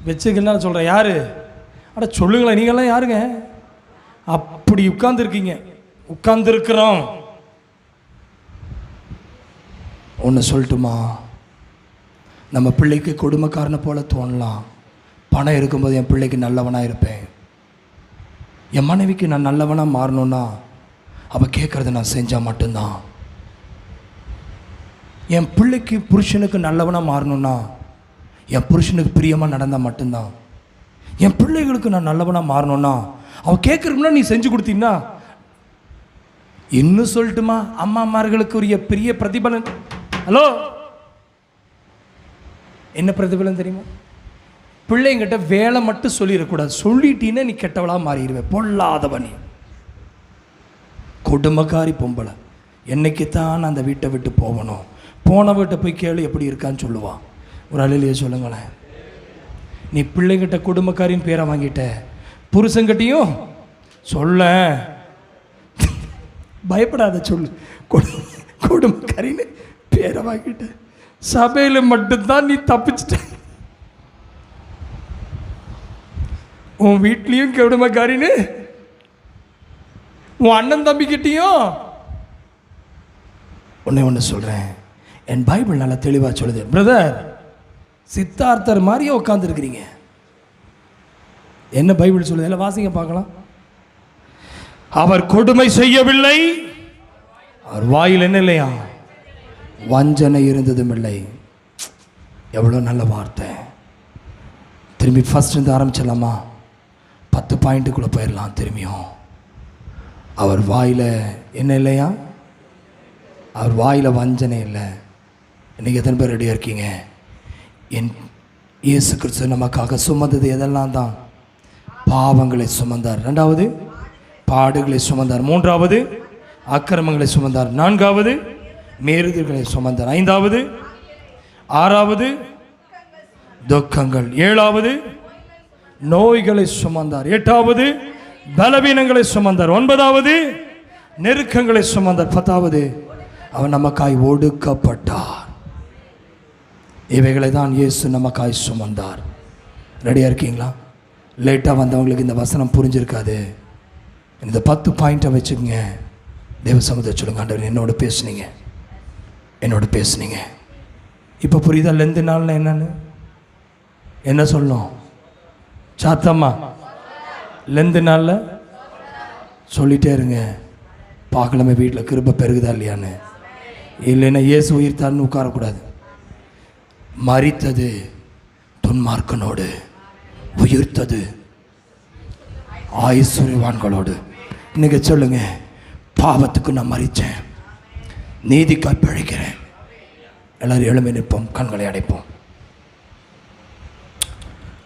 வச்சுக்கலாம் சொல்கிறேன். யார்? அட சொல்லுங்களேன், நீங்கள்லாம் யாருங்க? அப்படி உட்கார்ந்துருக்கிறோம். ஒன்று சொல்லட்டுமா? நம்ம பிள்ளைக்கு கொடுமைக்காரனை போல தோணலாம். பணம் இருக்கும்போது என் பிள்ளைக்கு நல்லவனாக இருப்பேன். என் மனைவிக்கு நான் நல்லவனாக மாறணுன்னா அவள் கேட்குறத நான் செஞ்சால் மட்டும்தான். என் பிள்ளைக்கு புருஷனுக்கு நல்லவனாக மாறணுன்னா என் புருஷனுக்கு பிரியமாக நடந்தால் மட்டும்தான். என் பிள்ளைகளுக்கு நான் நல்லவனாக மாறணுன்னா அவள் கேட்குறதுனா நீ செஞ்சு கொடுத்தீங்கன்னா. இன்னும் சொல்லட்டுமா? அம்மாமார்களுக்கு உரிய பெரிய பிரதிபலன். ஹலோ, என்ன பிரதிபலன் தெரியுமா? பிள்ளைங்கிட்ட வேலை மட்டும் சொல்லிடக்கூடாது. சொல்லிட்டீன்னா நீ கெட்டவளாக மாறிடுவேன். பொல்லாதவனி, கொடுமைக்காரி பொம்பளை. என்னைக்குத்தான் அந்த வீட்டை விட்டு போகணும்? போன வீட்டை போய் கேளு எப்படி இருக்கான்னு சொல்லுவான். ஒரு அழிலையே சொல்லுங்களேன். நீ பிள்ளைங்கிட்ட குடும்பக்காரின் பேரை வாங்கிட்ட, புருஷங்கிட்டையும் சொல்ல பயப்படாத, சொல்லு. குடும்பக்காரின்னு பேரை வாங்கிட்ட. சபையில் மட்டும்தான் நீ தப்பிச்சிட்ட. உன் வீட்லேயும் குடும்பக்காரின்னு, உன் அண்ணன் தம்பிக்கிட்டையும். ஒன்று சொல்கிறேன், என் பைபிள் நல்லா தெளிவாக சொல்லுது. பிரதர், சித்தார்த்தர் மாதிரியே உட்காந்துருக்கிறீங்க. என்ன பைபிள் சொல்லுது? எல்லாம் வாசிங்க பார்க்கலாம். அவர் கொடுமை செய்யவில்லை, அவர் வாயில் என்ன இல்லையா? வஞ்சனை இருந்ததும் இல்லை. எவ்வளோ நல்ல வார்த்தை. திரும்பி ஃபர்ஸ்ட் இருந்து ஆரம்பிச்சிடலாமா? 10 பாயிண்ட்டுக்குள்ளே போயிடலாம். திரும்பியும் அவர் வாயில் என்ன இல்லையா? அவர் வாயில் வஞ்சனை இல்லை. இன்றைக்கி எத்தனை பேர் ரெடியாக இருக்கீங்க? என் இயேசு கிறிஸ்து நமக்காக சுமந்தது எதெல்லாம் தான்? பாவங்களை சுமந்தார். 2வது பாடுகளை சுமந்தார். 3வது அக்கிரமங்களை சுமந்தார். 4வது மீறுதல்களை சுமந்தார். 5வது 6வது துக்கங்கள். 7வது நோய்களை சுமந்தார். 8வது பலவீனங்களை சுமந்தார். 9வது நெருக்கங்களை சுமந்தார். 10வது அவர் நமக்காய் ஒடுக்கப்பட்டார். இவைகளை தான் இயேசு நமக்காய் சுமந்தார். ரெடியாக இருக்கீங்களா? லேட்டாக வந்தவங்களுக்கு இந்த வசனம் புரிஞ்சிருக்காது. இந்த 10 பாயிண்ட்டை வச்சுக்கோங்க. தேவ சமுதாய சொல்லுங்க, ஆண்டவர் என்னோட பேசுனீங்க. இப்போ புரியுதா? லெந்து நாள்னா என்னன்னு என்ன சொல்லணும்? சாத்தம்மா, லெந்து நாளில் சொல்லிட்டே இருங்க. பார்க்கலாமே வீட்டில் கிருபை பெருகுதா இல்லையான்னு. இல்லைன்னா இயேசு உயிர்த்தார்னு உட்காரக்கூடாது. மரித்தது துன்மார்க்கனோடு, உயிர்த்தது ஐஸ்வர்யவான்களோடு. இன்னைக்கு சொல்லுங்க, பாவத்துக்கு நான் மரித்தேன், நீதிக்காய் பிழைக்கிறேன். எல்லாரும் எழும்பி நிற்போம், கண்களை அடைப்போம்.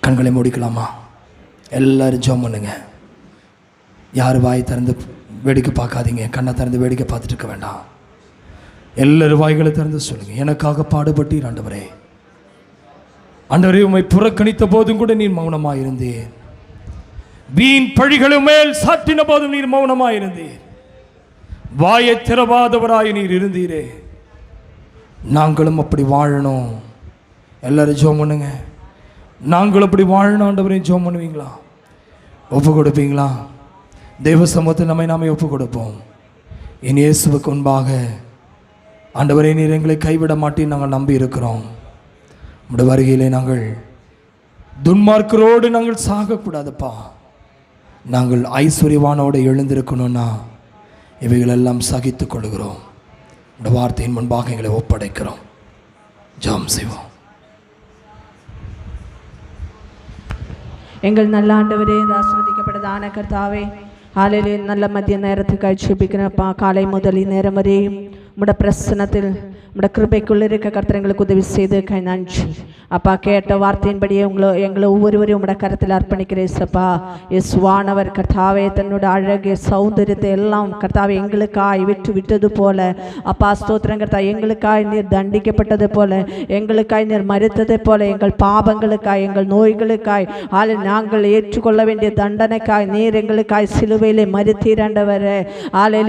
கண்களை முடிக்கலாமா? எல்லாரும் ஜெபம் பண்ணுங்க. யார் வாய் திறந்து வேடிக்கை பார்க்காதீங்க. கண்ணை திறந்து வேடிக்கை பார்த்துட்டு இருக்க வேண்டாம். எல்லாரும் வாய்களை திறந்து சொல்லுங்க, எனக்காக பாடுபட்டீர் ஆண்டவரே. ஆண்டவரே, உம்மை புறக்கணித்த போதும் கூட நீர் மௌனமாக இருந்தீர். வீண் பழிகளும் மேல் சாட்டின போதும் நீர் மௌனமாக இருந்தீர். வாயை திறவாதவராய் நீர் இருந்தீரே. நாங்களும் அப்படி வாழணும். எல்லாரும் ஜெபம் பண்ணுங்க. நாங்களும் அப்படி வாழணும். ஆண்டவரே, ஜெபம் பண்ணுவீங்களா? ஒப்பு கொடுப்பீங்களா? தெய்வ சமூகத்தில் நாமே ஒப்பு கொடுப்போம். என் இயேசுவுக்கு முன்பாக, ஆண்டவரே, நீர் எங்களை கைவிட மாட்டேன்னு நாங்கள் நம்பி இருக்கிறோம். உடைய வருகையிலே நாங்கள் துன்மார்க்கரோடு நாங்கள் சாகக்கூடாதுப்பா. நாங்கள் ஐஸ்வர்யவானோடு எழுந்திருக்கணும்னா இவைகளெல்லாம் சகித்து கொள்கிறோம். உடைய வார்த்தையின் முன்பாக எங்களை ஒப்படைக்கிறோம். ஜெபம் செய்வோம். எங்கள் நல்ல ஆண்டவரே, இந்த ஆசீர்வதிக்கப்பட்டதான கர்த்தாவே, காலையிலே நல்ல மதிய நேரத்துக்கு ஜெபிக்கிறப்பா. காலை முதல் நேரம் வரையும் உம்முடைய பிரசன்னத்தில் உம்முடைய கிருபைக்குள்ள இருக்க கர்த்தர் எங்களுக்கு உதவி செய்து நன்றி. அப்பா கேட்ட வார்த்தையின்படியே எங்களை ஒவ்வொருவரையும் உம்முடைய கரத்தில் அர்ப்பணிக்கிறேன் சப்பா. இயேசுவானவர் கர்த்தாவே தன்னோட அழகு சௌந்தரியத்தை எல்லாம் கர்த்தாவே எங்களுக்காய் விட்டது போல அப்பா ஸ்தோத்திரம் கர்த்தா, எங்களுக்காய் நீர் தண்டிக்கப்பட்டது போல, எங்களுக்காய் நீர் மரித்தது போல, எங்கள் பாவங்களுக்காய் எங்கள் நோய்களுக்காய் நாங்கள் ஏற்றுக்கொள்ள வேண்டிய தண்டனைக்காய் நீர் எங்களுக்காய் சிலுவையிலே மரித்தீரண்டவரே.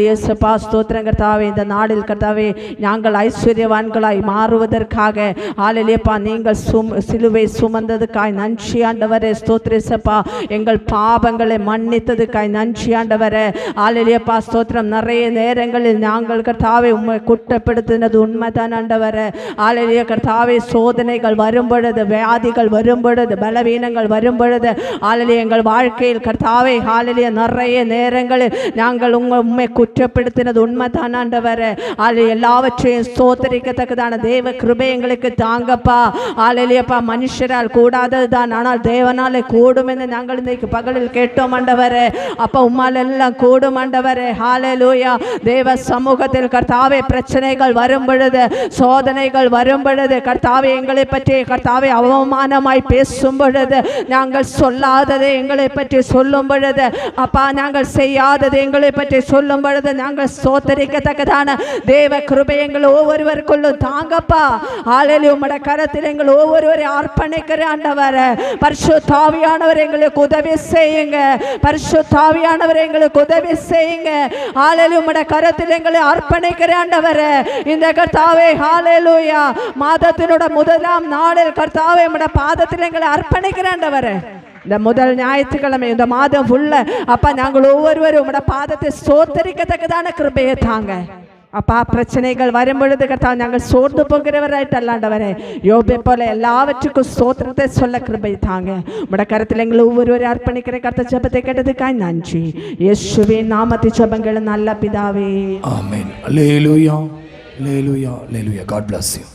இயேசுப்பா ஸ்தோத்திரம் கர்த்தாவே, இந்த நாளில் கர்த்தாவே நாங்கள் ஐஸ்வர்யவான்களாய் மாறுவதற்காக ஆலேலியப்பா நீங்கள் சிலுவை சுமந்ததுக்காய் நன்றி ஆண்டவரே. ஸ்தோத்திரேசப்பா, எங்கள் பாவங்களை மன்னித்ததுக்காய் நன்றி ஆண்டவரே. ஆலேலியப்பா ஸ்தோத்திரம், நிறைய நேரங்களில் நாங்கள் கர்த்தாவே உம்மை குற்றப்படுத்தினது உண்மைதான் ஆண்டவரே. ஆலேலிய கர்த்தாவே, சோதனைகள் வரும் பொழுது, வியாதிகள் வரும் பொழுது, பலவீனங்கள் வரும் பொழுது ஆலேலிய எங்கள் வாழ்க்கையில் கர்த்தாவே ஆலேலிய நிறைய நேரங்களில் நாங்கள் உம்மை குற்றப்படுத்தினது உண்மைதான் ஆண்டவரே. எல்லாவற்றையும் ஸ்தோத்தரிக்கத்தக்கதான தேவ கிருபை எங்களுக்கு தாங்கப்பா. ஆலேலியப்பா, மனுஷரால் கூடாததுதான், ஆனால் தேவனாலே கூடும் என்று நாங்கள் இன்றைக்கு பகலில் கேட்டோம் ஆண்டவரே. அப்பா உம்மால் எல்லாம் கூடும் ஆண்டவரே. ஹல்லேலூயா. தேவ சமூகத்தில் கர்த்தாவே பிரச்சனைகள் வரும் பொழுது, சோதனைகள் வரும் பொழுது கர்த்தாவே எங்களை பற்றி கர்த்தாவே அவமானமாய் பேசும் பொழுது, நாங்கள் சொல்லாததை எங்களை பற்றி சொல்லும் பொழுது, அப்பா நாங்கள் செய்யாததை எங்களை பற்றி சொல்லும் பொழுது, நாங்கள் ஸ்தோத்தரிக்கத்தக்கதான தேவ கிருபை எங்கள் ஒவ்வொருவருக்குள்ளும் தாங்கப்பா. ஹல்லேலூயா. உம்முடைய கரத்தில் எங்கள் ஒவ்வொருவரை அர்ப்பணிக்கிற ஆண்டவரே. பரிசுத்த ஆவியானவர் எங்களுக்கு உதவி செய்யுங்க. பரிசுத்த ஆவியானவர் எங்களுக்கு உதவி செய்யுங்க. ஹல்லேலூயா. உம்முடைய கரத்தில் எங்களை அர்ப்பணிக்கிற ஆண்டவரே. இந்த கர்த்தாவே ஹல்லேலூயா மாதத்தினோட முதலாம் நாளில் கர்த்தாவே உம்முடைய பாதத்தில் எங்களை அர்ப்பணிக்கிற ஆண்டவரே. இந்த முதல் ஞாயிற்றுக்கிழமை இந்த மாதம் ஃபுல்ல அப்பா நாங்கள் ஒவ்வொருவரும் உம்முடைய பாதத்தை ஸ்தோத்தரிக்கத்தக்கதான கிருபையை தாங்க. அப்பா பிரச்சனைகள் வரும் பொழுது கர்த்தாவே நாங்கள் சோர்ந்து போகிறவராயிட்டு அல்லாண்டவரே. யோபை போல எல்லாவற்றுக்கும் ஸ்தோத்திரத்தை சொல்ல கிருபை தாங்க. உம்முடைய கரத்தில் எங்களை ஒவ்வொருவரை அர்ப்பணிக்கிற கர்த்த ஜெபத்தை கேட்டதுக்காய் நன்றி. இயேசுவின் நாமத்தில் ஜெபங்கள் நல்ல பிதாவே. ஆமென். அல்லேலூயா. அல்லேலூயா. அல்லேலூயா. God bless you.